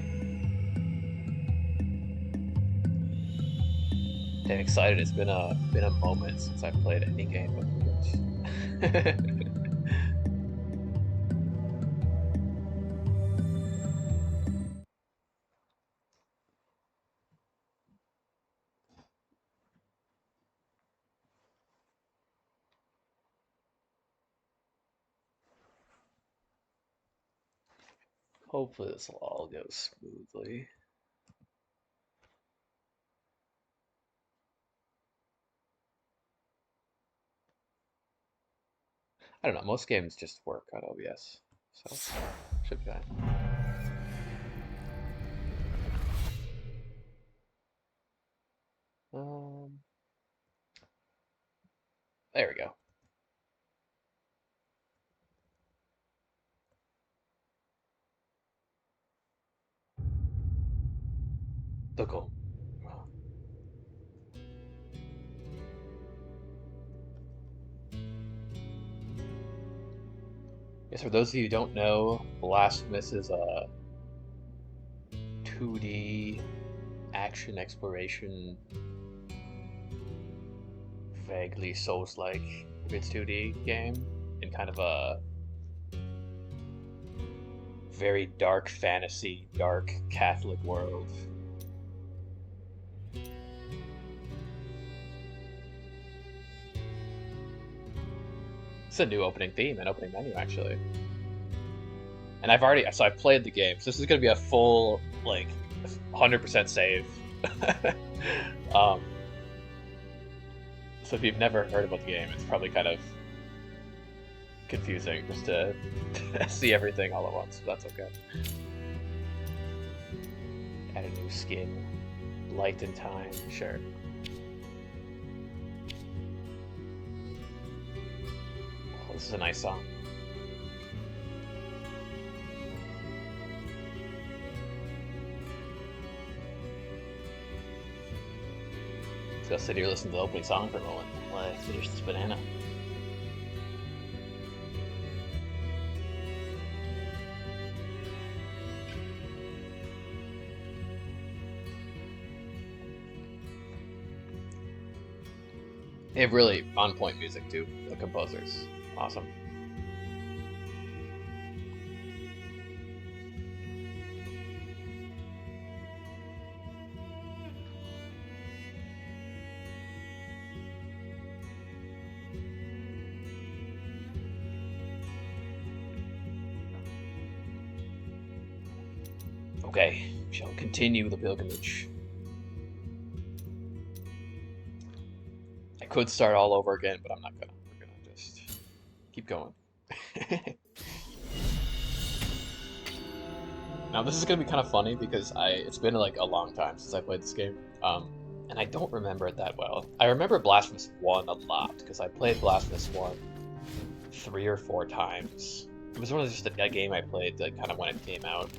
Damn excited. It's been a moment since I played any game of Movement. Hopefully this will all go smoothly. I don't know, most games just work on OBS, so should be fine. There we go. The goal. Yes, for those of you who don't know, Blasphemous is a 2D action exploration, vaguely Souls-like if it's 2D game, in kind of a very dark fantasy, dark Catholic world. It's a new opening theme and opening menu, actually. And I've played the game, so this is gonna be a full, like, 100% save. So if you've never heard about the game, it's probably kind of confusing just to see everything all at once, but that's okay. Add a new skin, light and time, sure. Oh, this is a nice song. Let's go sit here listen to the opening song for a moment while I finish this banana. They have really on-point music too, the composers. Awesome. Okay, we shall continue the pilgrimage. I could start all over again, but I'm not gonna. We're gonna just keep going. Now this is gonna be kind of funny because it's been like a long time since I played this game, and I don't remember it that well. I remember Blasphemous 1 a lot because I played Blasphemous 1 3 or 4 times. It was one of just a game I played like kind of when it came out.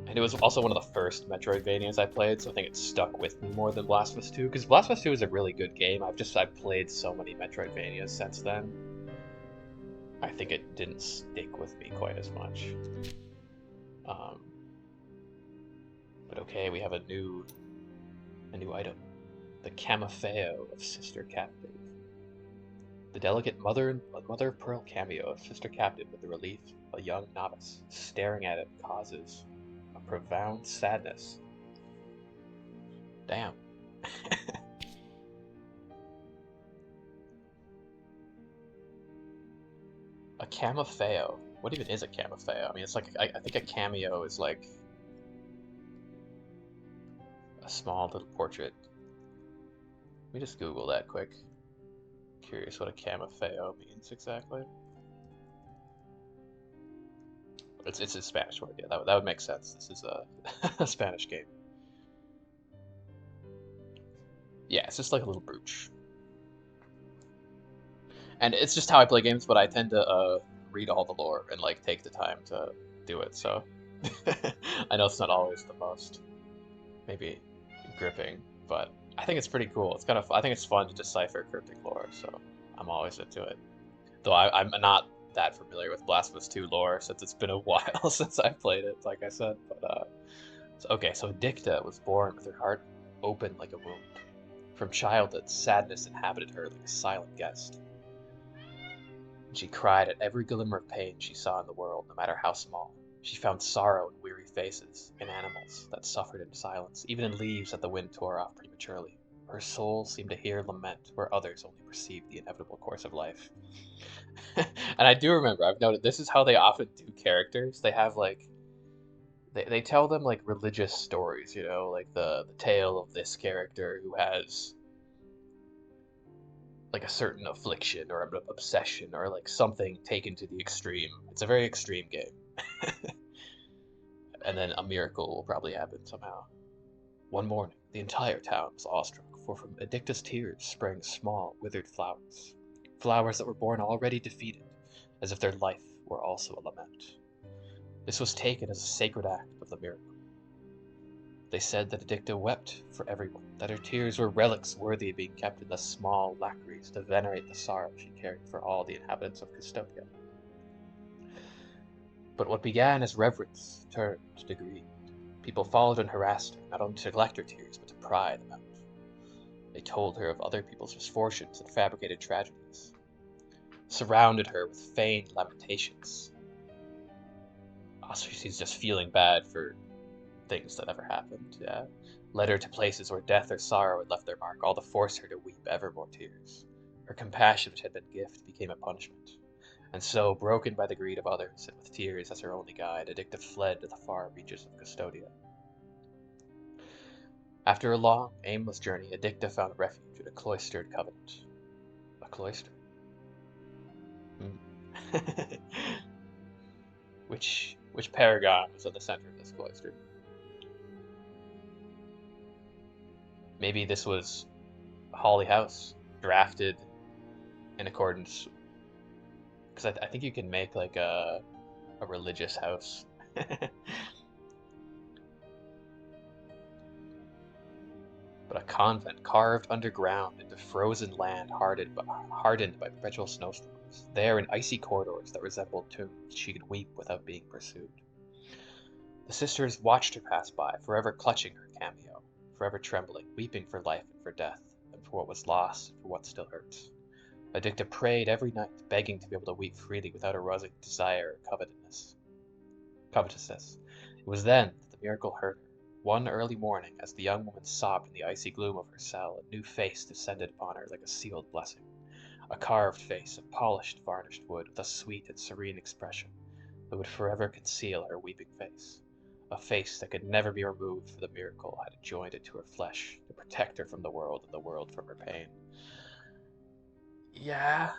And it was also one of the first Metroidvanias I played, so I think it stuck with me more than Blasphemous 2, because Blasphemous 2 is a really good game. I've played so many Metroidvanias since then. I think it didn't stick with me quite as much. But okay, we have a new item. The Camafeo of Sister Captive. The delicate mother of pearl cameo of Sister Captive with the relief of a young novice. Staring at it causes a profound sadness. Damn. A camafeo. What even is a camafeo? I mean, it's like, I think a cameo is like a small little portrait. Let me just Google that quick. Curious what a camafeo means exactly. It's a Spanish word. Yeah, that would make sense. This is a, a Spanish game. Yeah, it's just like a little brooch. And it's just how I play games, but I tend to read all the lore and like take the time to do it. So I know it's not always the most maybe gripping, but I think it's pretty cool. It's kind of I think it's fun to decipher cryptic lore, so I'm always into it. Though I'm not that familiar with Blasphemous 2 lore since it's been a while since I played it, like I said. But so, okay, so Dicta was born with her heart open like a wound. From childhood, sadness inhabited her like a silent guest. She cried at every glimmer of pain she saw in the world, no matter how small. She found sorrow in weary faces, in animals that suffered in silence, even in leaves that the wind tore off prematurely. Her soul seemed to hear lament where others only perceived the inevitable course of life. And I do remember, I've noted, this is how they often do characters. They have like, they tell them like religious stories, you know, like the tale of this character who has like a certain affliction or an obsession or like something taken to the extreme. It's a very extreme game. And then a miracle will probably happen somehow. One morning, the entire town was awestruck, for from Edicta's tears sprang small, withered flowers. Flowers that were born already defeated, as if their life were also a lament. This was taken as a sacred act of the miracle. They said that Edicta wept for everyone, that her tears were relics worthy of being kept in the small lacries to venerate the sorrow she carried for all the inhabitants of Custodia. But what began as reverence turned to greed. People followed and harassed her, not only to collect her tears, but to pry them out. They told her of other people's misfortunes and fabricated tragedies, surrounded her with feigned lamentations. Also, she's just feeling bad for things that ever happened, yeah. Led her to places where death or sorrow had left their mark, all to force her to weep ever more tears. Her compassion, which had been gift, became a punishment. And so, broken by the greed of others, and with tears as her only guide, Edicta fled to the far reaches of Custodia. After a long, aimless journey, Edicta found refuge in a cloistered convent. A cloister? Hmm. Which paragon was at the center of this cloister? Maybe this was Holly House, drafted in accordance, because I think you can make like a religious house. But a convent carved underground into frozen land hardened by perpetual snowstorms. There, in icy corridors that resembled tombs, she could weep without being pursued. The sisters watched her pass by, forever clutching her cameo, forever trembling, weeping for life and for death, and for what was lost and for what still hurts. Edicta prayed every night, begging to be able to weep freely without arousing desire or covetousness. It was then that the miracle hurt her. One early morning, as the young woman sobbed in the icy gloom of her cell, a new face descended upon her like a sealed blessing. A carved face of polished, varnished wood, with a sweet and serene expression that would forever conceal her weeping face. A face that could never be removed, for the miracle had joined it to her flesh to protect her from the world and the world from her pain. Yeah.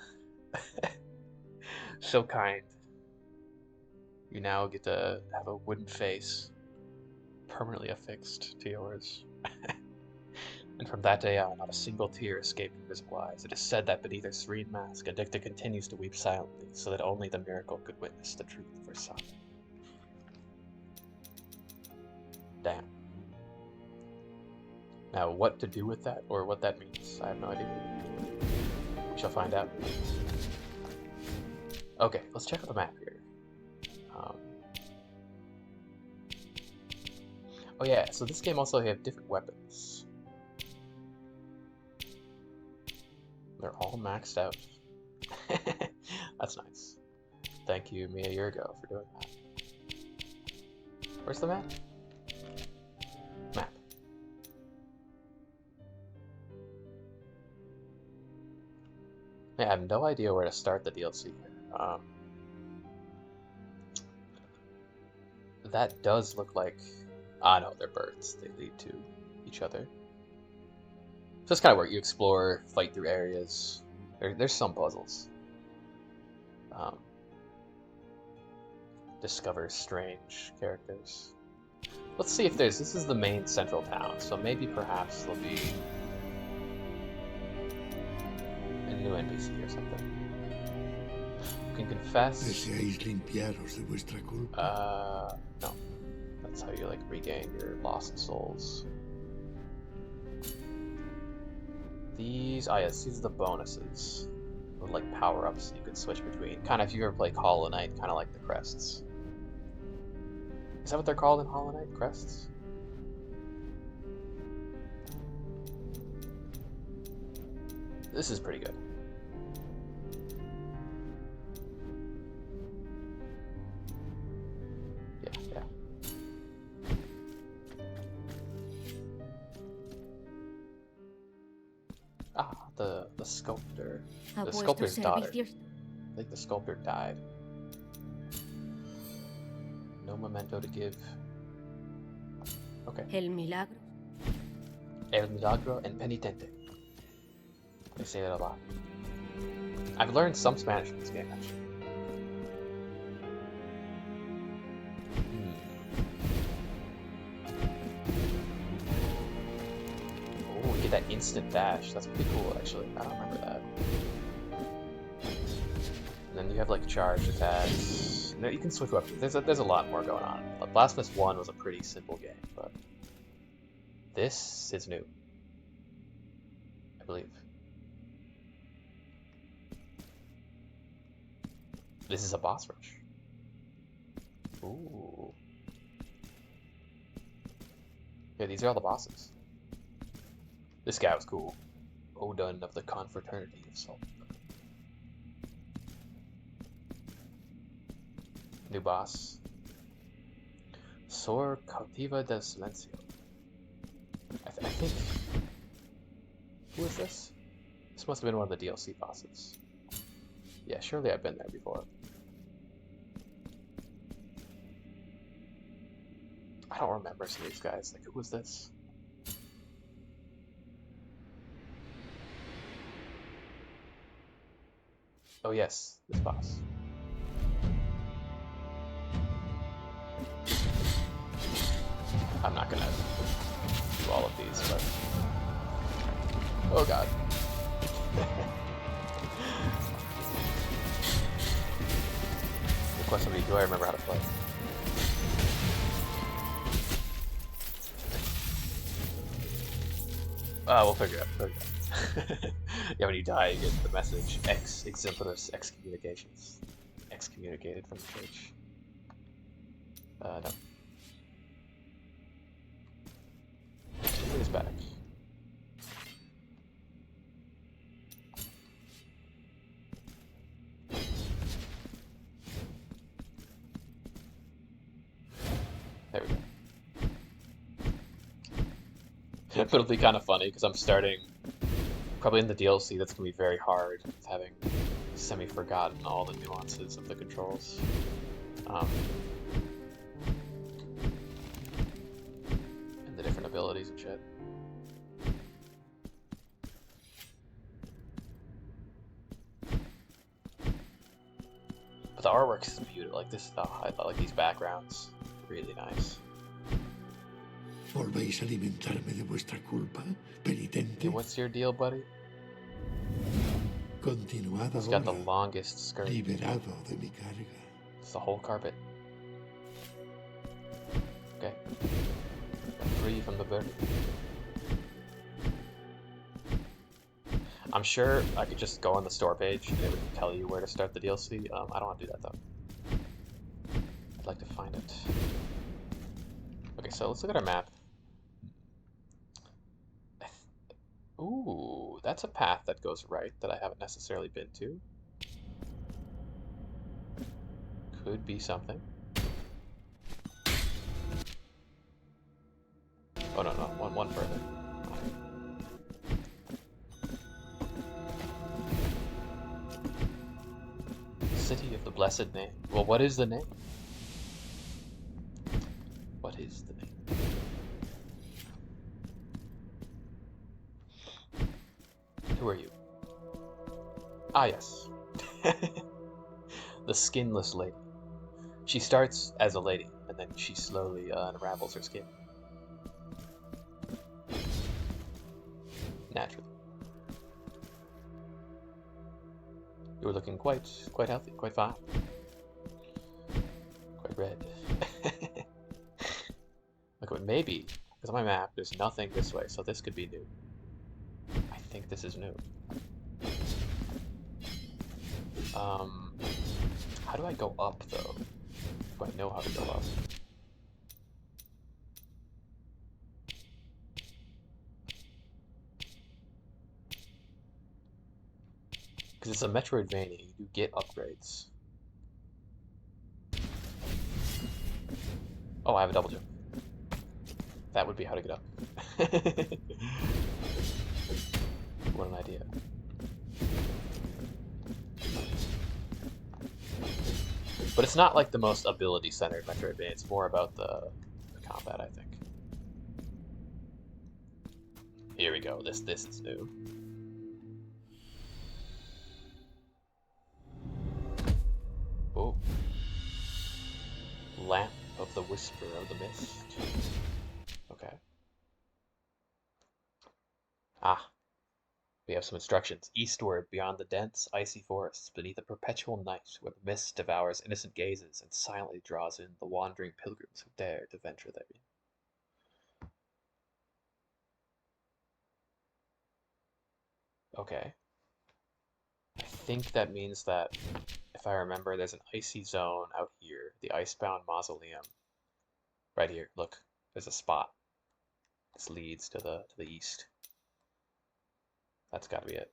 So kind. You now get to have a wooden face permanently affixed to yours. And from that day on, not a single tear escaped her visible eyes. It is said that beneath her serene mask, Edicta continues to weep silently, so that only the miracle could witness the truth of her son. Damn. Now, what to do with that, or what that means, I have no idea. We shall find out. Okay, let's check out the map here. Oh yeah, so this game also have different weapons. They're all maxed out. That's nice. Thank you, Mia Yurgo, for doing that. Where's the map? Map. Yeah, I have no idea where to start the DLC here. That does look like... Ah, no, they're birds. They lead to each other. So that's kind of where you explore, fight through areas. There's some puzzles. discover strange characters. Let's see if this is the main central town, so maybe perhaps there'll be a new NPC or something. You can confess. ¿Deseáis limpiaros de vuestra culpa? No. That's how you like regain your lost souls. These, yes, these are the bonuses. With like power-ups you can switch between. Kind of if you ever play Hollow Knight, kind of like the crests. Is that what they're called in Hollow Knight? Crests? This is pretty good. Yeah. The sculptor. The sculptor's daughter. I think the sculptor died. No memento to give. Okay. El milagro. El milagro en penitente. They say that a lot. I've learned some Spanish in this game, actually. Oh, we get that instant dash. That's pretty cool, actually. I don't remember that. And then you have like charged attacks. No, you can switch weapons. There's a lot more going on. Blasphemous 1 was a pretty simple game, but this is new, I believe. This is a boss rush. Ooh. Yeah, these are all the bosses. This guy was cool. Odin of the Confraternity of Salt. New boss. Sor Cautiva del Silencio. I think... Who is this? This must have been one of the DLC bosses. Yeah, surely I've been there before. I don't remember some of these guys. Like, who was this? Oh yes, this boss. I'm not gonna do all of these, but... Oh god. The question would be, do I remember how to play? We'll figure it out. Yeah, when you die, you get the message, ex exemplis excommunications. Excommunicated from the church. No. It is back. There we go. But it'll be kind of funny because I'm starting probably in the DLC. That's gonna be very hard, having semi-forgotten all the nuances of the controls. And the different abilities and shit. But the artwork is beautiful. Like this, I like these backgrounds. Really nice. ¿Volvéis a alimentarme de vuestra culpa, penitente? Okay, what's your deal, buddy? Continuad He's got the ahora, longest skirt. liberado de mi carga. It's the whole carpet. Okay. Free from the burden. I'm sure I could just go on the store page and it would tell you where to start the DLC. I don't want to do that though. I'd like to find it. Okay, so let's look at our map. Ooh, that's a path that goes right that I haven't necessarily been to. Could be something. Oh no, one further. City of the Blessed Name. Well, what is the name? What is the name? Who are you? Ah, yes. The skinless lady. She starts as a lady, and then she slowly unravels her skin. Naturally. You're looking quite healthy, quite fine. Quite red. Look, but maybe, because on my map, there's nothing this way, so this could be new. I think this is new. How do I go up, though? Do I know how to go up? Because it's a Metroidvania, you do get upgrades. Oh, I have a double jump. That would be how to get up. What an idea. But it's not like the most ability-centered Metroidvania, it's more about the combat, I think. Here we go, this is new. Oh. Lamp of the Whisper of the Mist. Okay. Ah. We have some instructions. Eastward, beyond the dense, icy forests, beneath a perpetual night, where the mist devours innocent gazes and silently draws in the wandering pilgrims who dare to venture therein. Okay. I think that means that, if I remember, there's an icy zone out here, the Icebound Mausoleum. Right here, look, there's a spot. This leads to the east. That's gotta be it.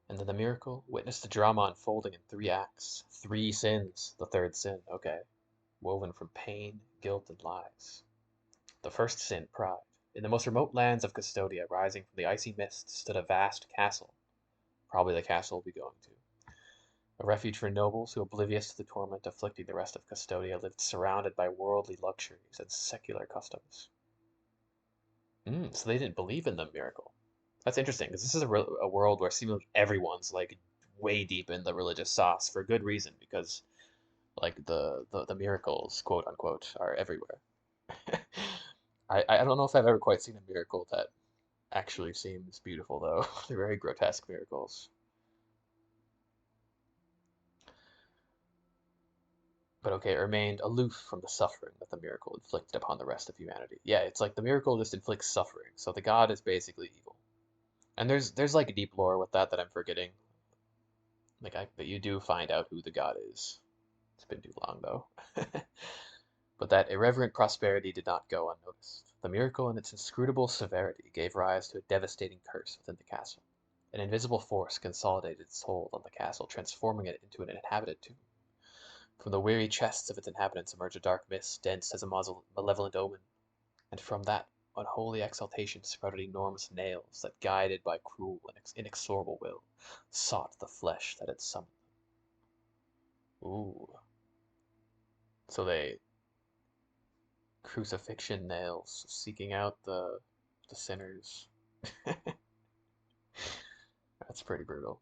And then the miracle, witness the drama unfolding in 3 acts. 3 sins, the 3rd sin, okay. Woven from pain, guilt, and lies. The first sin, pride. In the most remote lands of Custodia, rising from the icy mist, stood a vast castle. Probably the castle we'll be going to. A refuge for nobles who, oblivious to the torment afflicting the rest of Custodia, lived surrounded by worldly luxuries and secular customs. So they didn't believe in the miracle. That's interesting, because this is a world where seemingly everyone's like way deep in the religious sauce for good reason, because like the miracles, quote unquote, are everywhere. I don't know if I've ever quite seen a miracle that actually seems beautiful though. They're very grotesque miracles. But okay, it remained aloof from the suffering that the miracle inflicted upon the rest of humanity. Yeah, it's like the miracle just inflicts suffering, so the god is basically evil. And there's like a deep lore with that I'm forgetting. Like that you do find out who the god is. It's been too long though. But that irreverent prosperity did not go unnoticed. The miracle in its inscrutable severity gave rise to a devastating curse within the castle. An invisible force consolidated its hold on the castle, transforming it into an inhabited tomb. From the weary chests of its inhabitants emerged a dark mist, dense as a malevolent omen, and from that unholy exaltation sprouted enormous nails that, guided by cruel and inexorable will, sought the flesh that had summoned them. Ooh. So they crucifixion nails, seeking out the sinners. That's pretty brutal.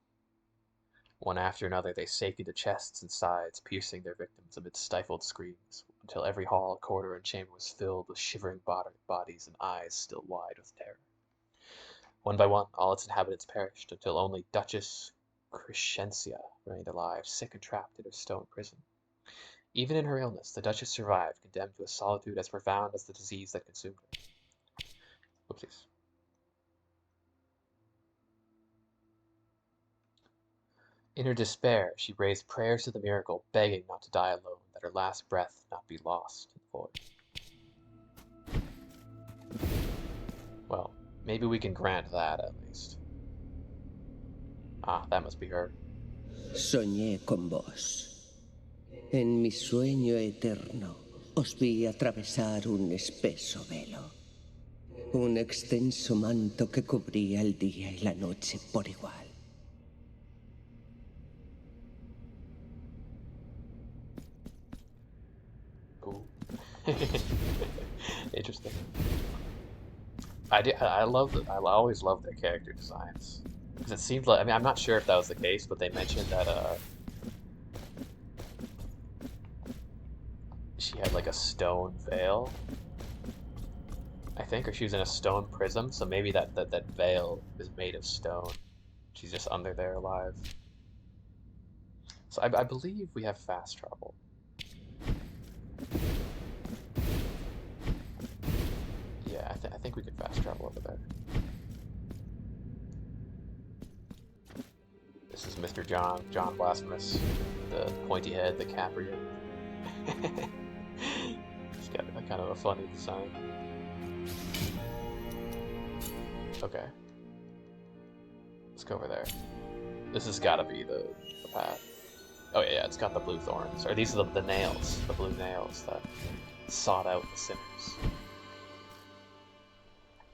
One after another, they sank into chests and sides, piercing their victims amid stifled screams, until every hall, corridor, and chamber was filled with shivering bodies and eyes still wide with terror. One by one, all its inhabitants perished, until only Duchess Crescentia remained alive, sick and trapped in her stone prison. Even in her illness, the Duchess survived, condemned to a solitude as profound as the disease that consumed her. Oopsies. In her despair, she raised prayers to the miracle, begging not to die alone, that her last breath not be lost in the void. Well, maybe we can grant that, at least. Ah, that must be her. Soñé con vos. En mi sueño eterno os vi atravesar un espeso velo. Un extenso manto que cubría el día y la noche por igual. Cool. Interesting. I always love their character designs. Because it seemed like, I mean, I'm not sure if that was the case, but they mentioned that she had like a stone veil, I think, or she was in a stone prism, so maybe that veil is made of stone. She's just under there alive. So I believe we have fast travel. Yeah, I think we could fast travel over there. This is Mr. John Blasphemous, the pointy head, the Caprian. He's got a kind of a funny design. Okay. Let's go over there. This has got to be the path. Oh yeah, it's got the blue thorns. Or these are the nails, the blue nails that sought out the sinners.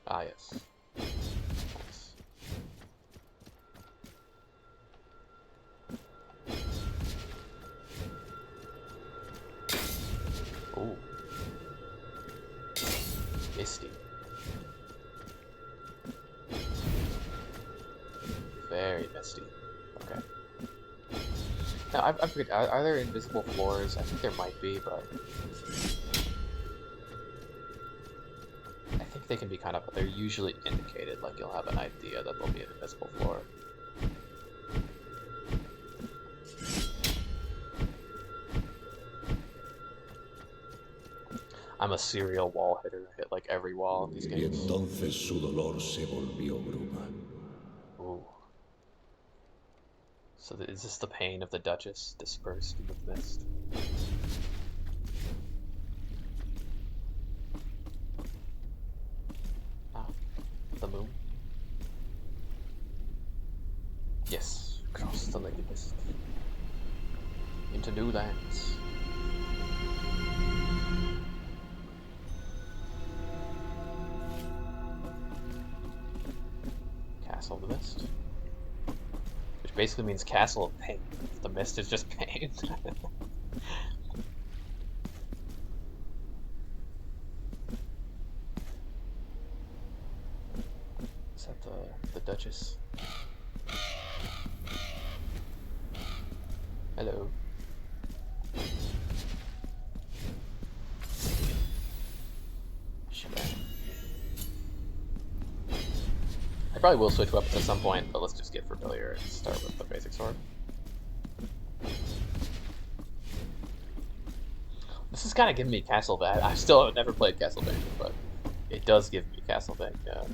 Ah yes. Nice. Ooh. Misty. Very misty. Okay. Now, I forget, are there invisible floors? I think there might be, but I think they can be kind of, they're usually indicated, like you'll have an idea that there'll be an invisible floor. I'm a serial wall hitter. I hit like every wall in these Y games. entonces su dolor se volvió bruma. Ooh. So is this the pain of the Duchess dispersed in the mist? Ah, the moon. Yes, cross the lady mist into new lands. Castle of the Mist. Which basically means Castle of Pain. The mist is just pain. Is that the Duchess? Hello. I probably will switch weapons at some point, but let's just get familiar and start with the basic sword. This is kind of giving me Castlevania. I still have never played Castlevania, but it does give me Castlevania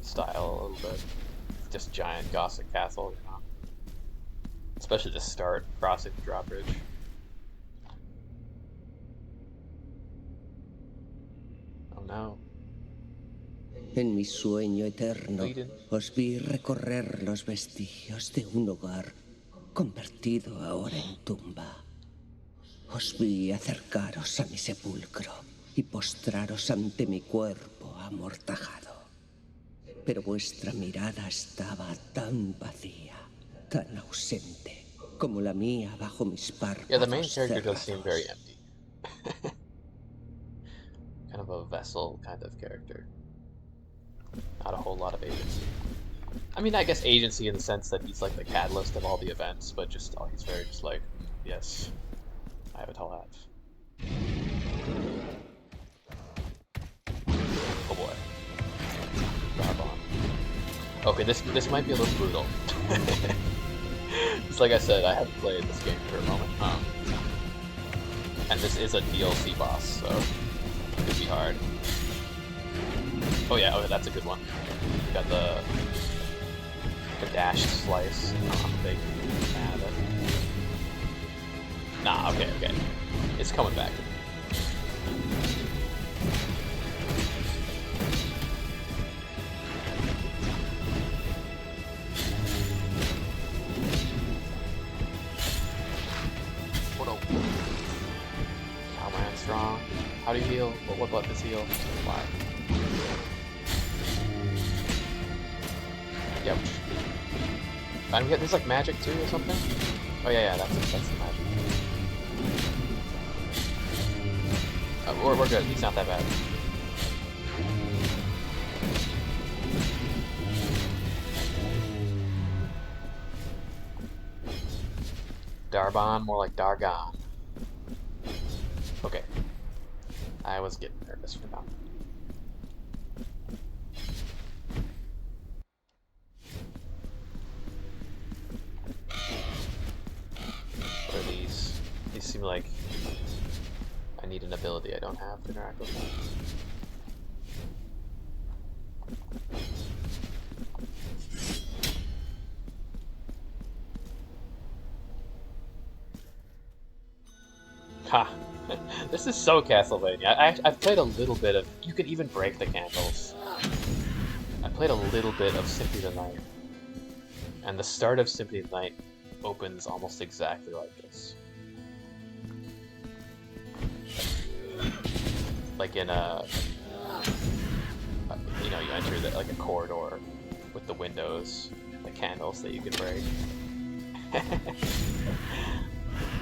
style a little bit. Just giant Gothic castle, you know? Especially to start crossing the drawbridge. Oh no. En mi sueño eterno Bleeding. os vi recorrer los vestigios de un hogar convertido ahora en tumba. Os vi acercaros a mi sepulcro y postraros ante mi cuerpo amortajado. Pero vuestra mirada estaba tan vacía, tan ausente, como la mía bajo mis párpados. Yeah, the main character does seem cerrados. very empty. Kind of a vessel kind of character. Not a whole lot of agency. I mean, I guess agency in the sense that he's like the catalyst of all the events, but just he's very just like, yes, I have a tall hat. Oh boy. Barbon. Okay, this might be a little brutal. Just like I said, I haven't played this game for a moment. And this is a DLC boss, so it could be hard. Oh yeah, okay, that's a good one. You got the dash slice. I'm a big fan of it. Nah, okay. It's coming back. Oh no. Cowman strong. How do you heal? What button is heal? Why? Yep. I mean, there's like magic too or something? Oh yeah, that's the magic. We're good, he's not that bad. Darbon, more like Dargon. Okay. I was getting nervous for that. What are these? These seem like I need an ability I don't have to interact with them. Ha! This is so Castlevania. I've played a little bit of... You can even break the candles. I played a little bit of Symphony of the Night. And the start of Symphony of the Night opens almost exactly like this. Like in a... You know, you enter like a corridor with the windows and the candles that you can break.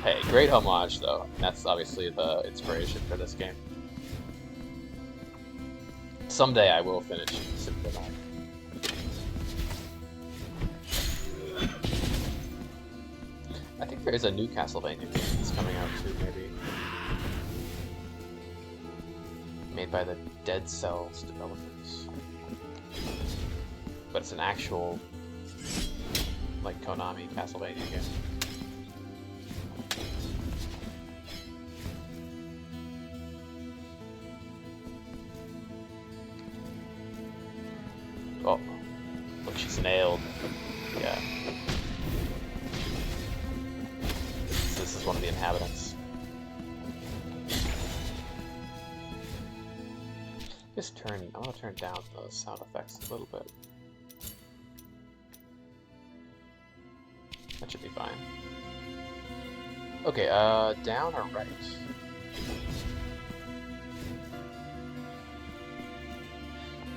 Hey, great homage though. That's obviously the inspiration for this game. Someday I will finish Symphony of the Night. I think there is a new Castlevania game that's coming out too, maybe. Made by the Dead Cells developers. But it's an actual, like, Konami Castlevania game. Oh, look, she's nailed. Yeah. This is one of the inhabitants. Just I want to turn down the sound effects a little bit. That should be fine. Okay, down or right?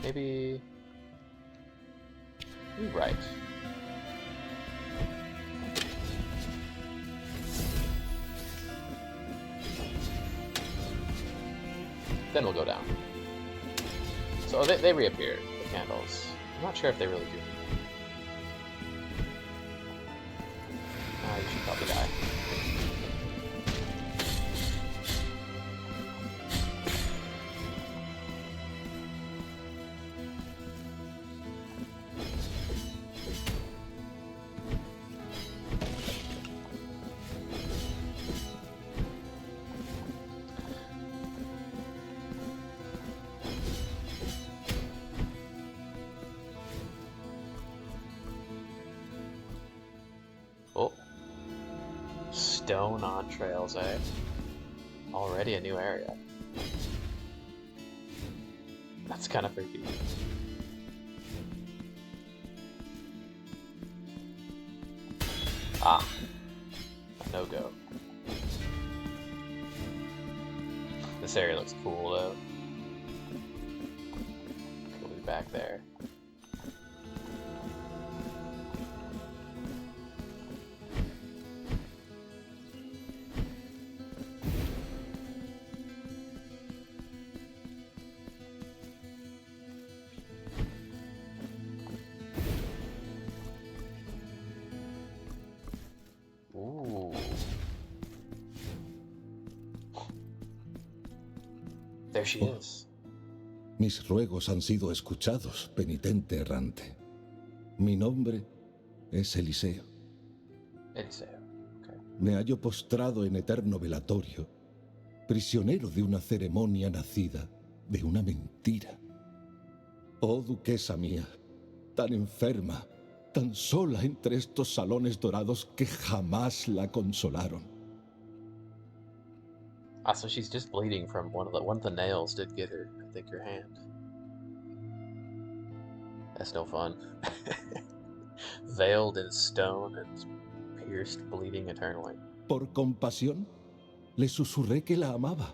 Maybe right. Then we'll go down. So they reappeared, the candles. I'm not sure if they really do. You should probably die. Oh. Stone on trails, eh? Already a new area. That's kind of freaky. Ah. A no-go. This area looks cool, though. We'll be back there. Ooh. There she is. Mis ruegos han sido escuchados, penitente errante. Mi nombre es Eliseo. Eliseo. Okay. Me hallo postrado en eterno velatorio, prisionero de una ceremonia nacida de una mentira. Oh, duquesa mía, tan enferma, tan sola entre estos salones dorados que jamás la consolaron. Ah, so she's just bleeding from one of the nails did get her, I think, her hand. That's no fun. Veiled in stone and pierced, bleeding eternally. Por compasión, le susurré que la amaba,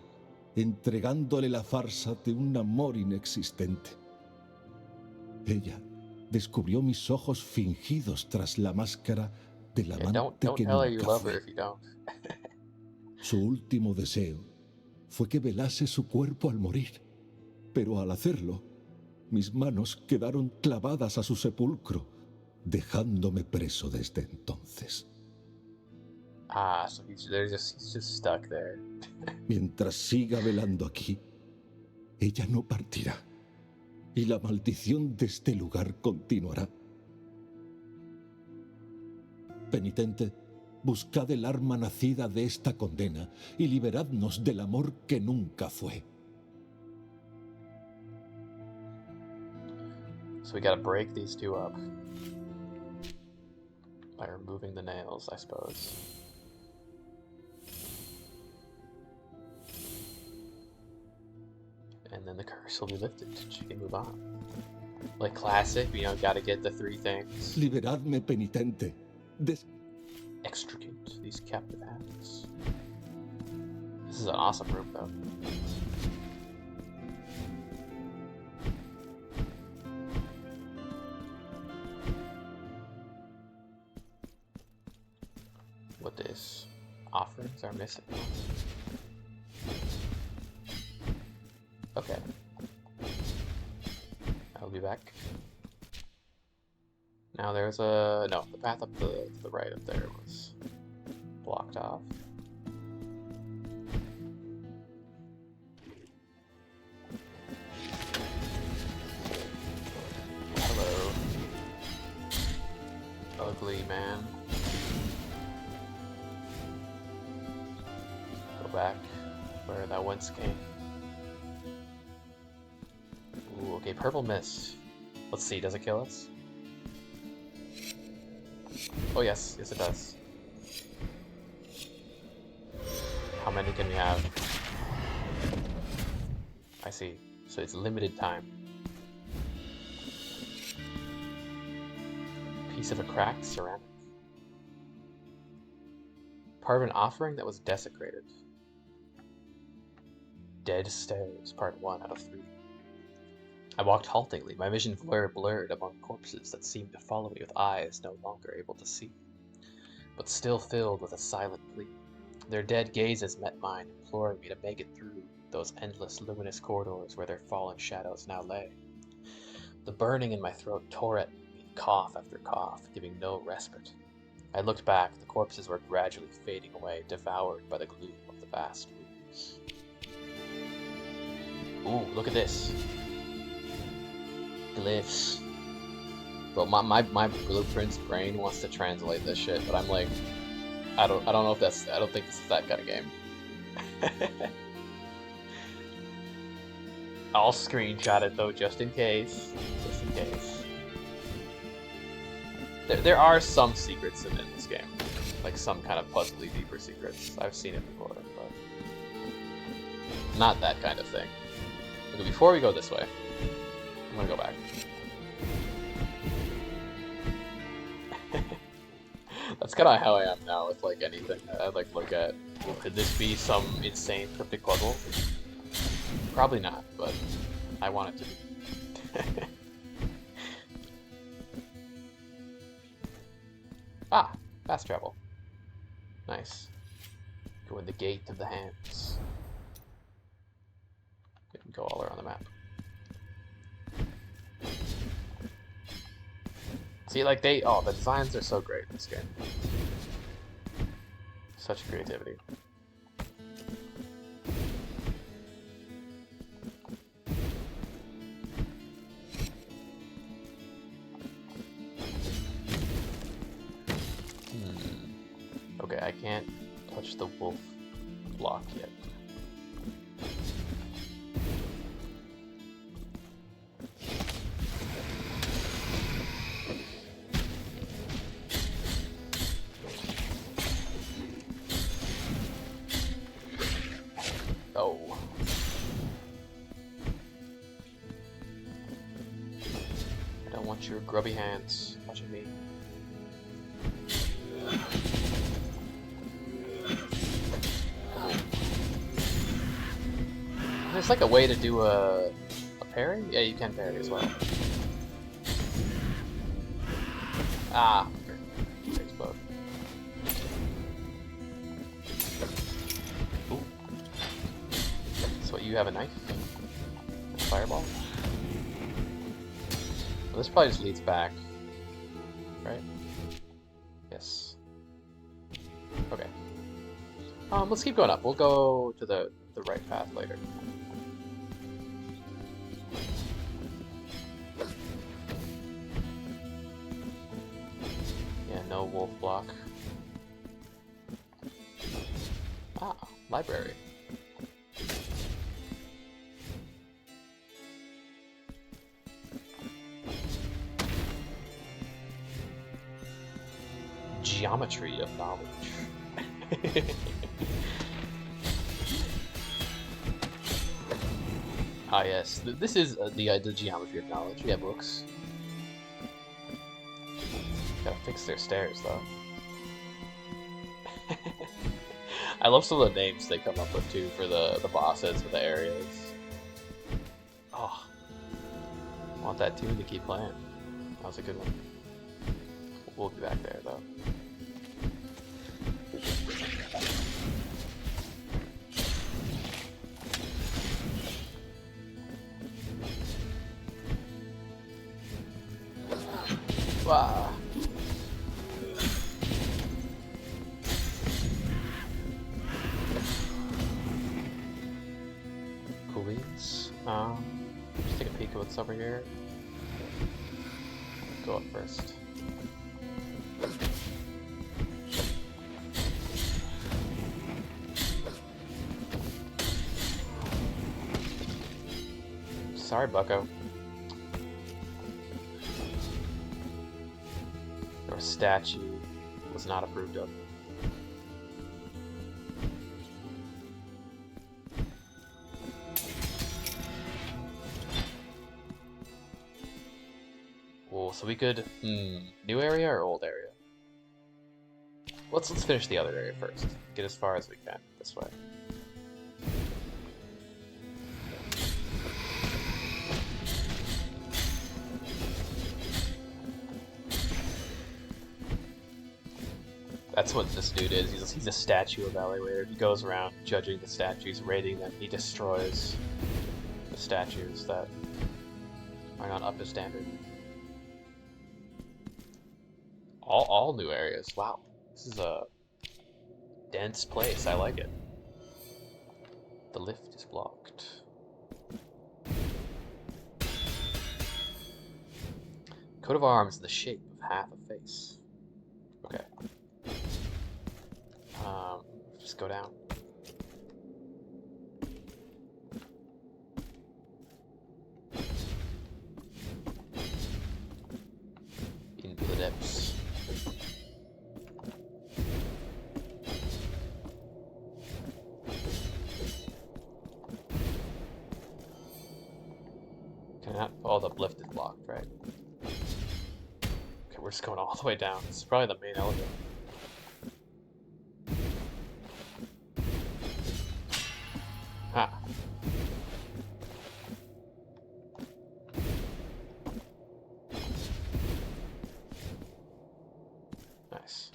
entregándole la farsa de un amor inexistente. Ella descubrió mis ojos fingidos tras la máscara del amante que nunca fue. Su último deseo fue que velase su cuerpo al morir, pero al hacerlo, mis manos quedaron clavadas a su sepulcro, dejándome preso desde entonces. Ah, so he's just stuck there. Mientras siga velando aquí, ella no partirá. Y la maldición de este lugar continuará. Penitente, buscad el arma nacida de esta condena y liberadnos del amor que nunca fue. So we gotta break these two up by removing the nails, I suppose. And then the curse will be lifted. She can move on. Like classic, you know, gotta get the three things. Liberadme, penitente. Extricate these captive hands. This is an awesome room, though. What is? Offerings are missing. Okay. I'll be back. Now there's a... no, the path up to the right up there was blocked off. Hello. Ugly man. Go back where that once came. Ooh, okay, purple mist. Let's see, does it kill us? Oh yes, yes it does. How many can we have? I see. So it's limited time. Piece of a cracked ceramic. Part of an offering that was desecrated. Dead Stairs, part 1 out of 3. I walked haltingly, my vision blurred among corpses that seemed to follow me with eyes no longer able to see, but still filled with a silent plea. Their dead gazes met mine, imploring me to make it through those endless luminous corridors where their fallen shadows now lay. The burning in my throat tore at me, cough after cough, giving no respite. I looked back, the corpses were gradually fading away, devoured by the gloom of the vast rooms. Ooh, look at this. Glyphs. Bro, my blueprint's brain wants to translate this shit, but I'm like, I don't know if that's, I don't think this is that kind of game. I'll screenshot it though, just in case. Just in case. There are some secrets in this game, like some kind of puzzly deeper secrets. I've seen it before, but not that kind of thing. Okay, before we go this way, I'm gonna go back. That's kind of how I am now with like anything. I like look at, well, could this be some insane cryptic puzzle? Probably not, but I want it to be. Ah, fast travel. Nice. Go in the gate of the hands. We can go all around the map. See, like the designs are so great in this game. Such creativity. Okay, I can't touch the wolf block yet. Oh. I don't want your grubby hands touching me. There's like a way to do a parry? Yeah, you can parry as well. Ah, there's both. Ooh. So you have a knife? A fireball? Well, this probably just leads back, right? Yes. Okay. Let's keep going up. We'll go to the right path later. Yeah, no wolf block. Ah, library. Geometry of knowledge. Ah yes, this is the geometry of knowledge. Yeah, books. Gotta fix their stairs though. I love some of the names they come up with too for the bosses for the areas. Oh, I want that tune to keep playing. That was a good one. We'll be back there though. Wow. Cool beans. Just take a peek at what's over here. Go up first. Sorry, bucko. Your statue was not approved of. Cool, so we could... new area or old area? Let's finish the other area first. Get as far as we can this way. That's what this dude is. He's a statue evaluator. He goes around judging the statues, rating them. He destroys the statues that are not up to standard. All new areas. Wow, this is a dense place. I like it. The lift is blocked. Coat of arms in the shape of half a face. Okay. Just go down. Into the depths. Cannot. Oh, the lift is blocked, right? Okay, we're just going all the way down. This is probably the main elevator. Ha. Nice.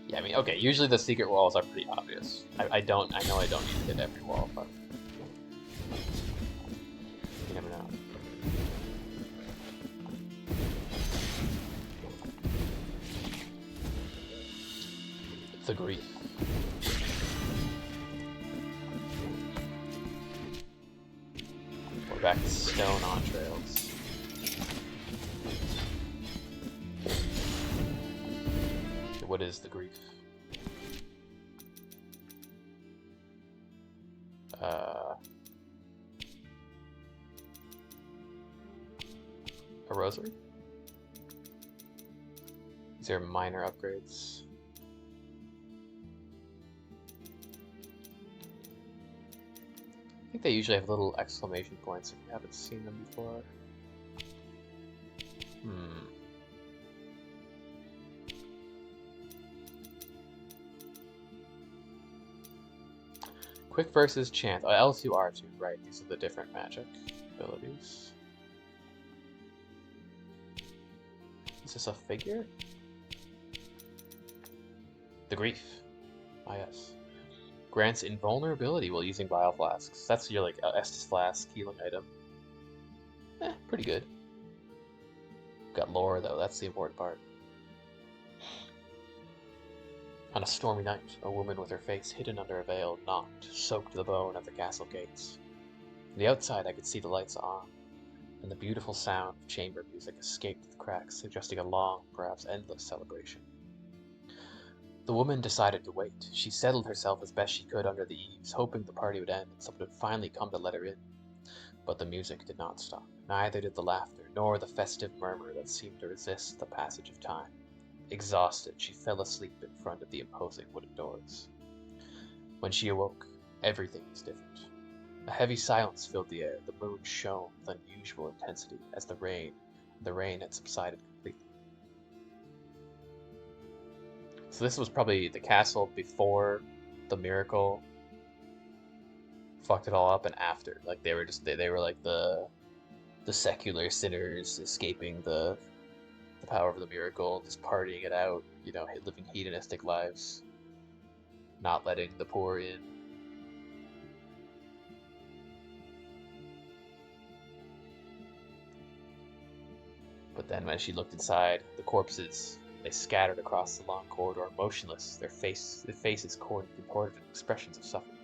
Yeah, I mean, okay, usually the secret walls are pretty obvious. I know I don't need to hit every wall, but you never know. The grief. We're back to stone entrails. Okay, what is the grief? A rosary? These are minor upgrades. I think they usually have little exclamation points if you haven't seen them before. Quick versus chant. Oh, L2, R2, right. These are the different magic abilities. Is this a figure? The grief. Ah, yes. Grants invulnerability while using bile flasks. That's your like Estus flask healing item. Pretty good. Got lore though, that's the important part. On a stormy night, a woman with her face hidden under a veil knocked, soaked to the bone at the castle gates. From the outside I could see the lights on, and the beautiful sound of chamber music escaped the cracks, suggesting a long, perhaps endless celebration. The woman decided to wait. She settled herself as best she could under the eaves, hoping the party would end and someone would finally come to let her in. But the music did not stop, neither did the laughter, nor the festive murmur that seemed to resist the passage of time. Exhausted, she fell asleep in front of the imposing wooden doors. When she awoke, everything was different. A heavy silence filled the air. The moon shone with unusual intensity as the rain had subsided completely. So this was probably the castle before the miracle fucked it all up, and after. Like they were like the secular sinners escaping the power of the miracle, just partying it out, you know, living hedonistic lives, not letting the poor in. But then when she looked inside, the corpses, they scattered across the long corridor, motionless, their faces contorted in expressions of suffering.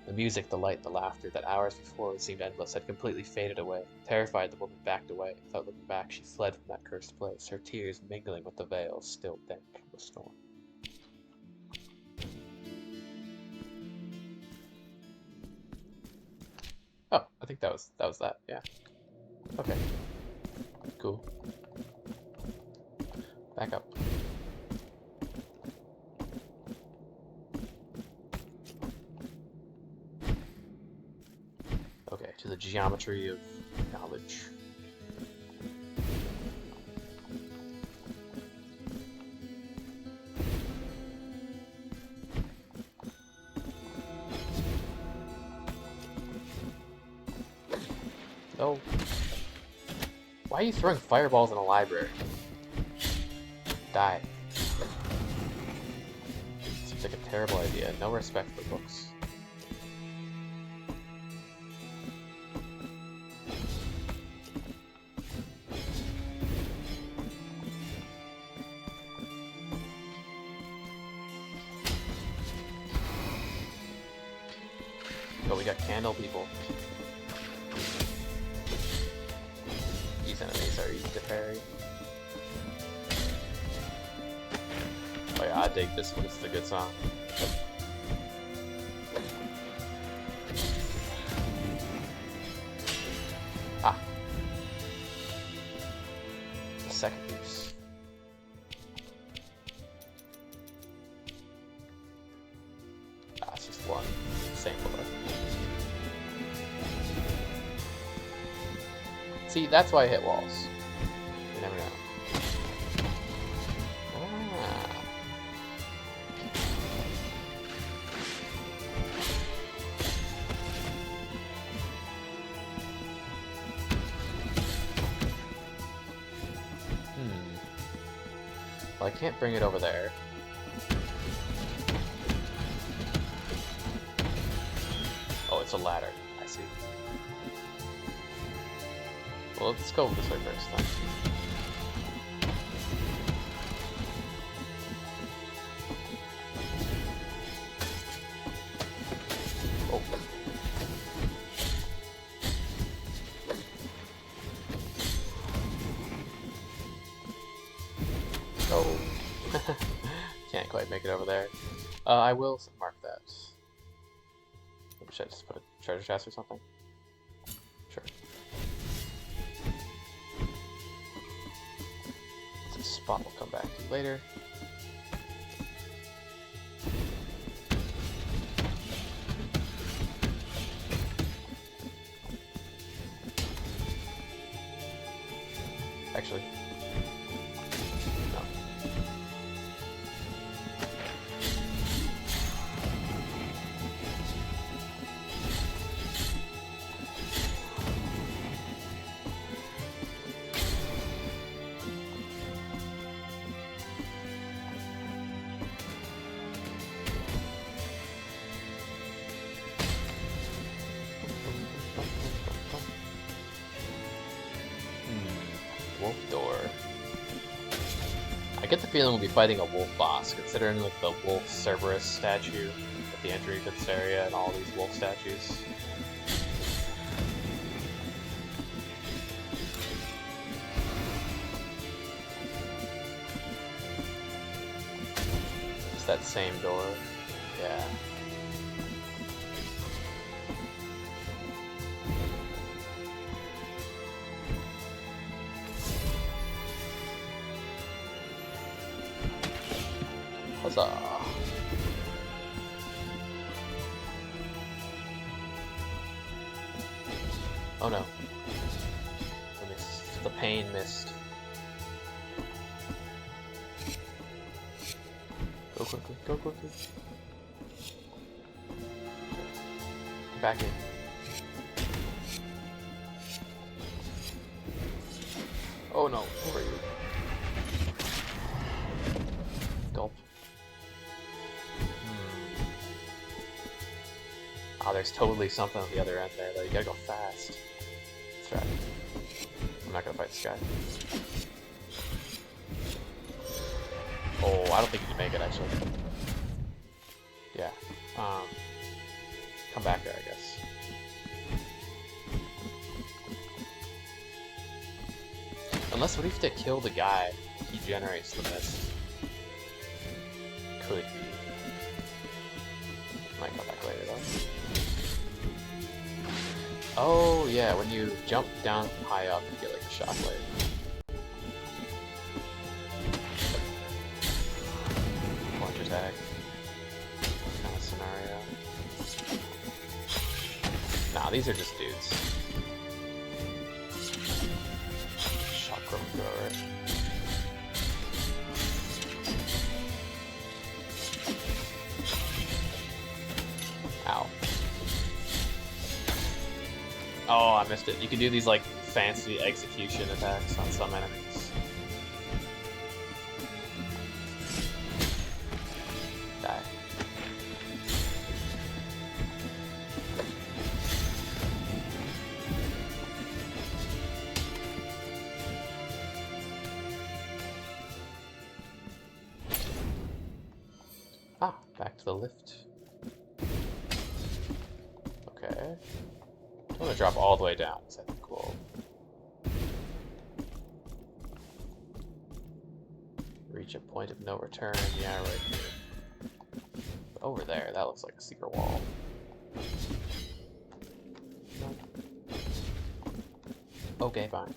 The music, the light, the laughter that hours before seemed endless had completely faded away. Terrified, the woman backed away. Without looking back, she fled from that cursed place, her tears mingling with the veil still damp from the storm. Oh, I think that was that, yeah. Okay. Cool. Back up. Okay, to the geometry of knowledge. No. Why are you throwing fireballs in a library? Die. Seems like a terrible idea. No respect for books. Oh, we got candle people. These enemies are easy to parry. Oh yeah, I dig this one. This is a good song. Ah. The second piece. Ah, it's just one. Same color. See, that's why I hit walls. You never know. Ah. Well, I can't bring it over there. Oh, it's a ladder. I see. Well, let's go this way first then. Oh. Oh. Can't quite make it over there. I will mark that. Should I just put a treasure chest or something? Sure. This spot we'll come back to later. Actually, no. get the feeling we'll be fighting a wolf boss, considering like the wolf Cerberus statue at the entry to this area and all these wolf statues. It's that same door. Yeah. Huzzah! Oh no. The pain missed. Go quickly, go quickly. Back in. Oh no, where are you? Gulp. Ah, there's totally something on the other end there, though. You gotta go fast. That's right. I'm not gonna fight this guy. Oh, I don't think you can make it, actually. Yeah. Come back there, I guess. Unless, what if to kill the guy, he generates the mist? Could be. Might come back later, though. Oh, yeah, when you jump down high up, you get, like, a shockwave. Punch attack. Kind of scenario. Nah, these are just dudes. Chakra thrower. Ow. Oh, I missed it. You can do these, like, fancy execution attacks on some enemies. Die. Ah, back to the lift. Okay. I'm gonna drop all the way down, because I think we'll reach a point of no return. Yeah, right here. But over there, that looks like a secret wall. Nope. Okay, fine.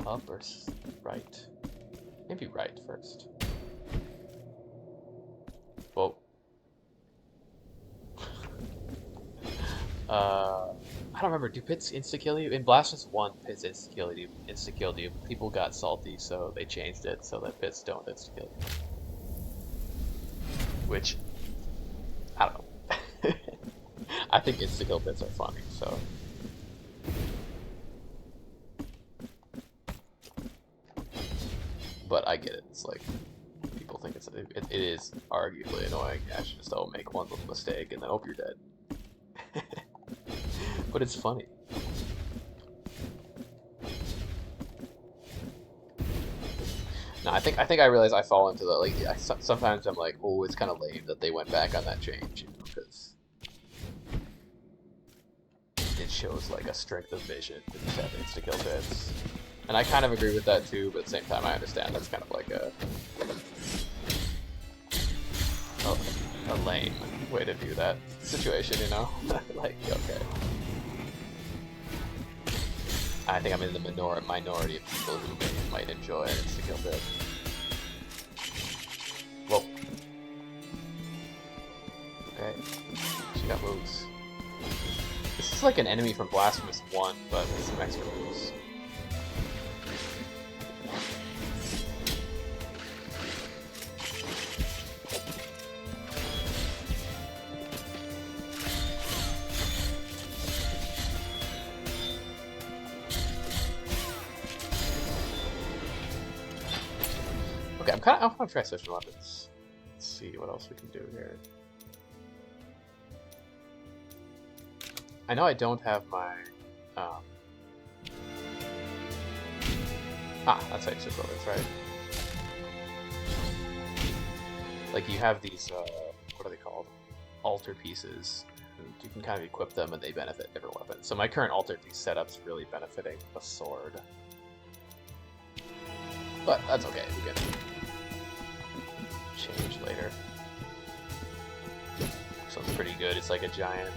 Up or right? Maybe right first. Whoa. I don't remember. Do pits insta-kill you? In Blasphemous 1, pits insta-killed you. People got salty, so they changed it so that pits don't insta-kill you. Which, I don't know. I think insta-kill pits are funny, so. But I get it. It's like, people think it is arguably annoying. Yeah, just don't make one little mistake and then hope you're dead. But it's funny. No, I think I realize I fall into the, like, sometimes I'm like, oh, it's kind of lame that they went back on that change, you know, because it shows like a strength of vision to just have insta-kill pits. And I kind of agree with that too, but at the same time I understand that's kind of like a lame way to view that situation, you know? Like, okay. I think I'm in the minority of people who might enjoy an insta-kill pit. Whoa. Okay. She got moves. This is like an enemy from Blasphemous 1, but with some extra moves. Okay, I want to try switching weapons. Let's see what else we can do here. I know I don't have my Ah, that's how you switch weapons, right? Like you have these, what are they called? Altar pieces. And you can kind of equip them and they benefit different weapons. So my current altar piece setup's really benefiting the sword. But that's okay, we can change later. Sounds pretty good. It's like a giant,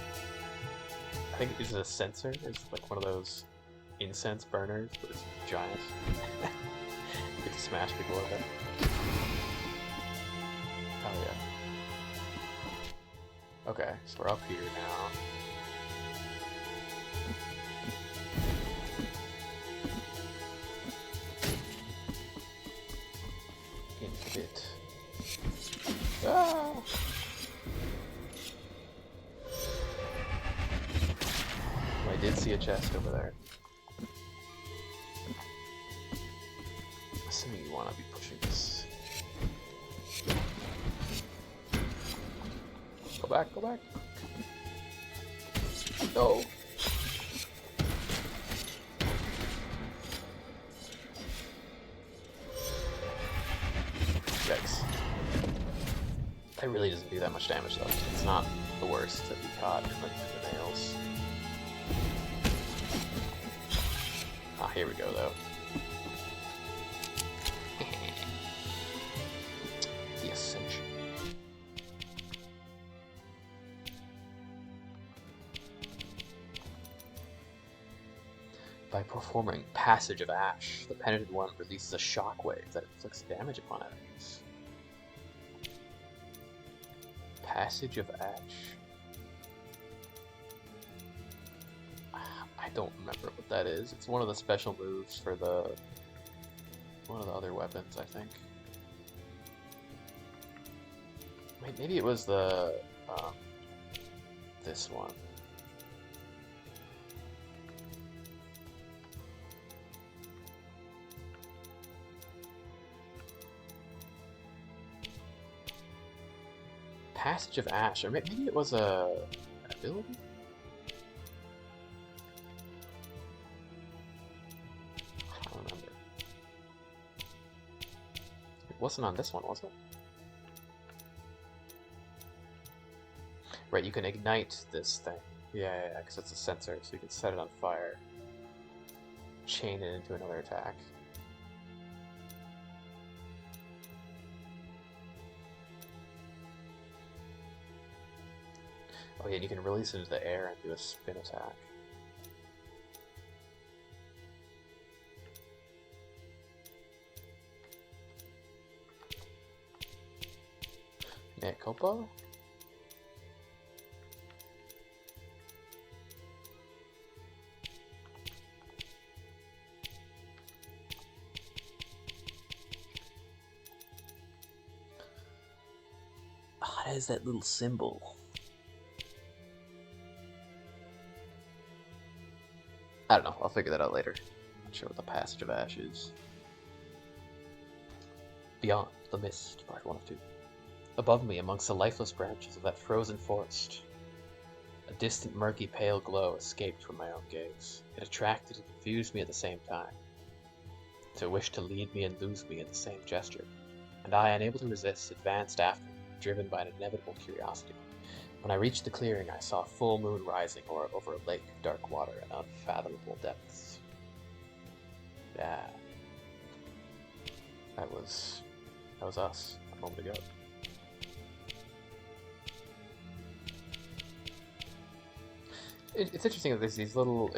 I think this is a censer. It's like one of those incense burners, but it's giant. You get to smash people with it. Oh yeah. Okay, so we're up here now. Inhibit. Ah! I did see a chest over there. Assuming you want to be pushing this. Go back, go back. No. Yikes. It really doesn't do that much damage though. It's not the worst to be caught in the nails. Ah, here we go though. The Ascension. By performing Passage of Ash, the Penitent One releases a shockwave that inflicts damage upon enemies. Passage of Ash. I don't remember what that is. It's one of the special moves for one of the other weapons, I think. Maybe it was the this one. Passage of Ash, or maybe it was an ability? I don't remember. It wasn't on this one, was it? Right, you can ignite this thing. Yeah, because it's a sensor, so you can set it on fire. Chain it into another attack. Oh yeah, and you can release it into the air and do a spin attack. Mea culpa? Ah, that is that little symbol. I don't know, I'll figure that out later. Not sure what the Passage of Ash is. Beyond the Mist, part 1 of 2. Above me, amongst the lifeless branches of that frozen forest, a distant murky pale glow escaped from my own gaze. It attracted and confused me at the same time. To wish to lead me and lose me in the same gesture. And I, unable to resist, advanced after, driven by an inevitable curiosity. When I reached the clearing, I saw a full moon rising over a lake of dark water and unfathomable depths. Yeah. That was us a moment ago. It's interesting that there's these little,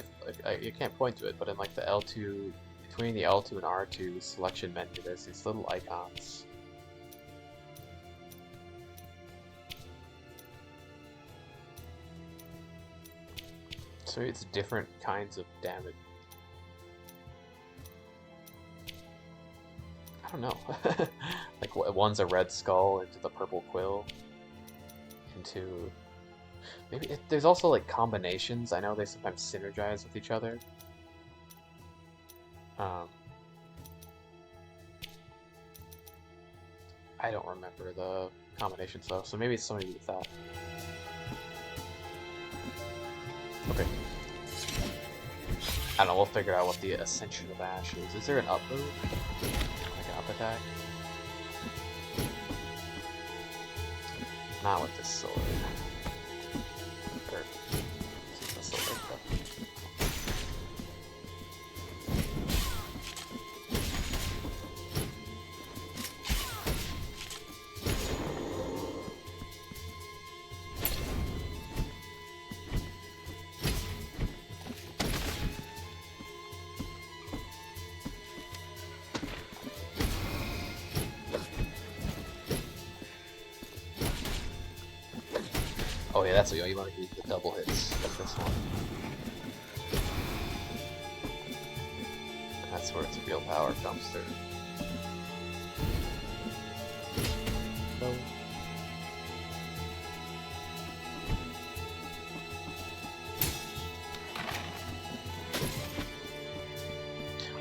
you can't point to it, but in like the L2, between the L2 and R2 selection menu, there's these little icons. So it's different kinds of damage. I don't know. Like one's a red skull into the purple quill. Into maybe there's also like combinations. I know they sometimes synergize with each other. I don't remember the combinations though, so maybe it's something to do with that. Okay. I don't know, we'll figure out what the Ascension of Ash is. Is there an up move? Like an up attack? Not with this sword. Or, this is the sword, but... Oh yeah, that's what you want to use, the double hits of this one. That's where its real power comes through. No.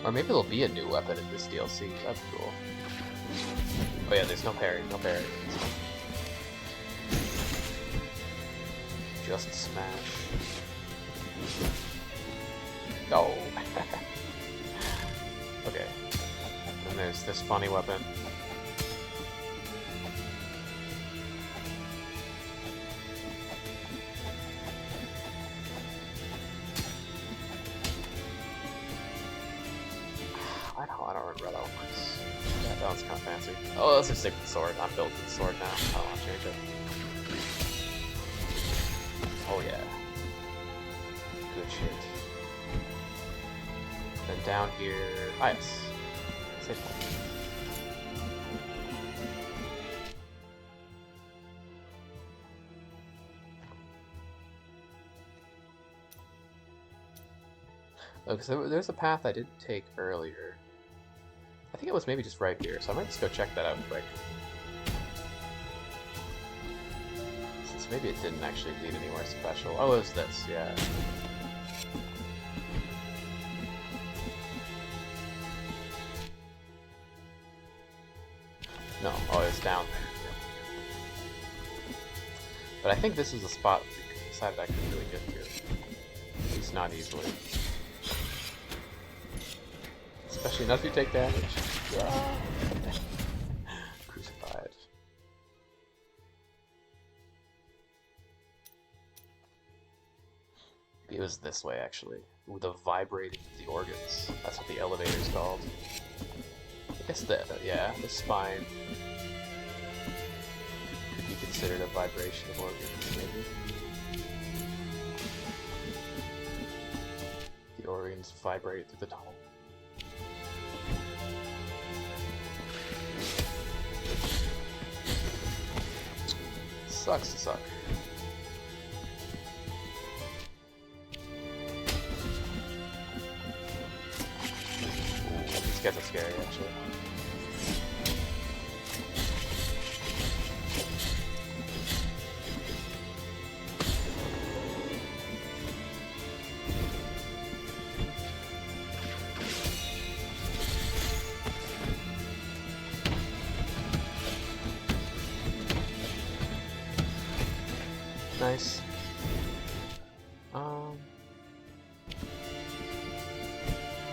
Or maybe there'll be a new weapon in this DLC. That'd be cool. Oh yeah, there's no parry, no parry. Just smash. No. Okay. Then there's this funny weapon. I don't remember that one was. Yeah, that one's kind of fancy. Oh, let's just stick with the sword. I'm built with the sword now. I don't want to change it. Oh yeah. Good shit. Then down here... Ah, yes. Safe one. Okay, so there's a path I didn't take earlier. I think it was maybe just right here, so I might just go check that out quick. Since maybe it didn't actually lead anywhere special. Oh, it was this, yeah. No, oh, it's down there. But I think this is the spot we decided I couldn't really get to. At least not easily. Especially not if you take damage. Crucified. It was this way, actually. With the vibrating of the organs. That's what the elevator's called. I guess yeah, the spine could be considered a vibration of organs, maybe. The organs vibrate through the tunnel. Sucks to suck. Ooh, these guys are scary, actually. Nice.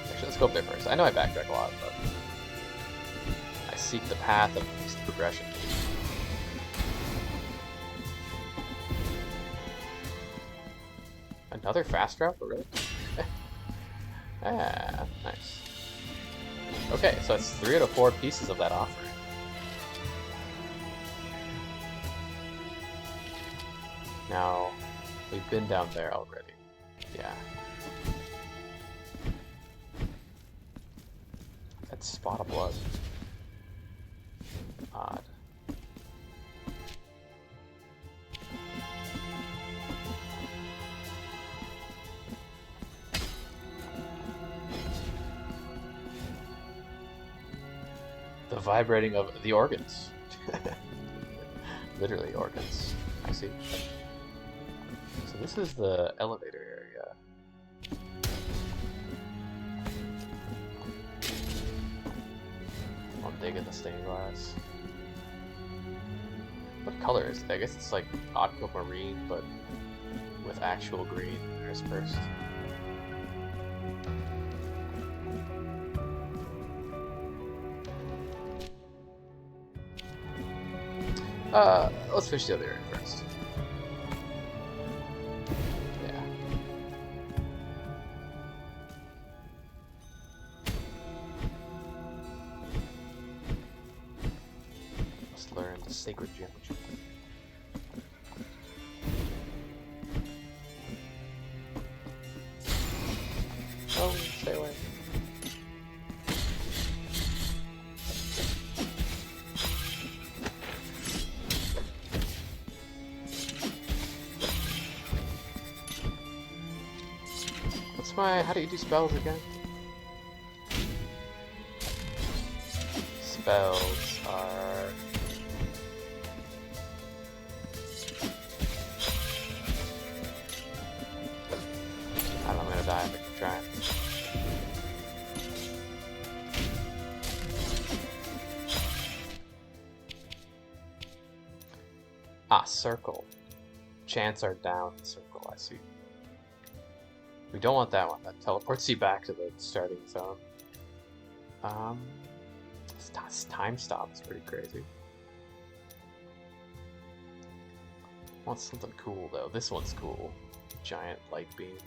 Actually, let's go up there first. I know I backtrack a lot, but I seek the path of least progression. Another fast route? Oh, really? Ah, nice. Okay, so it's 3 out of 4 pieces of that offering. Now, we've been down there already. Yeah. That spot of blood. Odd. The vibrating of the organs. Literally organs. I see. So this is the elevator area. I'm digging the stained glass. What color is it? I guess it's like aquamarine, but with actual green interspersed. Let's finish the other area first. Yeah. Must learn the sacred geometry. Oh, stay away. How do you do spells again? Spells are... I don't know, I'm gonna die if I keep trying. Ah, circle. Chants are down in circle, I see. We don't want that one. That teleports you back to the starting zone. Time stop is pretty crazy. I want something cool though. This one's cool. Giant light beam.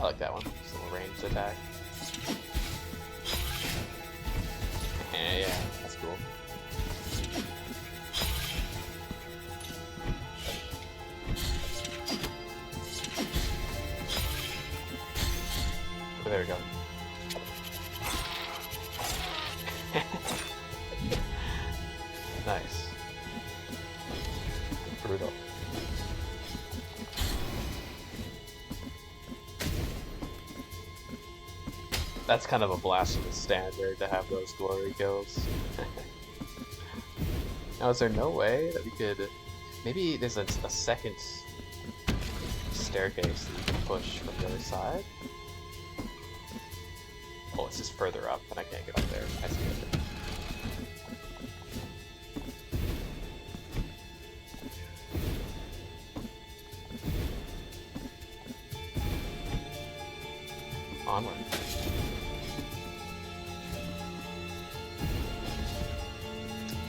I like that one. Just a little ranged attack. Yeah, that's cool. Oh, there we go. Nice. Brutal. That's kind of a blasphemous standard to have those glory kills. Now, is there no way that we could... Maybe there's a second staircase that you can push from the other side? Oh, it's just further up, and I can't get up there. I see it. Onward.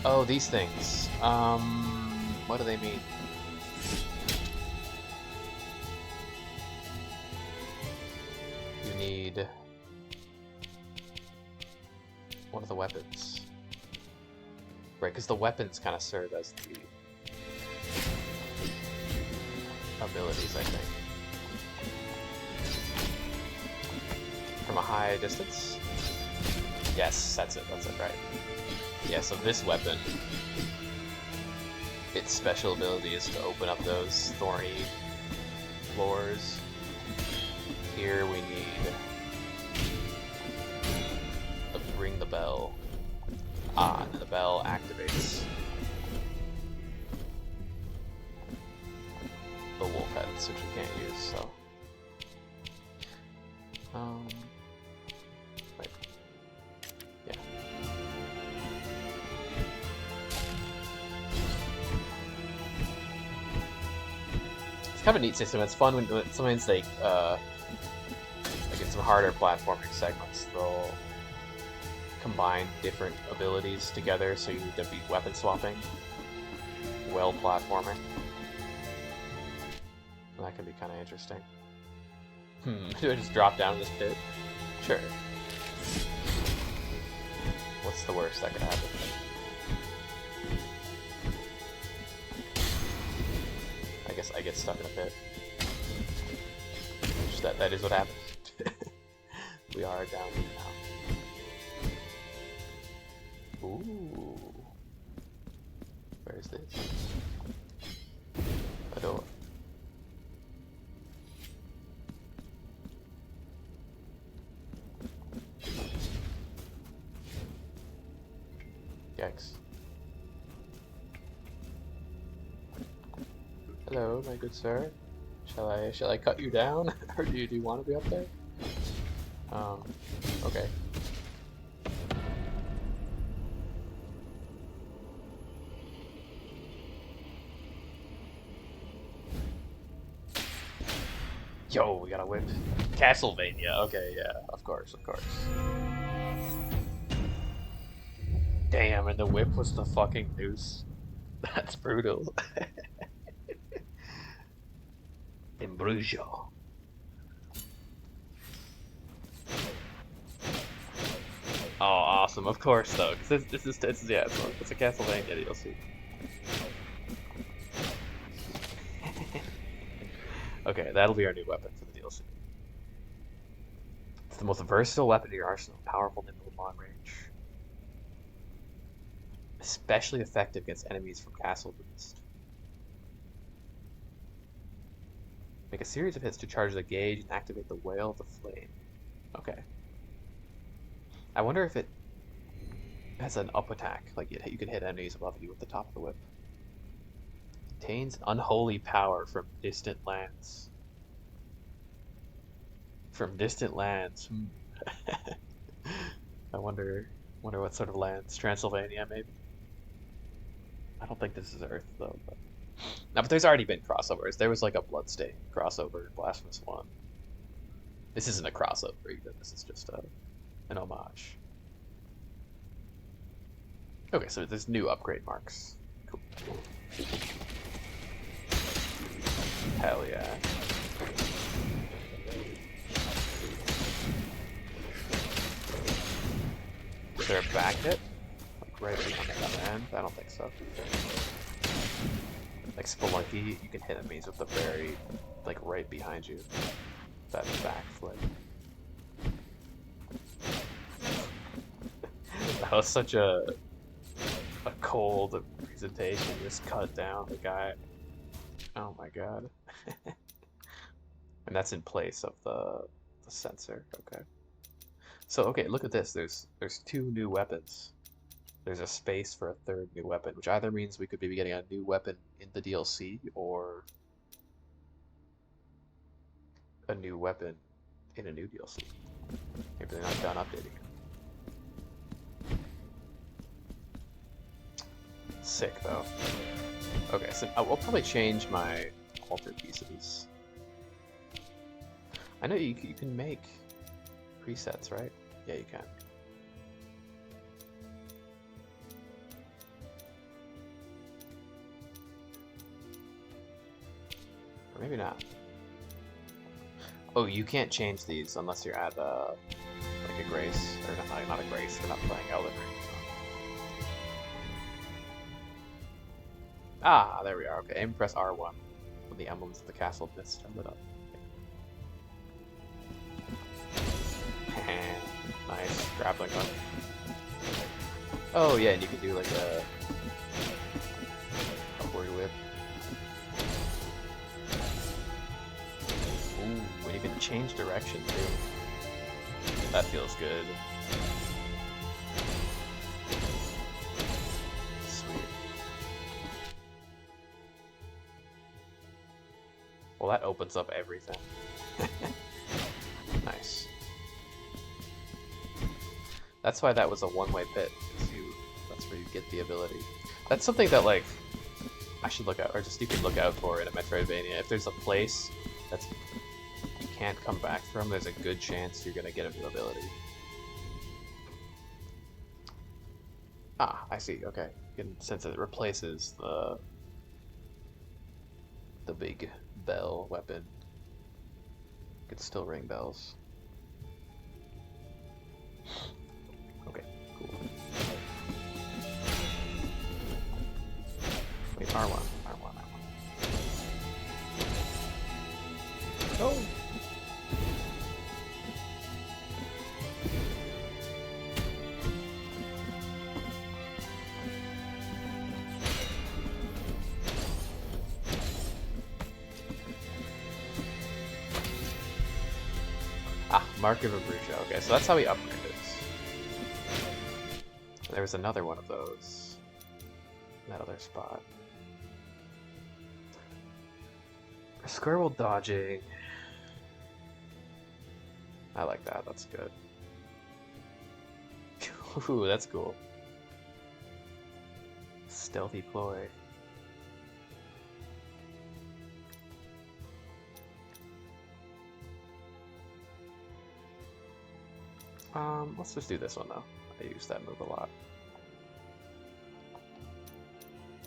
Oh, these things. What do they mean? You need one of the weapons. Right, because the weapons kind of serve as the abilities, I think. From a high distance? Yes, that's it, right. Yeah, so this weapon, its special ability is to open up those thorny floors. Here we need to ring the bell. Ah, and the bell activates the wolf heads, which we can't use, so... Right. Yeah. It's kind of a neat system. It's fun when sometimes like in some harder platforming segments, they'll combine different abilities together, so you need to be weapon swapping while platforming. And that can be kind of interesting. Do I just drop down this pit? Sure. What's the worst that could happen? I guess I get stuck in a pit. Which that is what happens. We are down here now. Ooh. Where is this? A door. Yikes. Hello, my good sir. Shall I cut you down? Or do you want to be up there? Okay. Yo, we got a whip. Castlevania. Okay, yeah, of course, of course. Damn, and the whip was the fucking noose. That's brutal. Imbrujo. Oh, awesome! Of course, though, because this is yeah, it's a Castlevania DLC. Okay, that'll be our new weapon for the DLC. It's the most versatile weapon in your arsenal. Powerful, nimble, and long range. Especially effective against enemies from Castle Boost. Make a series of hits to charge the gauge and activate the Wail of the Flame. Okay. I wonder if it has an up attack. Like you can hit enemies above you with the top of the whip. Contains unholy power from distant lands. From distant lands. I wonder what sort of lands. Transylvania, maybe. I don't think this is Earth though. But... No, but there's already been crossovers. There was like a Bloodstain crossover in Blasphemous 1. This isn't a crossover even. This is just an homage. Okay, so there's new upgrade marks. Cool. Hell yeah. Is there a back hit? Like right on the end? I don't think so. Like Spelunky, you can hit enemies with the very, like right behind you. That back flip. That was such a cold presentation. Just cut down the guy. Oh my god. And that's in place of the sensor. Okay. So okay, look at this. There's two new weapons. There's a space for a third new weapon, which either means we could be getting a new weapon in the DLC or a new weapon in a new DLC. Maybe they're not done updating it. Sick though. Okay, so I'll probably change my altar pieces. I know you can make presets, right? Yeah, you can. Or maybe not. Oh, you can't change these unless you're at like a grace, or not a grace. We're not playing Elden Ring. So. Ah, there we are. Okay, aim and press R1 when the emblems of the castle mist are lit up. Nice grappling hook. Oh yeah, and you can do like a upward whip. Ooh, and you can change direction too. That feels good. Sweet. Well, that opens up everything. Nice. That's why that was a one-way pit, because that's where you get the ability. That's something that, like, I should look out, or just you can look out for in a Metroidvania. If there's a place that's you can't come back from, there's a good chance you're gonna get a new ability. Ah, I see, okay. Since it replaces the big bell weapon, you can still ring bells. Okay, cool. Wait, R1, R1, R1. Oh! Ah, Mark of Abruzzo. Okay, so that's how we upgrade it. There was another one of those in that other spot. Square while dodging. I like that, that's good. Ooh, that's cool. Stealthy ploy. Let's just do this one though. I use that move a lot.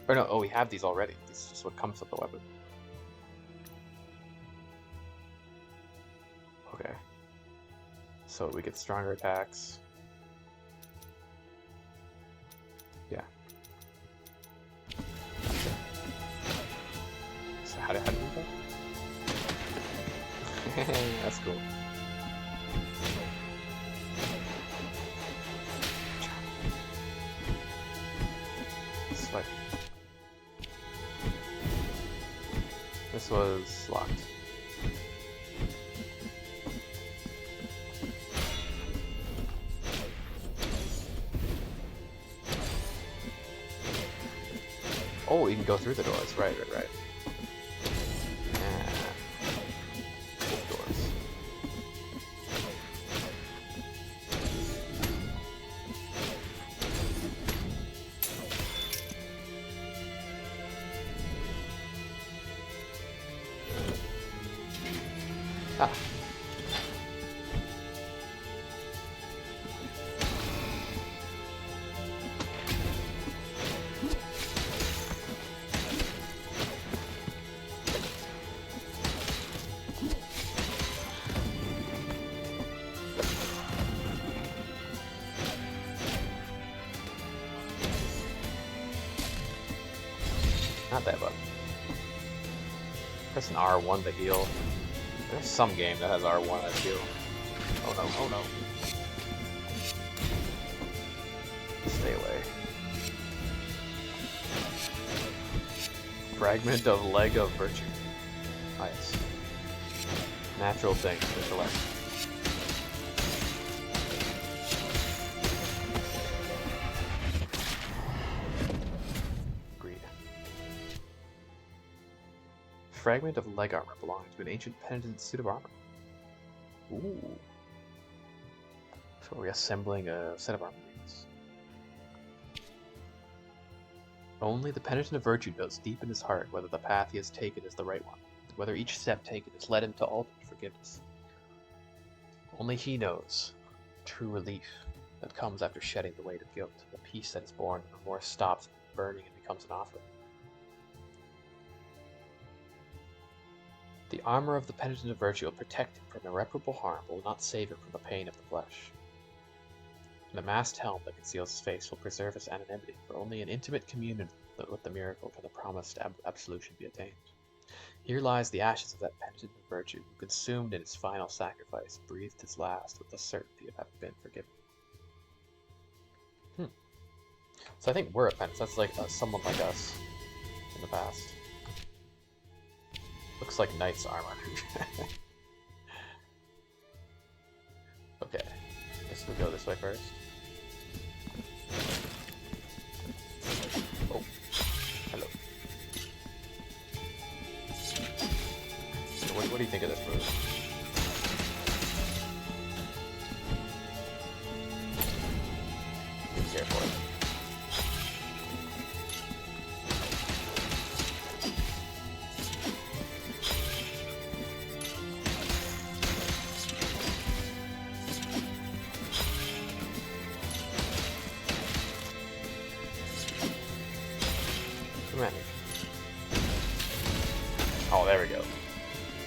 Or no, oh, we have these already. This is just what comes with the weapon. Okay. So we get stronger attacks. Yeah. So how do we do that? That's cool. Swipe. This was locked. Oh, you can go through the doors. Right. Both doors. Ah. Not that button. Press an R1 to heal. There's some game that has R1 as heal. Oh no, oh no. Stay away. Fragment of Leg of Virtue. Nice. Natural thing to collect. Fragment of leg armor belonging to an ancient penitent suit of armor. Ooh. So we're assembling a set of armor units. Only the penitent of virtue knows deep in his heart whether the path he has taken is the right one, whether each step taken has led him to ultimate forgiveness. Only he knows true relief that comes after shedding the weight of guilt, the peace that is born when remorse stops burning and becomes an offering. The armor of the penitent of virtue will protect him from irreparable harm, but will not save him from the pain of the flesh. And the masked helm that conceals his face will preserve his anonymity, for only in intimate communion with the miracle can the promised absolution be attained. Here lies the ashes of that penitent of virtue, who consumed in his final sacrifice, breathed his last with the certainty of having been forgiven. So I think we're a penitent. That's like someone like us in the past. Looks like knight's armor. Okay, guess we go this way first. Oh, hello. So what do you think of this move? Be careful. Oh, there we go.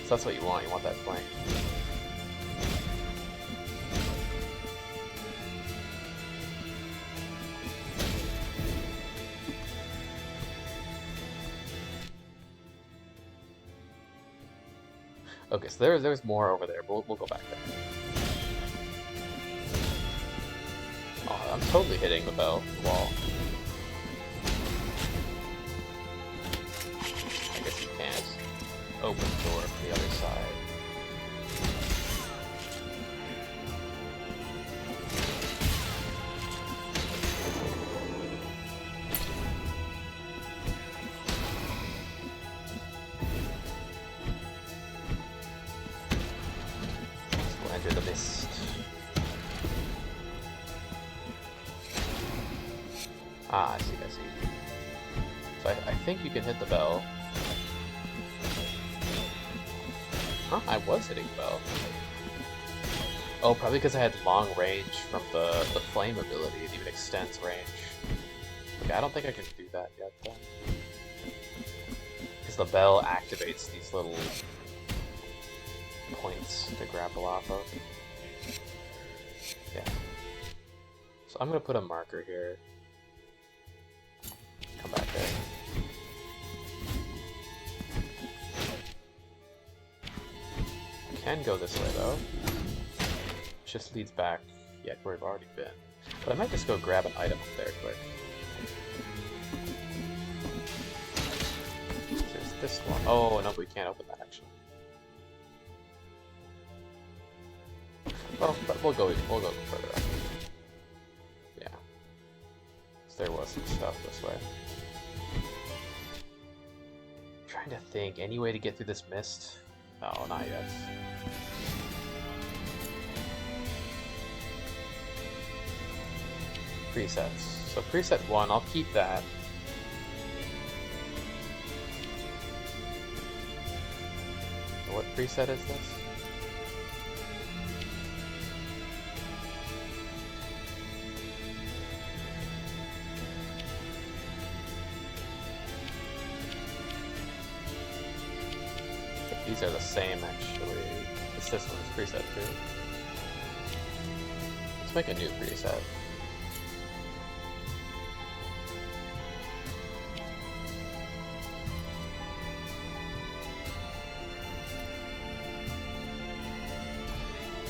So that's what you want. You want that flame. Okay, so there's more over there, but we'll go back there. Oh, I'm totally hitting the wall. I guess you can't open the door from the other side. We'll enter the mist. Ah, I see. So I think you can hit the bell. Huh? I was hitting the bell. Oh, probably because I had long range from the flame ability. It even extends range. Okay, I don't think I can do that yet, though. Because the bell activates these little points to grapple off of. Yeah. So I'm gonna put a marker here. Come back there. Can go this way though. Just leads back yet where we've already been. But I might just go grab an item up there quick. There's this one. Oh no, we can't open that actually. Well, but we'll go further up. Yeah. So there was some stuff this way. Trying to think, any way to get through this mist? Oh, not yet. Presets. So preset 1, I'll keep that. What preset is this? These are the same actually. It's this one's preset 2. Let's make a new preset.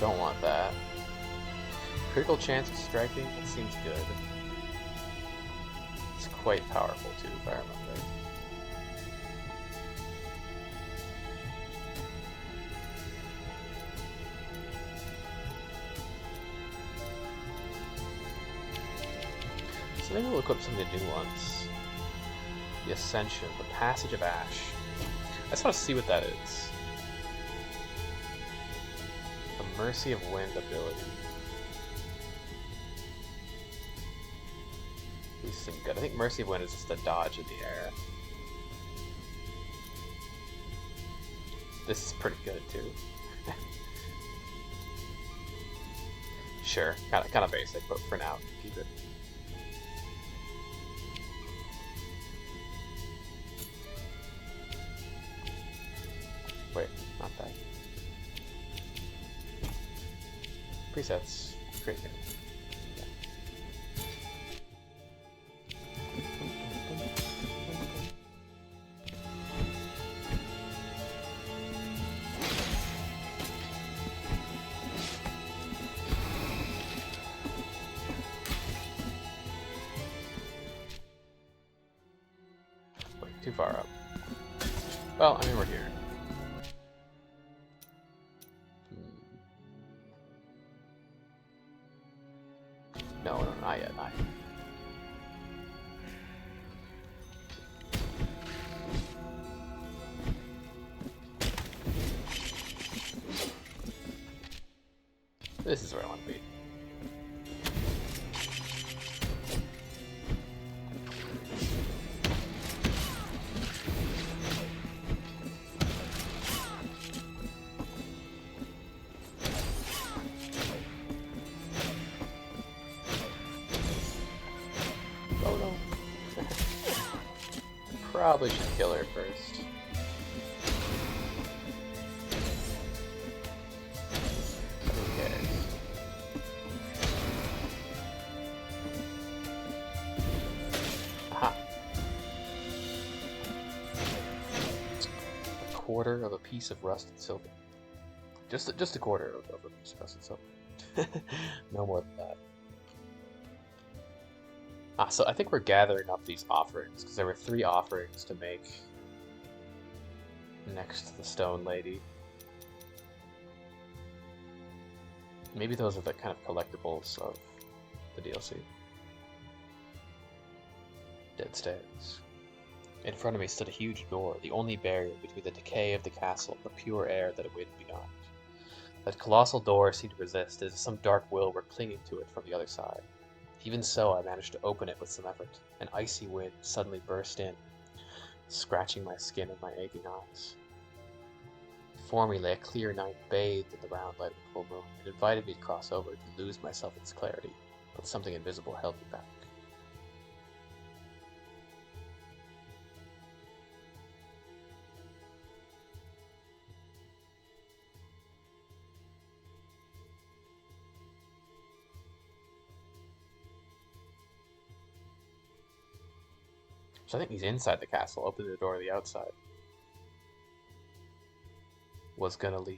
Don't want that. Critical chance of striking, that seems good. It's quite powerful too, if I remember. So maybe we'll equip some of the new ones. The Ascension, the Passage of Ash. I just want to see what that is. The Mercy of Wind ability. These seem good. I think Mercy of Wind is just a dodge in the air. This is pretty good too. Sure, kind of basic, but for now, keep it. Wait, not that. Presets. Great game. Yeah. Wait, too far up. Well, I mean, we're here. No, not yet, not yet. This is where I want to be. Oh no. Probably should kill her first. Who cares? Aha. A quarter of a piece of rusted silver. Just a quarter of a piece of rusted silver. No more than that. So I think we're gathering up these offerings, because there were 3 offerings to make next to the stone lady. Maybe those are the kind of collectibles of the DLC. Dead stairs. In front of me stood a huge door, the only barrier between the decay of the castle and the pure air that awaited beyond. That colossal door seemed to resist, as if some dark will were clinging to it from the other side. Even so, I managed to open it with some effort. An icy wind suddenly burst in, scratching my skin and my aching eyes. Before me lay a clear night bathed in the round light of the full moon. It invited me to cross over to lose myself in its clarity, but something invisible held me back. So I think he's inside the castle, opened the door to the outside. Was gonna leave.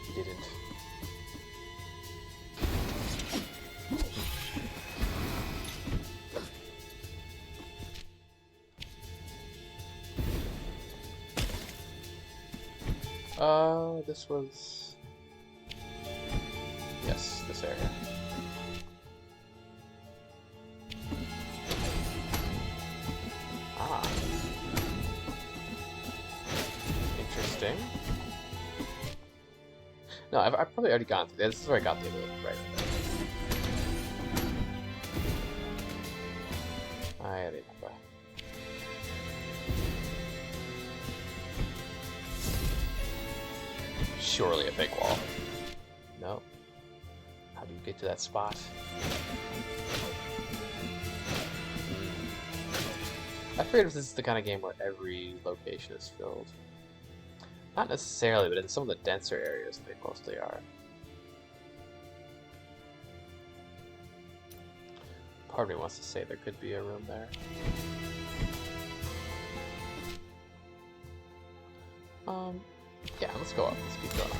He didn't. This was... Yes, this area. Ah. Interesting. No, I've probably already gone through this. This is where I got the ability, right there. I remember. Surely a fake wall. No. How do you get to that spot? I figured if this is the kind of game where every location is filled. Not necessarily, but in some of the denser areas they mostly are. Part of me wants to say there could be a room there. Yeah, let's go up. Let's keep going up.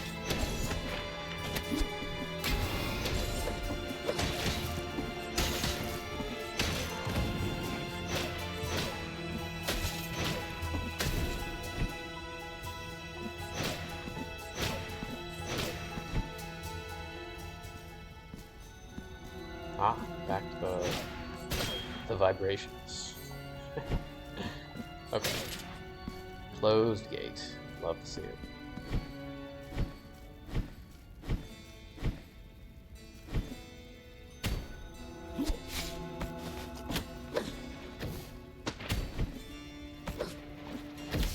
Ah, back to the vibrations. Okay. Closed gate. Love to see it.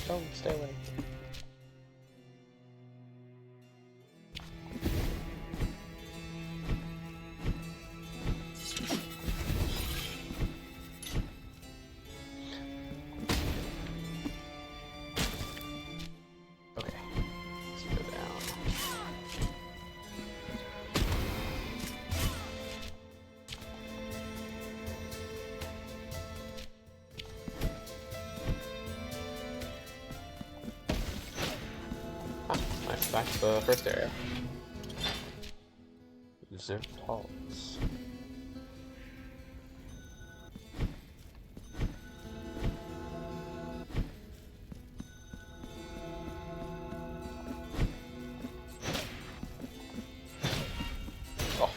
Oh, stay away. Okay, let's go down. Ah, nice. Back to the first area. Zip halls. Oh.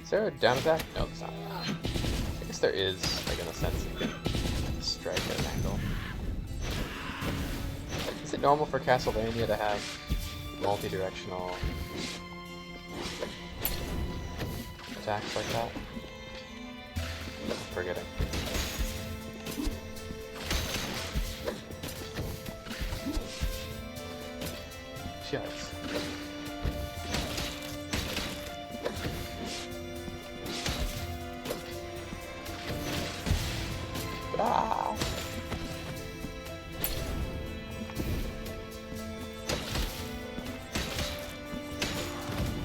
Is there a down attack? No, there's not. I guess there is, like in a sense you can strike at an angle. Is it normal for Castlevania to have multi-directional attacks like that? I'm forgetting. Yikes. Ah.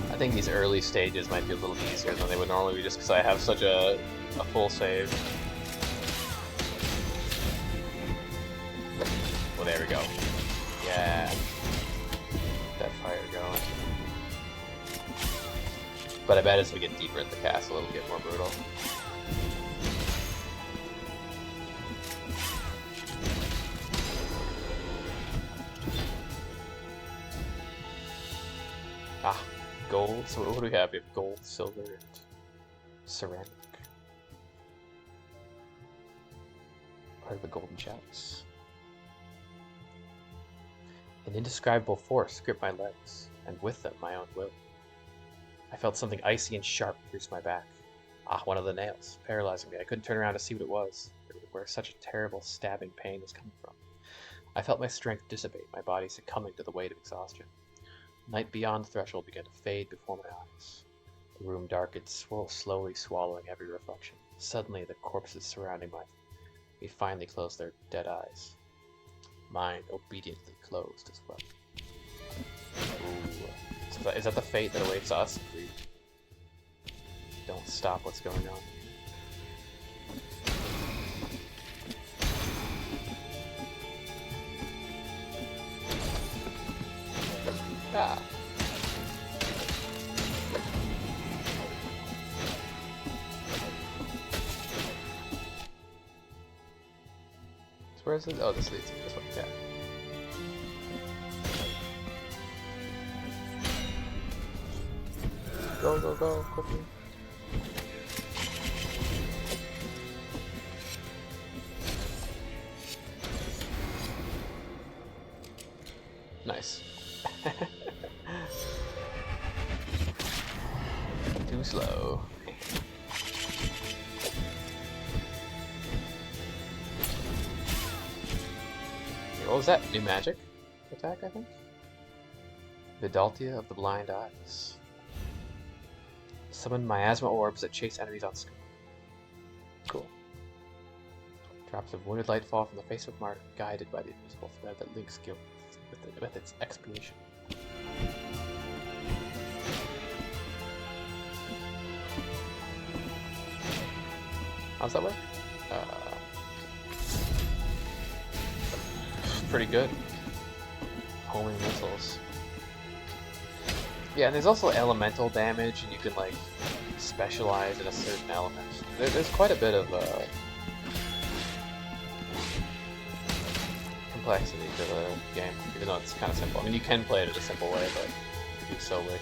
I think these early stages might be a little easier than they would normally be just because I have such a full save. Well, there we go. Yeah. That fire going. But I bet as we get deeper into the castle, it'll get more brutal. Ah, gold. So what do we have? We have gold, silver, and ceramic. Part of the golden chalice. An indescribable force gripped my legs, and with them my own will. I felt something icy and sharp pierce my back. Ah, one of the nails, paralyzing me. I couldn't turn around to see what it was, where such a terrible stabbing pain was coming from. I felt my strength dissipate, my body succumbing to the weight of exhaustion. Light beyond the threshold began to fade before my eyes. The room darkened, slowly swallowing every reflection. Suddenly, the corpses surrounding me finally closed their dead eyes. Mine obediently closed as well. Ooh. So is that the fate that awaits us if we don't stop what's going on? Ah. So where is it? Oh, this leads to this one. Yeah. Go, go, go, quickly. Nice. Too slow. What was that? New magic attack, I think? Vidaltia of the Blind Eyes. Summon miasma orbs that chase enemies on screen. Cool. Drops of wounded light fall from the face of Martyr, guided by the invisible thread that links guilt with its expiation. How's that work? Pretty good. Homing missiles. Yeah, and there's also elemental damage, and you can like specialize in a certain element. There's quite a bit of complexity to the game, even though it's kind of simple. I mean, you can play it in a simple way, but if you so wish.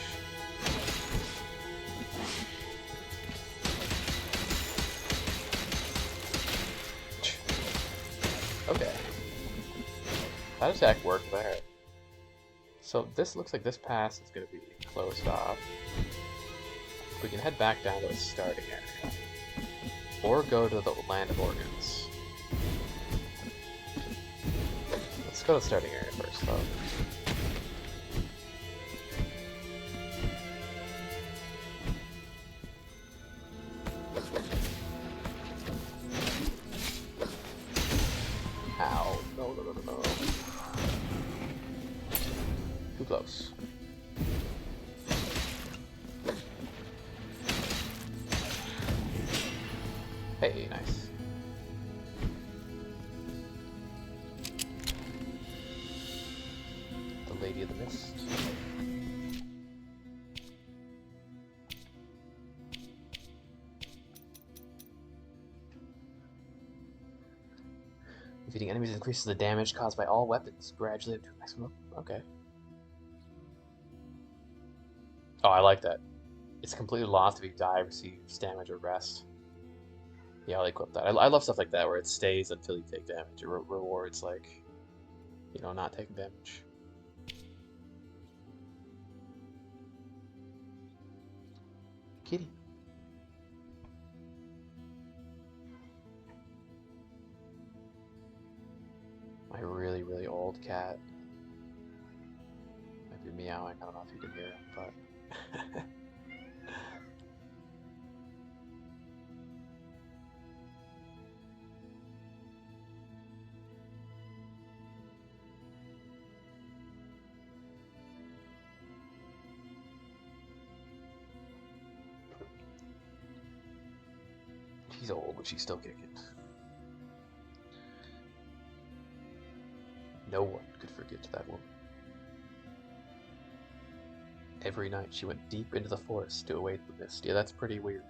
Okay. That attack worked there. So this looks like this pass is going to be closed off. We can head back down to the starting area. Or go to the Land of Organs. Let's go to the starting area first, though. Ow. No, no, no, no, no. Too close. Hey, nice. The Lady of the Mist. Defeating enemies increases the damage caused by all weapons, gradually up to a maximum. Okay. Oh, I like that. It's completely lost if you die, receives damage, or rest. Yeah, I'll equip that. I love stuff like that where it stays until you take damage. It rewards, like, you know, not taking damage. Kitty. My really, really old cat. Might be meowing. I don't know if you can hear him, but... She's old, but she's still kicking. No one could forget that woman. Every night she went deep into the forest to await the mist. Yeah, that's pretty weird.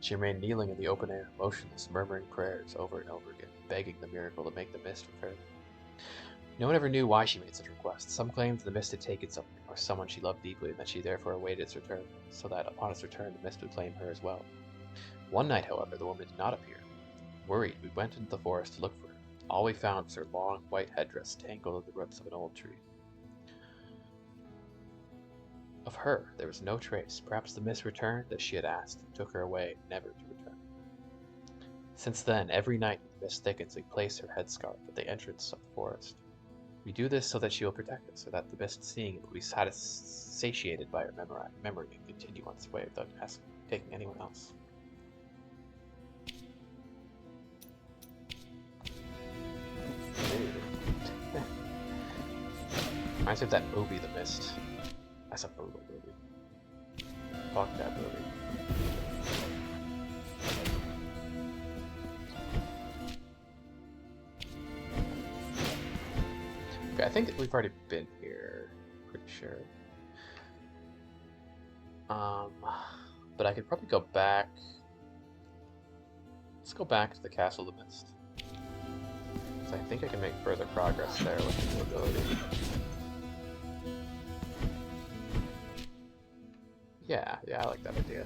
She remained kneeling in the open air, motionless, murmuring prayers over and over again, begging the miracle to make the mist return. No one ever knew why she made such requests. Some claimed the mist had taken something, or someone she loved deeply, and that she therefore awaited its return, so that upon its return the mist would claim her as well. One night, however, the woman did not appear. Worried, we went into the forest to look for her. All we found was her long white headdress tangled in the roots of an old tree. Of her, there was no trace. Perhaps the mist returned as she had asked, and took her away, never to return. Since then, every night when the mist thickens, we place her headscarf at the entrance of the forest. We do this so that she will protect us, so that the mist seeing it will be satiated by her memory and continue on its way without taking anyone else. Reminds me of that movie, The Mist. That's a brutal movie. Fuck that movie. Okay, I think that we've already been here. Pretty sure. But I could probably go back. Let's go back to the Castle of the Mist. So I think I can make further progress there with the new ability. Yeah, I like that idea.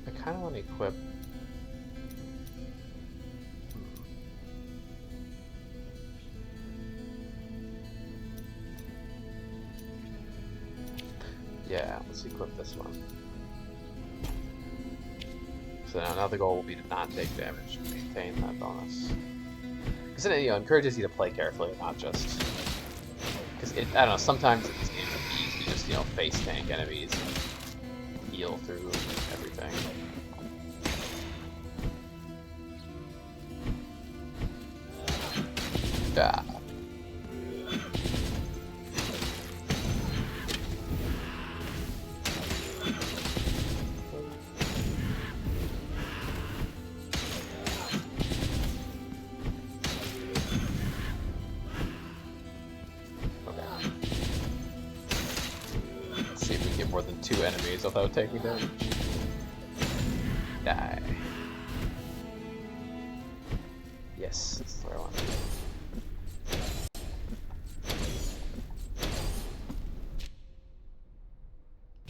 I kind of want to equip. Yeah, let's equip this one. So now the goal will be to not take damage and maintain that bonus. Because it encourages you to play carefully, not just... Because, I don't know, sometimes in these games it's easy to just, face tank enemies and heal through everything. Yeah. More than 2 enemies without taking damage. Die. Yes, that's the one.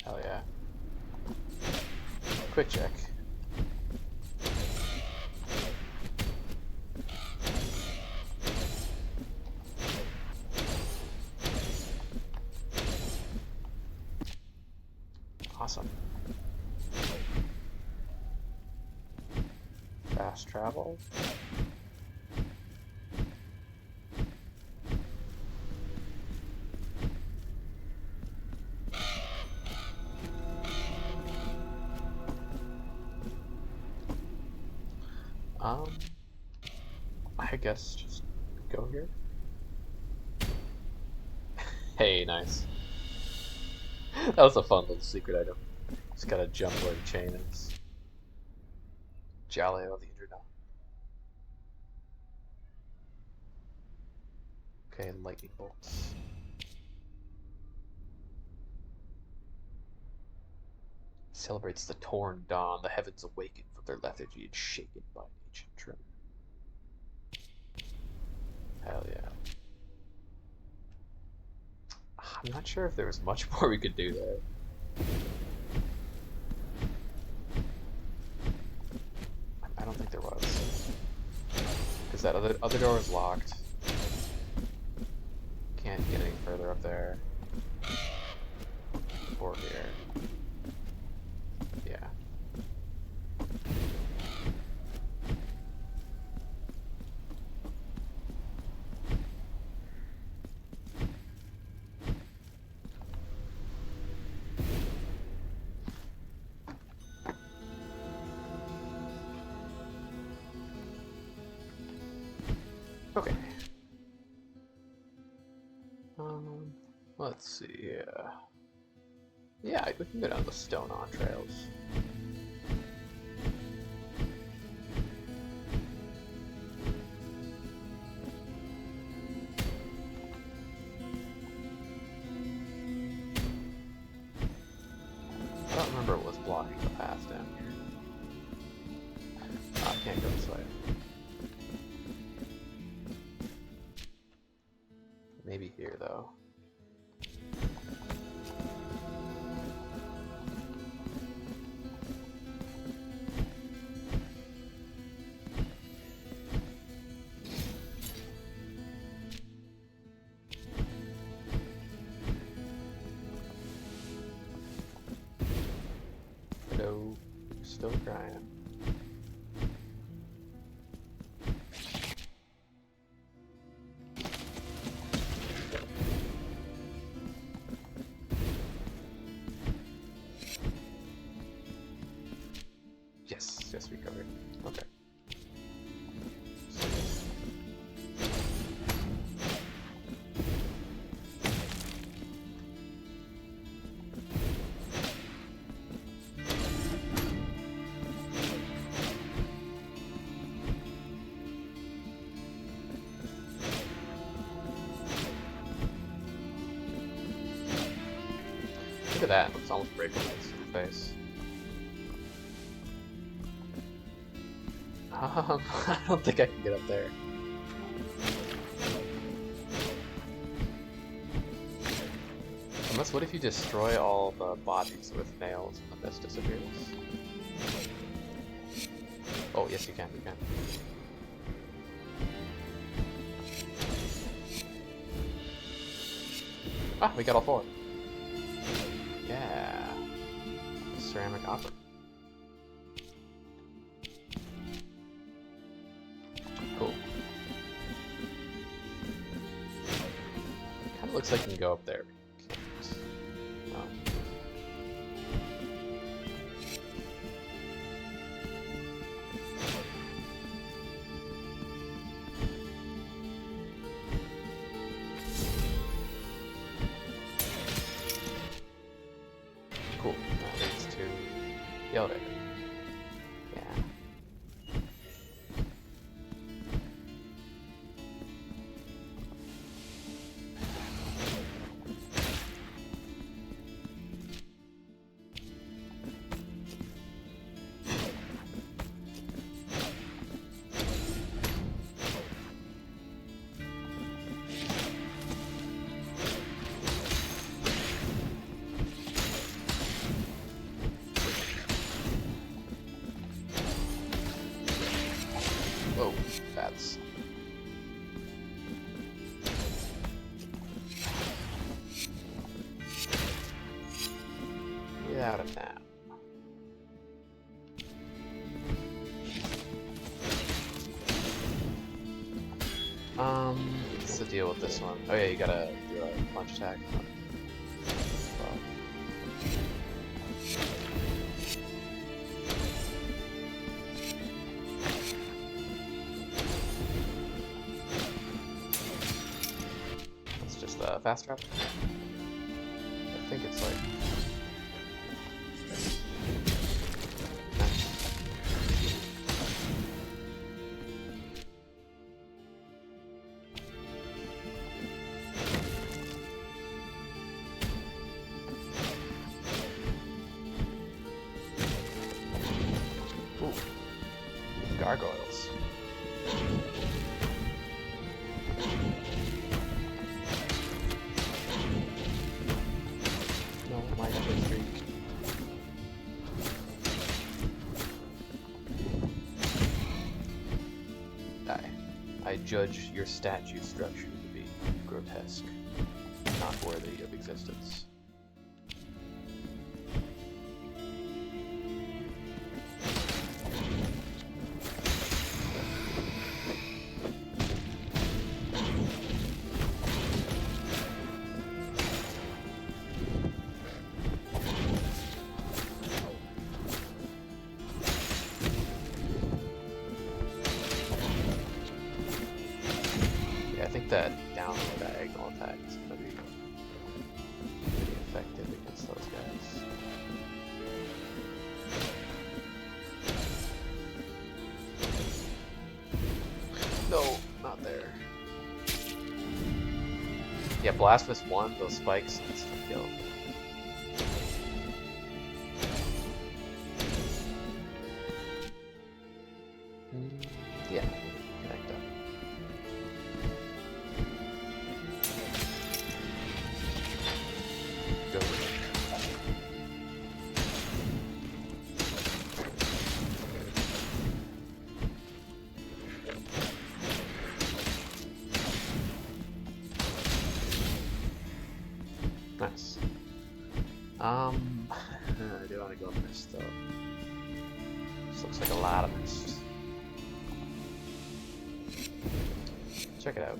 Hell yeah. Quick check. Awesome. Fast travel. I guess just go here. Hey, nice. That was a fun little secret item. Just gotta jump where the chain is. Jaleo the Interdome. Okay, lightning bolts. Celebrates the torn dawn, the heavens awaken from their lethargy and shaken by an ancient tremor. Hell yeah. I'm not sure if there was much more we could do there. I don't think there was. Because that other door is locked. Can't get any further up there. Or here. Yeah. Okay. Let's see. Yeah, we can go down the stone entrails. I don't remember what was blocking the path down here. Oh, I can't go this way. Maybe here, though. Still crying. Yes, we covered. Okay. Look at that, it's almost breakable in the face. I don't think I can get up there. Unless, what if you destroy all the bodies with nails and the mist disappears? Oh, yes you can, Ah, we got all 4. Yeah. Ceramic opera. Cool. Kinda looks like you can go up there. Oh. Cool. That leads to the elevator. Yeah. Whoa, that's... Get out of that. What's the deal with this one? Oh yeah, you gotta do a punch attack. Well, it's just a fast travel. I think it's like... Ooh, gargoyles. No, my number 3. I judge your statue structure to be grotesque, not worthy of existence. I think that down diagonal attack is going to be pretty effective against those guys. No, not there. Yeah, Blasphemous 1, those spikes, instant kill. Yeah, connect up. Go. Nice. I do want to go mist though. This looks like a lot of mist. Check it out.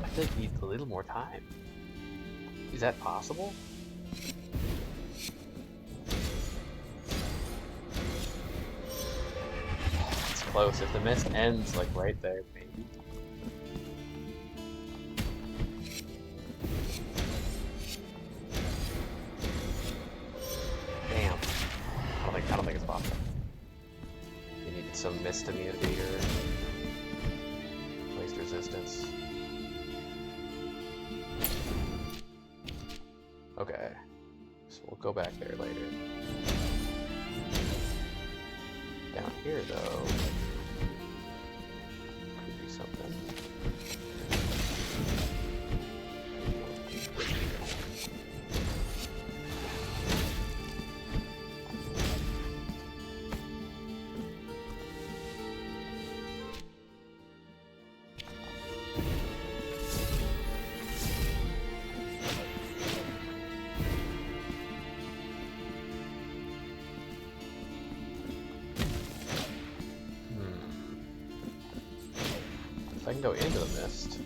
I feel like it needs a little more time. Is that possible? It's close. If the mist ends like right there, maybe. Damn. I don't think it's possible. You needed some mist immunity or waste resistance. Okay. So we'll go back there later. Down here though. Could be something. I can go into the mist.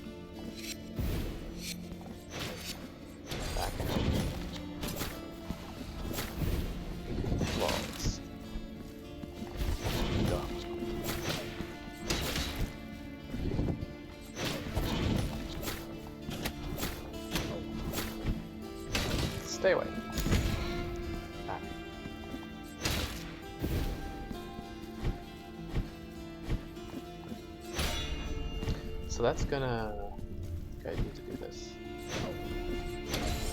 Back out. Into the walls. Stay away. Back. So that's gonna... Okay, I need to do this.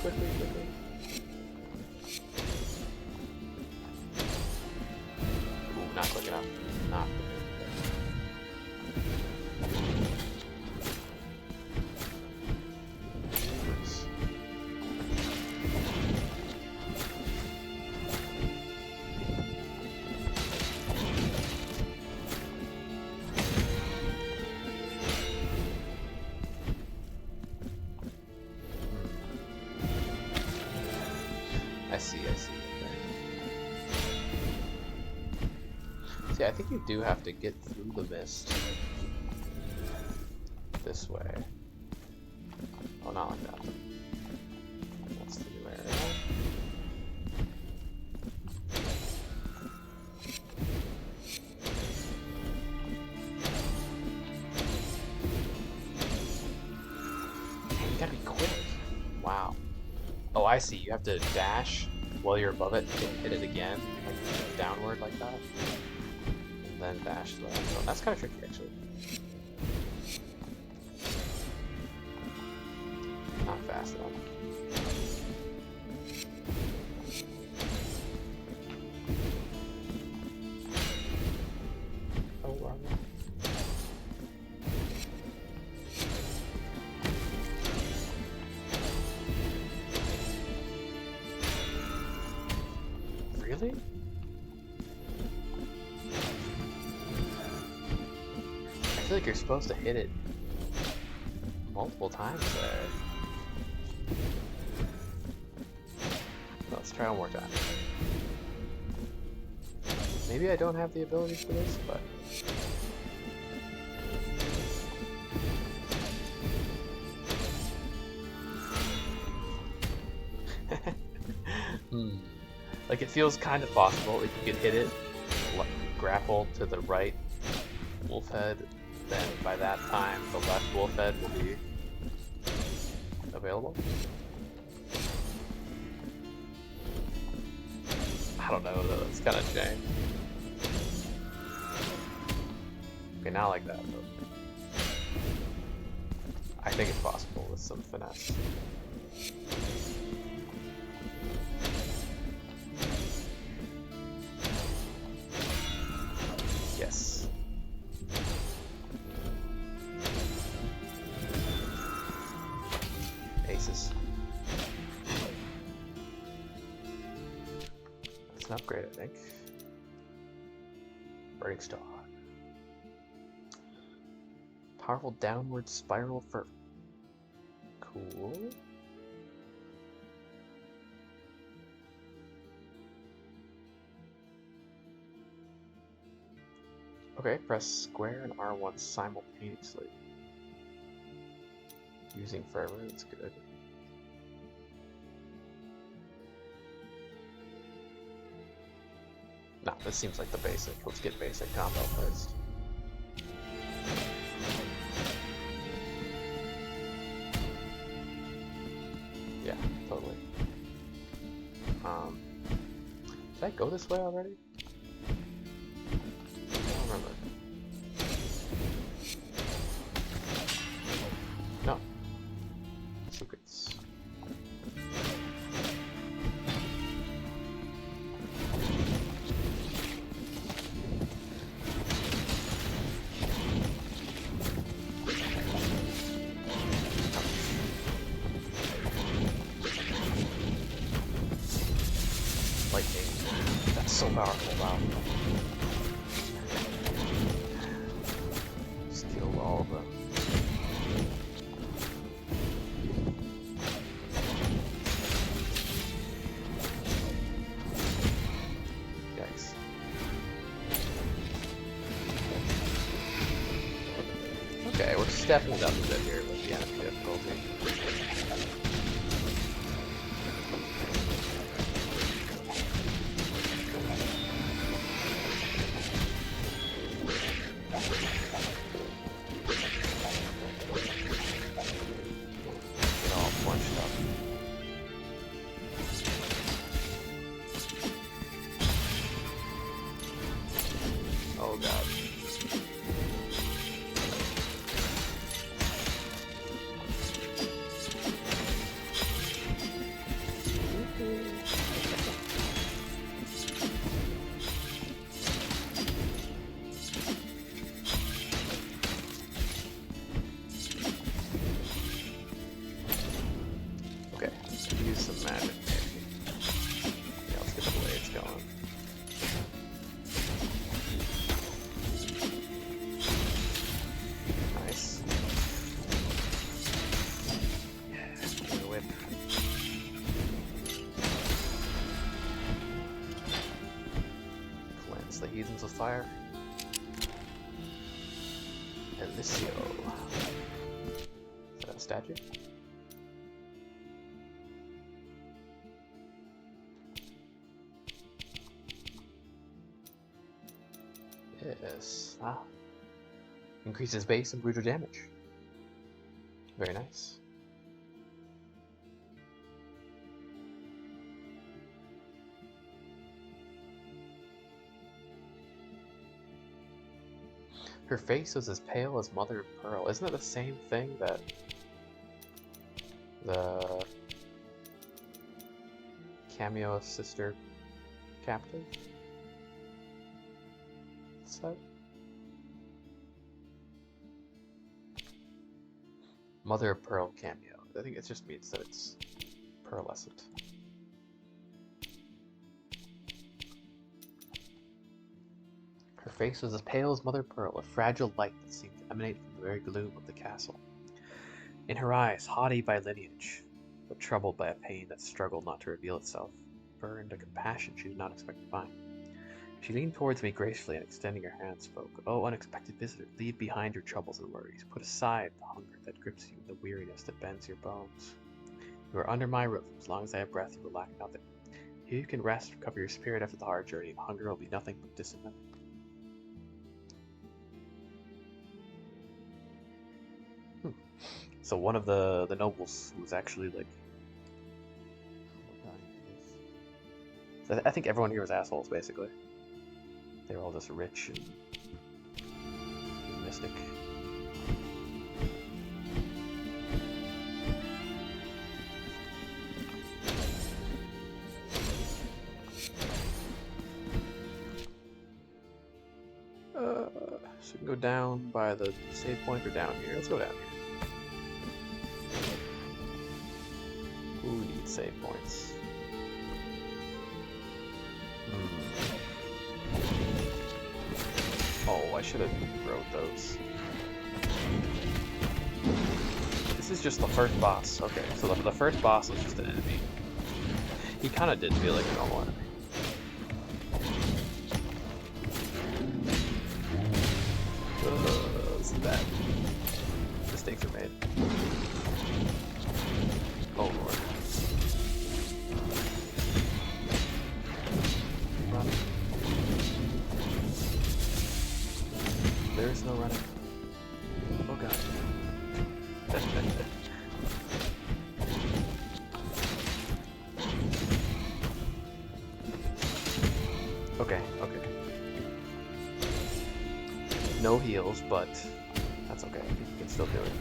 Quickly. Ooh, not quick enough. Not quick enough. I see. Okay. See, I think you do have to get through the mist this way. Oh, not like that. That's the new area. You gotta be quick. Wow. Oh, I see. You have to dash while you're above it, hit it again, like downward like that, and then dash to the left. So that's kind of tricky, actually. Not fast enough. Oh, wrong way. Really? I feel like you're supposed to hit it multiple times there. Let's try one more time. Maybe I don't have the abilities for this, but... Like, it feels kind of possible if you could hit it, grapple to the right wolf head, then by that time the left wolf head will be available. I don't know though, it's kind of a shame. Okay, not like that though. I think it's possible with some finesse. Yes. Aces. That's an upgrade, I think. Burning Star. Powerful downward spiral for... Cool. Okay, press square and R1 simultaneously. Using fervor, that's good. No, this seems like the basic. Let's get basic combo first. Yeah, totally. Did I go this way already? I don't remember. No. Secrets. Lightning. That's so powerful, wow. Just killed all of them. Yikes. Okay, we're stepping it up a bit here with the enemy difficulty. Get all bunched up. Oh god. Okay, use some magic maybe. Yeah, let's get the blades going. Nice. Yeah, give it a whip. Cleanse the heathens with fire. Elicio. Is that a statue? Yes. Ah. Increases base and brutal damage. Very nice. Her face was as pale as mother of pearl. Isn't it the same thing that the cameo sister captive said? Mother of pearl cameo. I think it just means that it's pearlescent. Her face was as pale as mother of pearl, a fragile light that seemed to emanate from the very gloom of the castle. In her eyes, haughty by lineage, but troubled by a pain that struggled not to reveal itself, burned a compassion she did not expect to find. She leaned towards me gracefully and extending her hand spoke. "Oh, unexpected visitor, leave behind your troubles and worries. Put aside the hunger that grips you and the weariness that bends your bones. You are under my roof. As long as I have breath, you will lack nothing. Here you can rest, recover your spirit after the hard journey. Hunger will be nothing but discipline." So one of the nobles who was actually like, so I think everyone here was assholes basically. They were all just rich and mystic. So we can go down by the save point or down here. Let's go down here. Ooh, we need save points. Oh, I should have wrote those. This is just the first boss. Okay, so the first boss was just an enemy. He kind of did feel like a normal enemy. This is bad. Mistakes are made. Oh lord. Run. There's no running. Oh god. Okay, okay. No heals, but that's okay. You can still do it.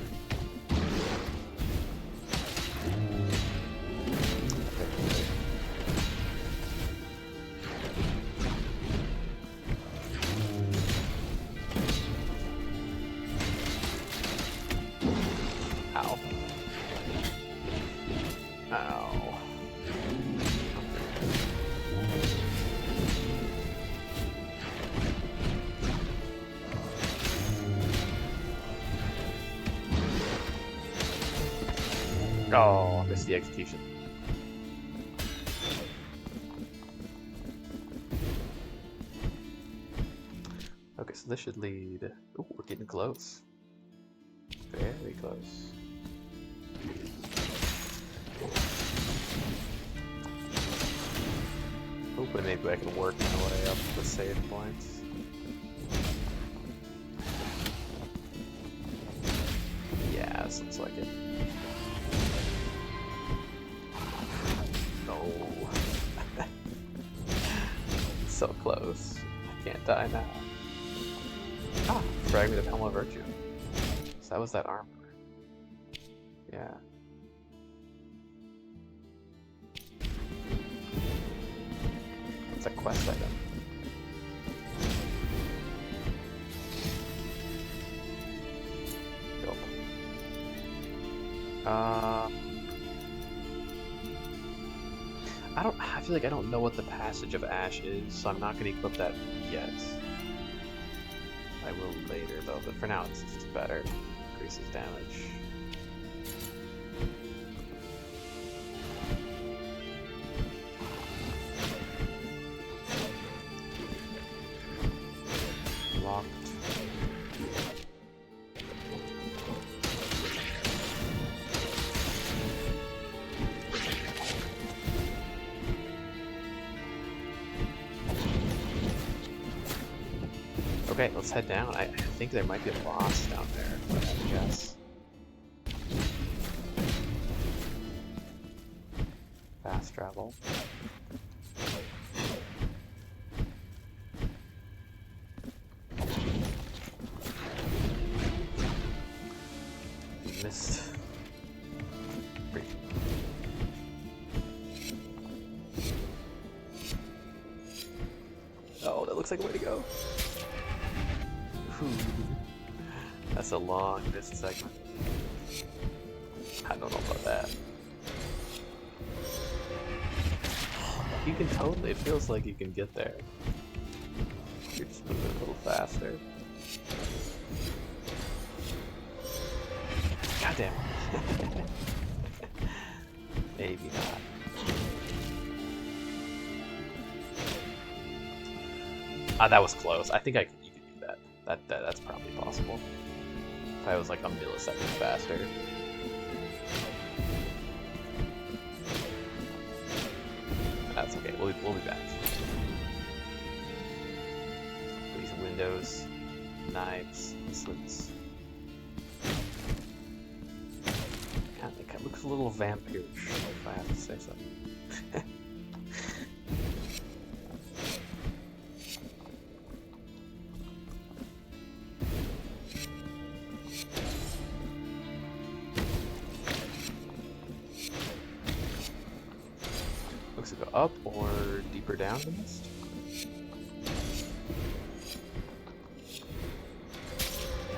Ow. Ow. Oh, I missed the execution. Okay, so this should lead... Ooh, we're getting close. Very close. Hoping maybe I can work my way up the save points. Yeah, this looks like it. No. So close. I can't die now. Ah, fragment of Helm of Virtue. So that was that armor. Yeah. It's a quest item. Dope. I feel like I don't know what the Passage of Ash is, so I'm not going to equip that yet. I will later though, but for now it's just better. Increases damage. Locked. Okay, let's head down. I think there might be a boss down there, if I had to guess. Fast travel. Missed. Oh, that looks like a way to go. That's a long missed segment. I don't know about that. You can totally, it feels like you can get there. You're just moving a little faster. God damn it. Maybe not. Ah, that was close. I think you could do that. That's probably possible. If I was like a millisecond faster. That's okay. We'll be back. These windows, knives, slits. It looks a little vampirish, if I have to say so. Looks to go up or deeper down the mist.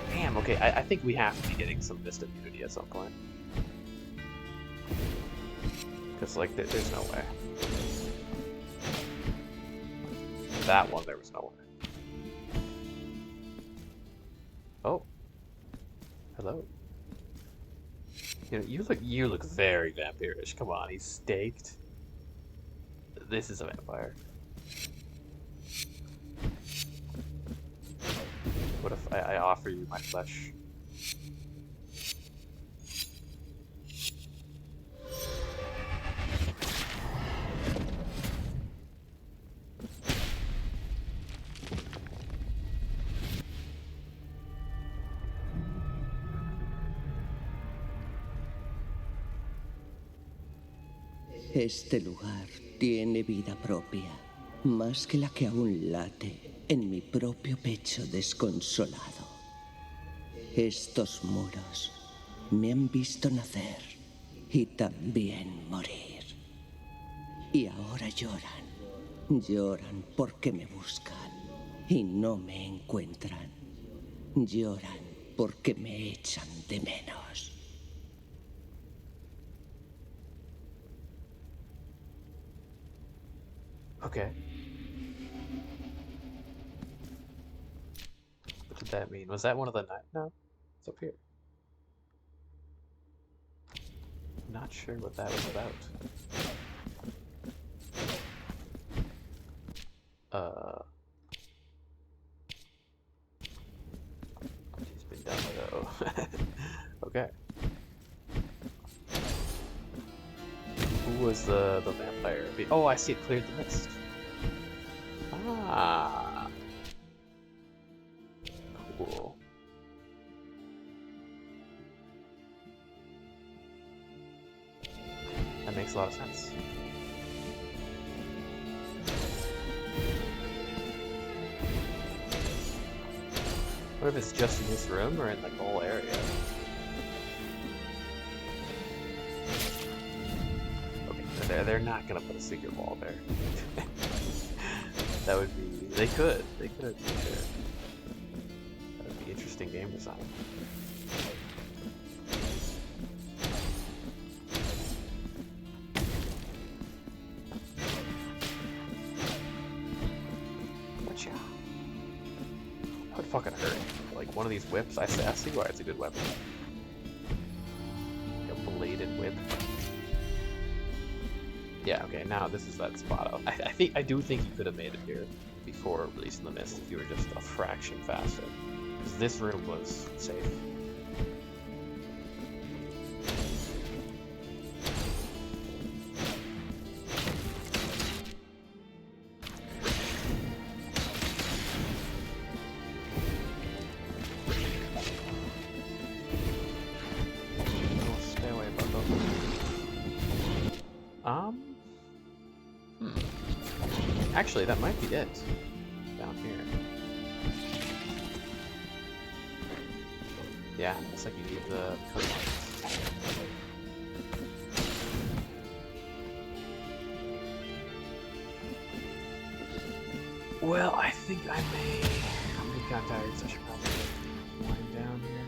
Damn, okay, I think we have to be getting some mist immunity at some point. Because, like, there's no way. That one, there was no way. Oh. Hello. You look very vampirish. Come on, he's staked. This is a vampire. What if I offer you my flesh? Este lugar tiene vida propia, más que la que aún late en mi propio pecho desconsolado. Estos muros me han visto nacer y también morir. Y ahora lloran. Lloran porque me buscan y no me encuentran. Lloran porque me echan de menos. Okay. What did that mean? Was that one of the night? No, it's up here. Not sure what that was about. She's been done though. Okay. Who was the vampire? Oh, I see it cleared the mist. Ah, cool. That makes a lot of sense. What if it's just in this room or in like the whole area? Okay, they're not gonna put a secret wall there. That would be. They could for sure. That would be interesting game design. Gotcha. That would fucking hurt. Like one of these whips. I see why it's a good weapon. Like a bladed whip. Yeah, okay, now this is that spot. I do think you could have made it here before releasing the mist if you were just a fraction faster. Because this room was safe. Oh, stay away, Bucko. Actually, that might be it. Down here. Yeah, looks like you need the curtain. Well, I think I may. I'm getting kind of tired, so I should probably wind down here.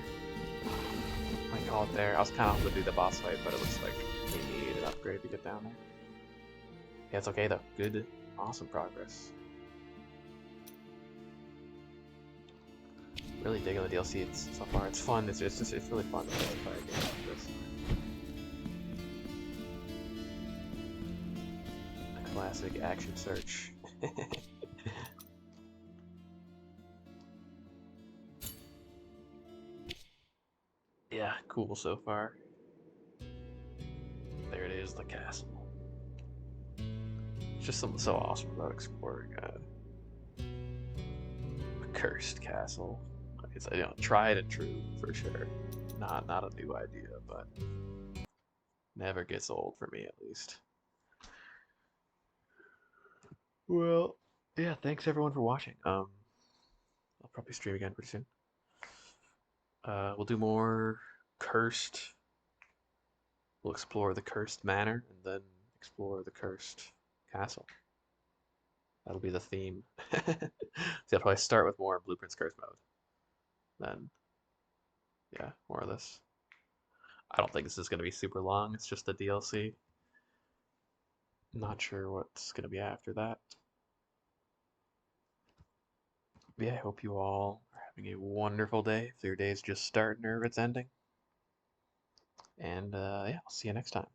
Might call it there. I was kind of hoping to do the boss fight, but it looks like we need an upgrade to get down there. Yeah, it's okay though. Good, awesome progress. Really digging the DLC so far. It's fun. It's really fun to play a game like this. A classic action search. Yeah, cool so far. There it is, the castle. It's just something so awesome about exploring a cursed castle. It's tried and true for sure. Not a new idea, but never gets old for me at least. Well, yeah, thanks everyone for watching. I'll probably stream again pretty soon. We'll do more cursed. We'll explore the cursed manor and then explore the cursed castle. That'll be the theme. So I'll probably start with more Blueprints Curse mode. Then, yeah, more of this. I don't think this is going to be super long. It's just the DLC. Not sure what's going to be after that. But yeah, I hope you all are having a wonderful day. If your day's just starting or if it's ending. And yeah, I'll see you next time.